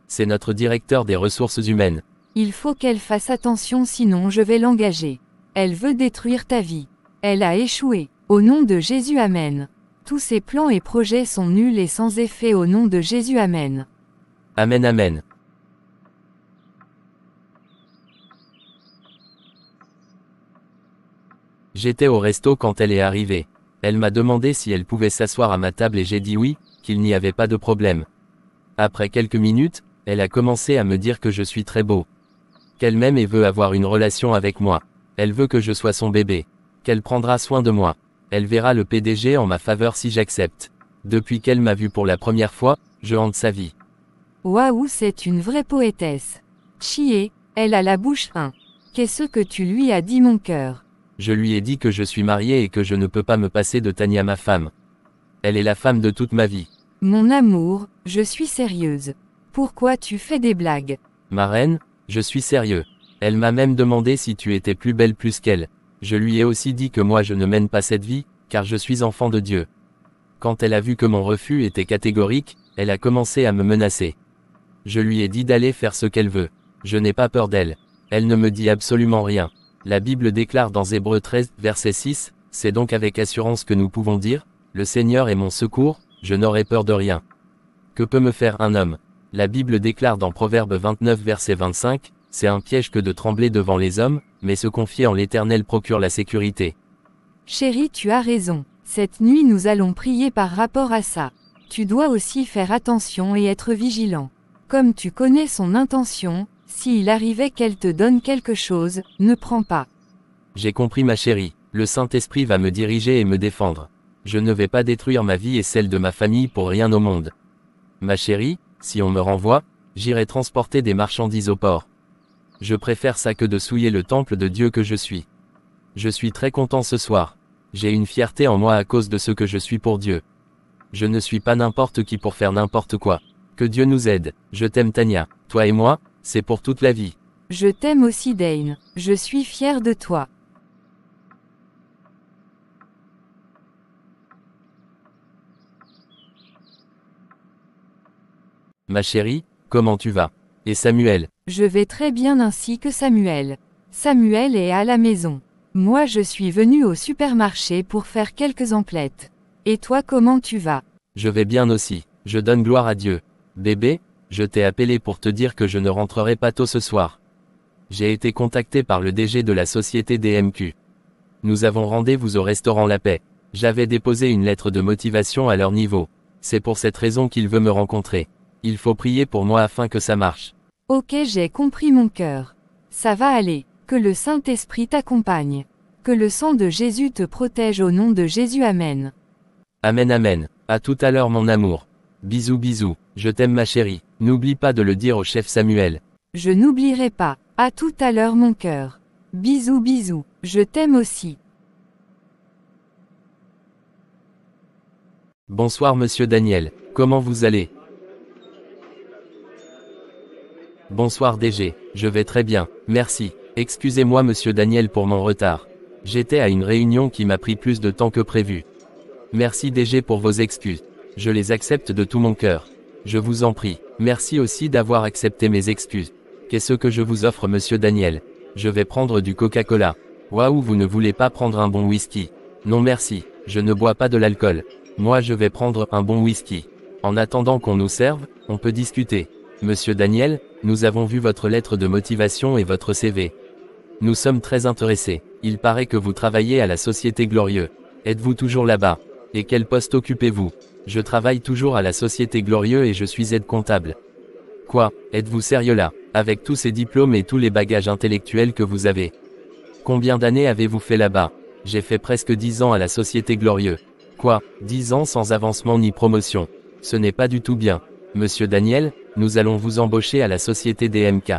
C'est notre directeur des ressources humaines. Il faut qu'elle fasse attention sinon je vais l'engager. Elle veut détruire ta vie. Elle a échoué. Au nom de Jésus, amen. Tous ses plans et projets sont nuls et sans effet au nom de Jésus, amen. Amen, amen. J'étais au resto quand elle est arrivée. Elle m'a demandé si elle pouvait s'asseoir à ma table et j'ai dit oui, qu'il n'y avait pas de problème. Après quelques minutes, elle a commencé à me dire que je suis très beau. Qu'elle m'aime et veut avoir une relation avec moi. Elle veut que je sois son bébé. Qu'elle prendra soin de moi. Elle verra le PDG en ma faveur si j'accepte. Depuis qu'elle m'a vu pour la première fois, je hante sa vie. Waouh, c'est une vraie poétesse. Chier, elle a la bouche fin. Qu'est-ce que tu lui as dit mon cœur? Je lui ai dit que je suis marié et que je ne peux pas me passer de Tania ma femme. Elle est la femme de toute ma vie. Mon amour, je suis sérieuse. Pourquoi tu fais des blagues? Ma reine, je suis sérieux. Elle m'a même demandé si tu étais plus belle plus qu'elle. Je lui ai aussi dit que moi je ne mène pas cette vie, car je suis enfant de Dieu. Quand elle a vu que mon refus était catégorique, elle a commencé à me menacer. Je lui ai dit d'aller faire ce qu'elle veut. Je n'ai pas peur d'elle. Elle ne me dit absolument rien. La Bible déclare dans Hébreux 13, verset 6, c'est donc avec assurance que nous pouvons dire, le Seigneur est mon secours, je n'aurai peur de rien. Que peut me faire un homme? La Bible déclare dans Proverbe 29, verset 25, c'est un piège que de trembler devant les hommes, mais se confier en l'Éternel procure la sécurité. Chérie, tu as raison. Cette nuit nous allons prier par rapport à ça. Tu dois aussi faire attention et être vigilant. Comme tu connais son intention, s'il arrivait qu'elle te donne quelque chose, ne prends pas. J'ai compris ma chérie, le Saint-Esprit va me diriger et me défendre. Je ne vais pas détruire ma vie et celle de ma famille pour rien au monde. Ma chérie, si on me renvoie, j'irai transporter des marchandises au port. Je préfère ça que de souiller le temple de Dieu que je suis. Je suis très content ce soir. J'ai une fierté en moi à cause de ce que je suis pour Dieu. Je ne suis pas n'importe qui pour faire n'importe quoi. Que Dieu nous aide. Je t'aime Tania. Toi et moi, c'est pour toute la vie. Je t'aime aussi Dane. Je suis fière de toi. Ma chérie, comment tu vas? Et Samuel? Je vais très bien ainsi que Samuel. Samuel est à la maison. Moi je suis venu au supermarché pour faire quelques emplettes. Et toi comment tu vas? Je vais bien aussi. Je donne gloire à Dieu. Bébé, je t'ai appelé pour te dire que je ne rentrerai pas tôt ce soir. J'ai été contacté par le DG de la société DMQ. Nous avons rendez-vous au restaurant La Paix. J'avais déposé une lettre de motivation à leur niveau. C'est pour cette raison qu'il veut me rencontrer. Il faut prier pour moi afin que ça marche. Ok, j'ai compris mon cœur. Ça va aller. Que le Saint-Esprit t'accompagne. Que le sang de Jésus te protège au nom de Jésus. Amen. Amen amen. À tout à l'heure mon amour. Bisous bisous. Je t'aime ma chérie. N'oublie pas de le dire au chef Samuel. Je n'oublierai pas. À tout à l'heure mon cœur. Bisous bisous. Je t'aime aussi. Bonsoir monsieur Daniel. Comment vous allez? Bonsoir DG. Je vais très bien. Merci. Excusez-moi monsieur Daniel pour mon retard. J'étais à une réunion qui m'a pris plus de temps que prévu. Merci DG pour vos excuses. Je les accepte de tout mon cœur. Je vous en prie. Merci aussi d'avoir accepté mes excuses. Qu'est-ce que je vous offre monsieur Daniel? Je vais prendre du Coca-Cola. Waouh, vous ne voulez pas prendre un bon whisky? Non merci, je ne bois pas de l'alcool. Moi je vais prendre un bon whisky. En attendant qu'on nous serve, on peut discuter. Monsieur Daniel, nous avons vu votre lettre de motivation et votre CV. Nous sommes très intéressés. Il paraît que vous travaillez à la Société Glorieux. Êtes-vous toujours là-bas? Et quel poste occupez-vous? Je travaille toujours à la Société Glorieux et je suis aide-comptable. Quoi? Êtes-vous sérieux là? Avec tous ces diplômes et tous les bagages intellectuels que vous avez? Combien d'années avez-vous fait là-bas? J'ai fait presque 10 ans à la Société Glorieux. Quoi? 10 ans sans avancement ni promotion? Ce n'est pas du tout bien. Monsieur Daniel, nous allons vous embaucher à la Société DMK.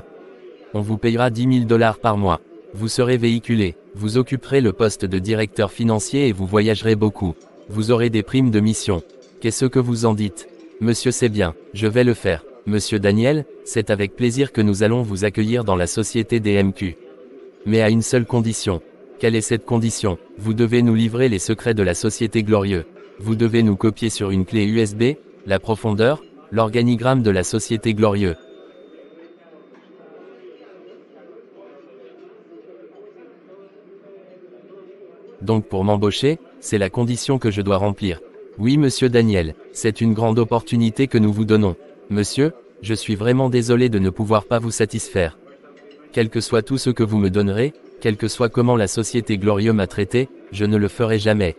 On vous payera 10 000 $ par mois. Vous serez véhiculé. Vous occuperez le poste de directeur financier et vous voyagerez beaucoup. Vous aurez des primes de mission. Qu'est-ce que vous en dites? Monsieur, c'est bien, je vais le faire. Monsieur Daniel, c'est avec plaisir que nous allons vous accueillir dans la société DMQ. Mais à une seule condition. Quelle est cette condition? Vous devez nous livrer les secrets de la Société Glorieux. Vous devez nous copier sur une clé USB, la profondeur, l'organigramme de la Société Glorieux. Donc pour m'embaucher, c'est la condition que je dois remplir. Oui monsieur Daniel, c'est une grande opportunité que nous vous donnons. Monsieur, je suis vraiment désolé de ne pouvoir pas vous satisfaire. Quel que soit tout ce que vous me donnerez, quel que soit comment la Société Glorieux m'a traité, je ne le ferai jamais.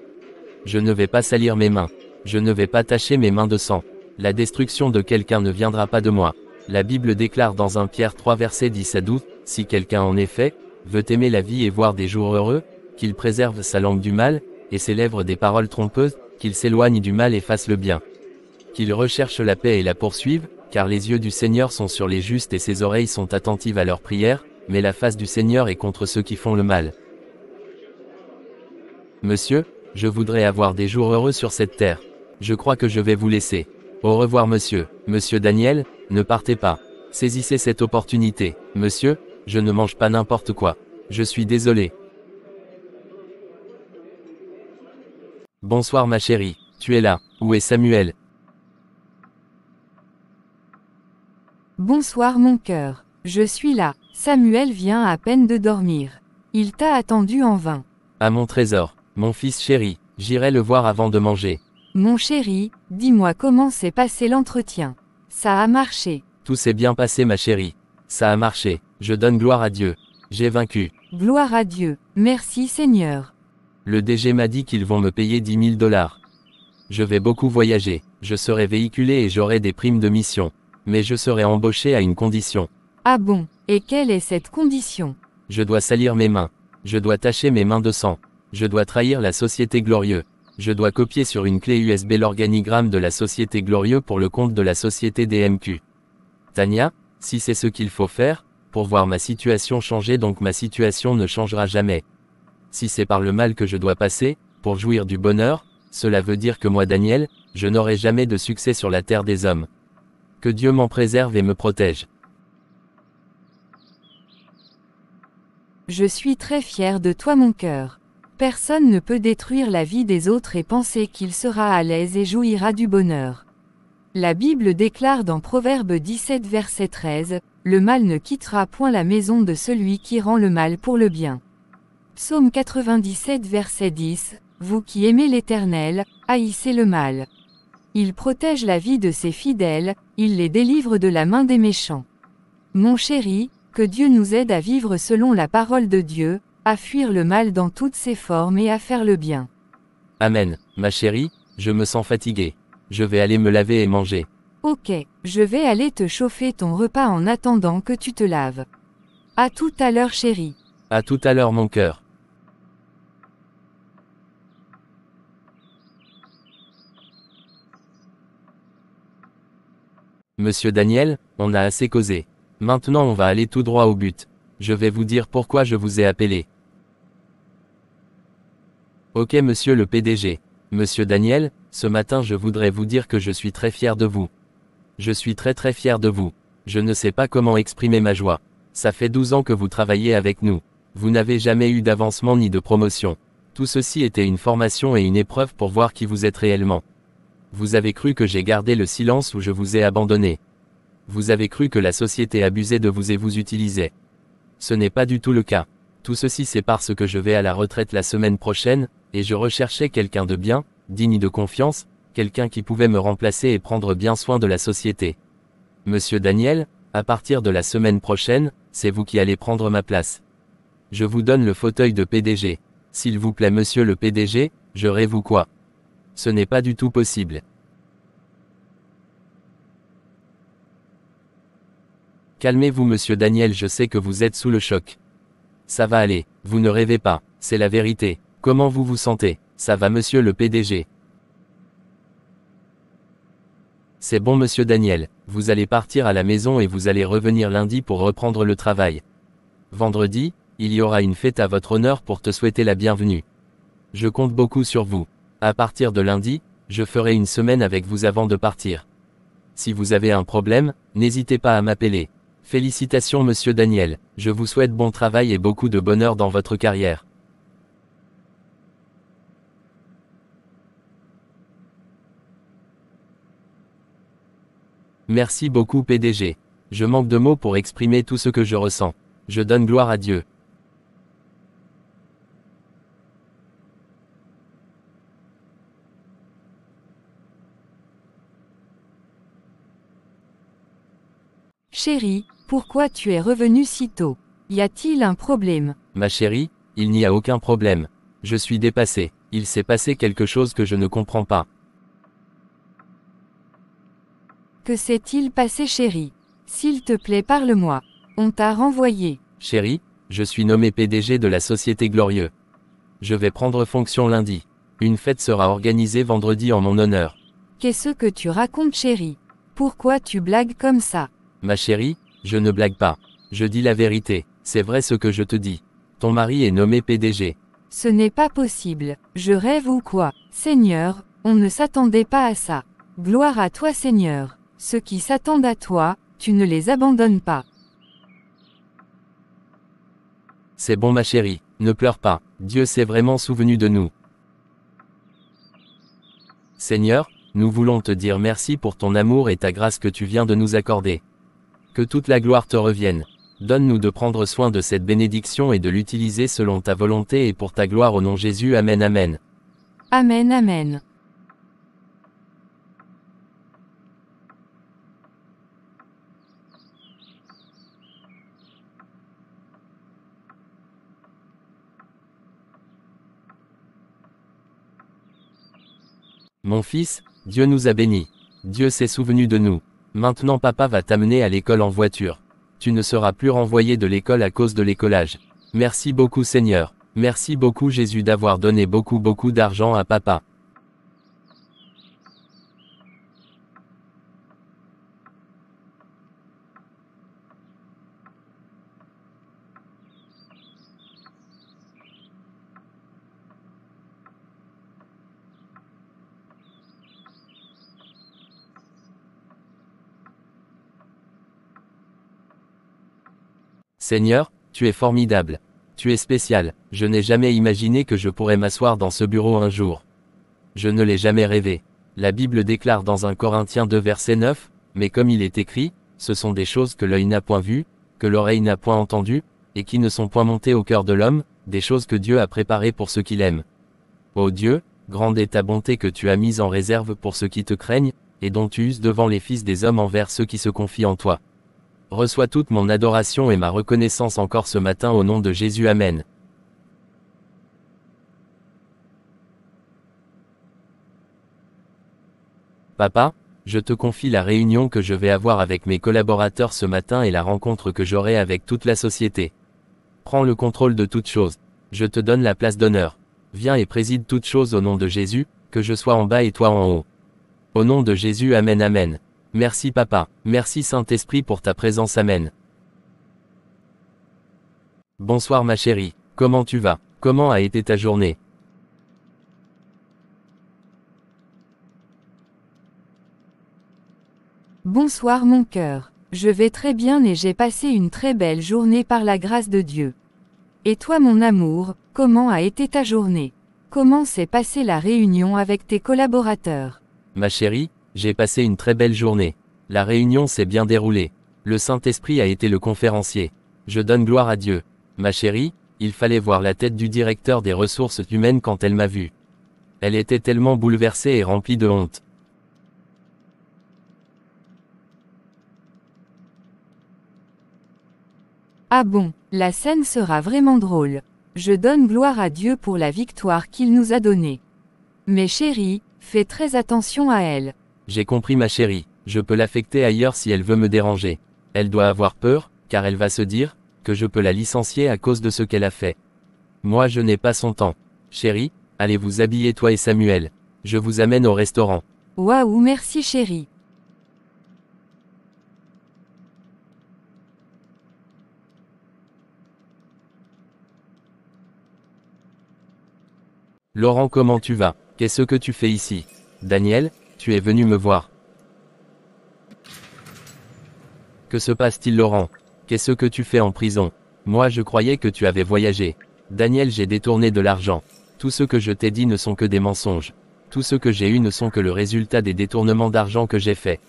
Je ne vais pas salir mes mains. Je ne vais pas tacher mes mains de sang. La destruction de quelqu'un ne viendra pas de moi. La Bible déclare dans 1 Pierre 3 versets 10 à 12, si quelqu'un en effet, veut aimer la vie et voir des jours heureux, qu'il préserve sa langue du mal, et ses lèvres des paroles trompeuses, qu'il s'éloigne du mal et fasse le bien. Qu'il recherche la paix et la poursuive, car les yeux du Seigneur sont sur les justes et ses oreilles sont attentives à leurs prières, mais la face du Seigneur est contre ceux qui font le mal. Monsieur, je voudrais avoir des jours heureux sur cette terre. Je crois que je vais vous laisser. Au revoir monsieur. Monsieur Daniel, ne partez pas. Saisissez cette opportunité. Monsieur, je ne mange pas n'importe quoi. Je suis désolé. Bonsoir ma chérie, tu es là. Où est Samuel? Bonsoir mon cœur. Je suis là. Samuel vient à peine de dormir. Il t'a attendu en vain. Ah mon trésor, mon fils chéri, j'irai le voir avant de manger. Mon chéri, dis-moi comment s'est passé l'entretien. Ça a marché. Tout s'est bien passé ma chérie. Ça a marché, je donne gloire à Dieu. J'ai vaincu. Gloire à Dieu. Merci Seigneur. Le DG m'a dit qu'ils vont me payer 10 000 $. Je vais beaucoup voyager, je serai véhiculé et j'aurai des primes de mission. Mais je serai embauché à une condition. Ah bon, et quelle est cette condition? Je dois salir mes mains. Je dois tacher mes mains de sang. Je dois trahir la société Glorieux. Je dois copier sur une clé USB l'organigramme de la société Glorieux pour le compte de la société DMQ. Tania, si c'est ce qu'il faut faire, pour voir ma situation changer donc ma situation ne changera jamais. Si c'est par le mal que je dois passer, pour jouir du bonheur, cela veut dire que moi Daniel, je n'aurai jamais de succès sur la terre des hommes. Que Dieu m'en préserve et me protège. Je suis très fier de toi mon cœur. Personne ne peut détruire la vie des autres et penser qu'il sera à l'aise et jouira du bonheur. La Bible déclare dans Proverbe 17 verset 13, « Le mal ne quittera point la maison de celui qui rend le mal pour le bien. » Psaume 97 verset 10, « Vous qui aimez l'Éternel, haïssez le mal. Il protège la vie de ses fidèles, il les délivre de la main des méchants. » Mon chéri, que Dieu nous aide à vivre selon la parole de Dieu, à fuir le mal dans toutes ses formes et à faire le bien. Amen, ma chérie, je me sens fatigué. Je vais aller me laver et manger. Ok, je vais aller te chauffer ton repas en attendant que tu te laves. À tout à l'heure chérie. À tout à l'heure mon cœur. Monsieur Daniel, on a assez causé. Maintenant on va aller tout droit au but. Je vais vous dire pourquoi je vous ai appelé. Ok monsieur le PDG. Monsieur Daniel, ce matin je voudrais vous dire que je suis très fier de vous. Je suis très fier de vous. Je ne sais pas comment exprimer ma joie. Ça fait 12 ans que vous travaillez avec nous. Vous n'avez jamais eu d'avancement ni de promotion. Tout ceci était une formation et une épreuve pour voir qui vous êtes réellement. Vous avez cru que j'ai gardé le silence ou je vous ai abandonné. Vous avez cru que la société abusait de vous et vous utilisait. Ce n'est pas du tout le cas. Tout ceci c'est parce que je vais à la retraite la semaine prochaine, et je recherchais quelqu'un de bien, digne de confiance, quelqu'un qui pouvait me remplacer et prendre bien soin de la société. Monsieur Daniel, à partir de la semaine prochaine, c'est vous qui allez prendre ma place. Je vous donne le fauteuil de PDG. S'il vous plaît monsieur le PDG, je rêve ou quoi? Ce n'est pas du tout possible. Calmez-vous monsieur Daniel, je sais que vous êtes sous le choc. Ça va aller, vous ne rêvez pas, c'est la vérité. Comment vous vous sentez? Ça va monsieur le PDG? C'est bon monsieur Daniel, vous allez partir à la maison et vous allez revenir lundi pour reprendre le travail. Vendredi, il y aura une fête à votre honneur pour te souhaiter la bienvenue. Je compte beaucoup sur vous. À partir de lundi, je ferai une semaine avec vous avant de partir. Si vous avez un problème, n'hésitez pas à m'appeler. Félicitations monsieur Daniel, je vous souhaite bon travail et beaucoup de bonheur dans votre carrière. Merci beaucoup PDG. Je manque de mots pour exprimer tout ce que je ressens. Je donne gloire à Dieu. Chérie, pourquoi tu es revenu si tôt? Y a-t-il un problème? Ma chérie, il n'y a aucun problème. Je suis dépassé. Il s'est passé quelque chose que je ne comprends pas. Que s'est-il passé chérie? S'il te plaît parle-moi. On t'a renvoyé. Chérie, je suis nommé PDG de la société Glorieux. Je vais prendre fonction lundi. Une fête sera organisée vendredi en mon honneur. Qu'est-ce que tu racontes chérie? Pourquoi tu blagues comme ça? Ma chérie, je ne blague pas. Je dis la vérité, c'est vrai ce que je te dis. Ton mari est nommé PDG. Ce n'est pas possible, je rêve ou quoi? Seigneur, on ne s'attendait pas à ça. Gloire à toi Seigneur. Ceux qui s'attendent à toi, tu ne les abandonnes pas. C'est bon ma chérie, ne pleure pas, Dieu s'est vraiment souvenu de nous. Seigneur, nous voulons te dire merci pour ton amour et ta grâce que tu viens de nous accorder. Que toute la gloire te revienne. Donne-nous de prendre soin de cette bénédiction et de l'utiliser selon ta volonté et pour ta gloire au nom de Jésus. Amen. Amen. Amen. Amen. Mon fils, Dieu nous a bénis. Dieu s'est souvenu de nous. Maintenant papa va t'amener à l'école en voiture. Tu ne seras plus renvoyé de l'école à cause de l'écolage. Merci beaucoup Seigneur. Merci beaucoup Jésus d'avoir donné beaucoup d'argent à papa. Seigneur, tu es formidable. Tu es spécial. Je n'ai jamais imaginé que je pourrais m'asseoir dans ce bureau un jour. Je ne l'ai jamais rêvé. La Bible déclare dans 1 Corinthiens 2 verset 9, mais comme il est écrit, ce sont des choses que l'œil n'a point vues, que l'oreille n'a point entendues, et qui ne sont point montées au cœur de l'homme, des choses que Dieu a préparées pour ceux qui l'aiment. Ô Dieu, grande est ta bonté que tu as mise en réserve pour ceux qui te craignent, et dont tu uses devant les fils des hommes envers ceux qui se confient en toi. Reçois toute mon adoration et ma reconnaissance encore ce matin au nom de Jésus. Amen. Papa, je te confie la réunion que je vais avoir avec mes collaborateurs ce matin et la rencontre que j'aurai avec toute la société. Prends le contrôle de toutes choses. Je te donne la place d'honneur. Viens et préside toutes choses au nom de Jésus, que je sois en bas et toi en haut. Au nom de Jésus. Amen. Amen. Merci papa, merci Saint-Esprit pour ta présence. Amen. Bonsoir ma chérie, comment tu vas? Comment a été ta journée? Bonsoir mon cœur. Je vais très bien et j'ai passé une très belle journée par la grâce de Dieu. Et toi mon amour, comment a été ta journée? Comment s'est passée la réunion avec tes collaborateurs? Ma chérie, j'ai passé une très belle journée. La réunion s'est bien déroulée. Le Saint-Esprit a été le conférencier. Je donne gloire à Dieu. Ma chérie, il fallait voir la tête du directeur des ressources humaines quand elle m'a vu. Elle était tellement bouleversée et remplie de honte. Ah bon, la scène sera vraiment drôle. Je donne gloire à Dieu pour la victoire qu'il nous a donnée. Mais chérie, fais très attention à elle. J'ai compris ma chérie, je peux l'affecter ailleurs si elle veut me déranger. Elle doit avoir peur, car elle va se dire, que je peux la licencier à cause de ce qu'elle a fait. Moi je n'ai pas son temps. Chérie, allez vous habiller toi et Samuel. Je vous amène au restaurant. Waouh, merci chérie. Laurent, comment tu vas? Qu'est-ce que tu fais ici? Daniel, tu es venu me voir. Que se passe-t-il Laurent? Qu'est-ce que tu fais en prison? Moi je croyais que tu avais voyagé. Daniel, j'ai détourné de l'argent. Tout ce que je t'ai dit ne sont que des mensonges. Tout ce que j'ai eu ne sont que le résultat des détournements d'argent que j'ai faits.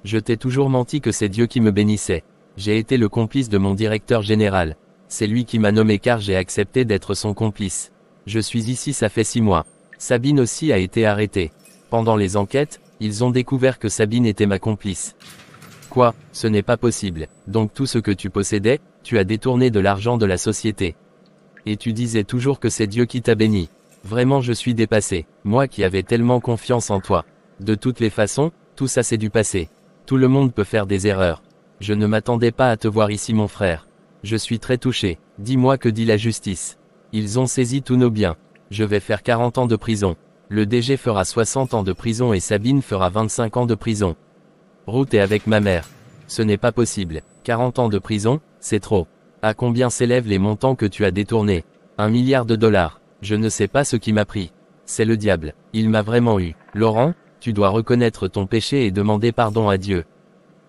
Je t'ai toujours menti que c'est Dieu qui me bénissait. J'ai été le complice de mon directeur général. C'est lui qui m'a nommé car j'ai accepté d'être son complice. Je suis ici ça fait 6 mois. Sabine aussi a été arrêtée. Pendant les enquêtes, ils ont découvert que Sabine était ma complice. Quoi? Ce n'est pas possible. Donc tout ce que tu possédais, tu as détourné de l'argent de la société. Et tu disais toujours que c'est Dieu qui t'a béni. Vraiment je suis dépassé. Moi qui avais tellement confiance en toi. De toutes les façons, tout ça c'est du passé. Tout le monde peut faire des erreurs. Je ne m'attendais pas à te voir ici mon frère. Je suis très touché. Dis-moi que dit la justice. Ils ont saisi tous nos biens. Je vais faire 40 ans de prison. Le DG fera 60 ans de prison et Sabine fera 25 ans de prison. Ruth est avec ma mère. Ce n'est pas possible. 40 ans de prison, c'est trop. À combien s'élèvent les montants que tu as détournés? 1 milliard de dollars. Je ne sais pas ce qui m'a pris. C'est le diable. Il m'a vraiment eu. Laurent, tu dois reconnaître ton péché et demander pardon à Dieu.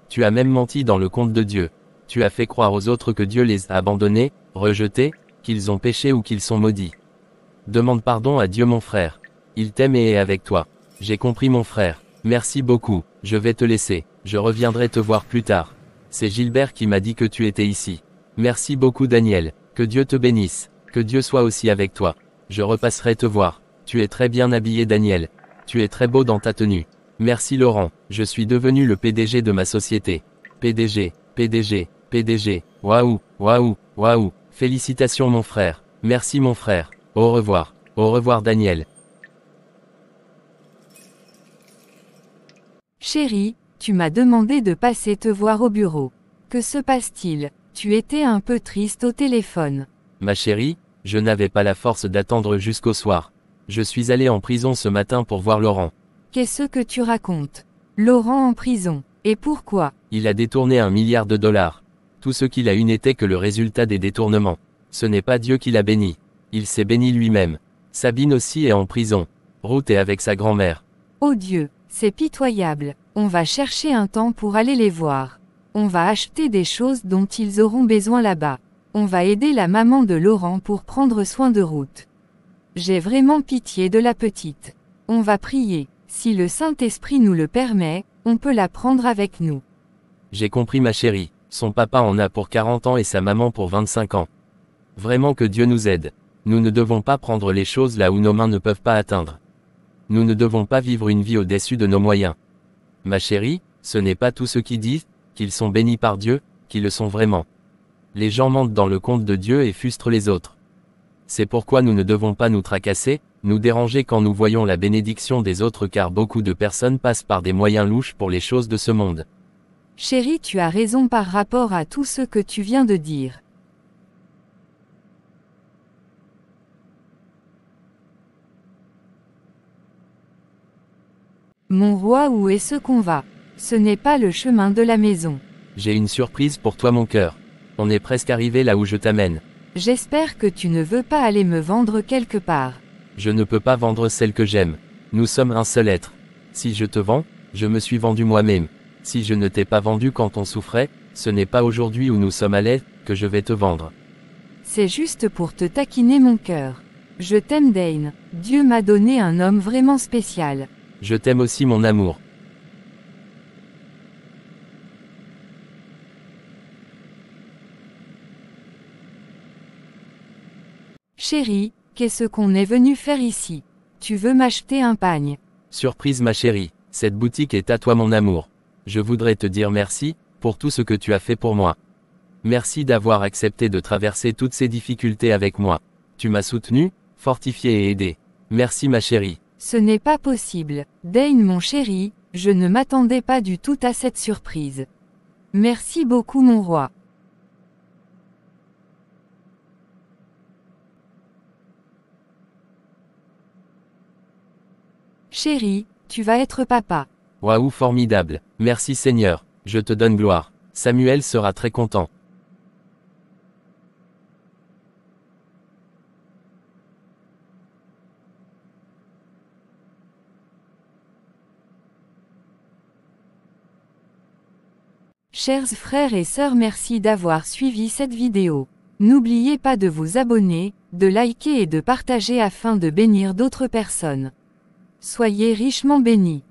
Tu as même menti dans le compte de Dieu. Tu as fait croire aux autres que Dieu les a abandonnés, rejetés, qu'ils ont péché ou qu'ils sont maudits. Demande pardon à Dieu mon frère. Il t'aime et est avec toi. J'ai compris mon frère. Merci beaucoup. Je vais te laisser. Je reviendrai te voir plus tard. C'est Gilbert qui m'a dit que tu étais ici. Merci beaucoup Daniel, que Dieu te bénisse, que Dieu soit aussi avec toi. Je repasserai te voir. Tu es très bien habillé Daniel. Tu es très beau dans ta tenue. Merci Laurent, je suis devenu le PDG de ma société. PDG, PDG, PDG, waouh, waouh, waouh, félicitations mon frère, merci mon frère, au revoir Daniel. Chérie, tu m'as demandé de passer te voir au bureau. Que se passe-t-il? Tu étais un peu triste au téléphone. Ma chérie, je n'avais pas la force d'attendre jusqu'au soir. Je suis allé en prison ce matin pour voir Laurent. Qu'est-ce que tu racontes? Laurent en prison. Et pourquoi? Il a détourné 1 milliard de dollars. Tout ce qu'il a eu n'était que le résultat des détournements. Ce n'est pas Dieu qui l'a béni. Il s'est béni lui-même. Sabine aussi est en prison. Ruth est avec sa grand-mère. Oh Dieu, c'est pitoyable. On va chercher un temps pour aller les voir. On va acheter des choses dont ils auront besoin là-bas. On va aider la maman de Laurent pour prendre soin de Ruth. J'ai vraiment pitié de la petite. On va prier. Si le Saint-Esprit nous le permet, on peut la prendre avec nous. J'ai compris ma chérie. Son papa en a pour 40 ans et sa maman pour 25 ans. Vraiment que Dieu nous aide. Nous ne devons pas prendre les choses là où nos mains ne peuvent pas atteindre. Nous ne devons pas vivre une vie au-dessus de nos moyens. Ma chérie, ce n'est pas tous ceux qui disent qu'ils sont bénis par Dieu, qui le sont vraiment. Les gens mentent dans le compte de Dieu et frustrent les autres. C'est pourquoi nous ne devons pas nous tracasser, nous déranger quand nous voyons la bénédiction des autres car beaucoup de personnes passent par des moyens louches pour les choses de ce monde. Chérie, tu as raison par rapport à tout ce que tu viens de dire. Mon roi, où est-ce qu'on va? Ce n'est pas le chemin de la maison. J'ai une surprise pour toi mon cœur. On est presque arrivé là où je t'amène. J'espère que tu ne veux pas aller me vendre quelque part. Je ne peux pas vendre celle que j'aime. Nous sommes un seul être. Si je te vends, je me suis vendu moi-même. Si je ne t'ai pas vendu quand on souffrait, ce n'est pas aujourd'hui où nous sommes à l'aise que je vais te vendre. C'est juste pour te taquiner mon cœur. Je t'aime Dane. Dieu m'a donné un homme vraiment spécial. Je t'aime aussi mon amour. Chérie, qu'est-ce qu'on est venu faire ici? Tu veux m'acheter un pagne? Surprise ma chérie, cette boutique est à toi mon amour. Je voudrais te dire merci, pour tout ce que tu as fait pour moi. Merci d'avoir accepté de traverser toutes ces difficultés avec moi. Tu m'as soutenu, fortifié et aidé. Merci ma chérie. Ce n'est pas possible, Dane mon chéri, je ne m'attendais pas du tout à cette surprise. Merci beaucoup mon roi. Chérie, tu vas être papa. Waouh formidable, merci Seigneur, je te donne gloire. Samuel sera très content. Chers frères et sœurs, merci d'avoir suivi cette vidéo. N'oubliez pas de vous abonner, de liker et de partager afin de bénir d'autres personnes. Soyez richement bénis.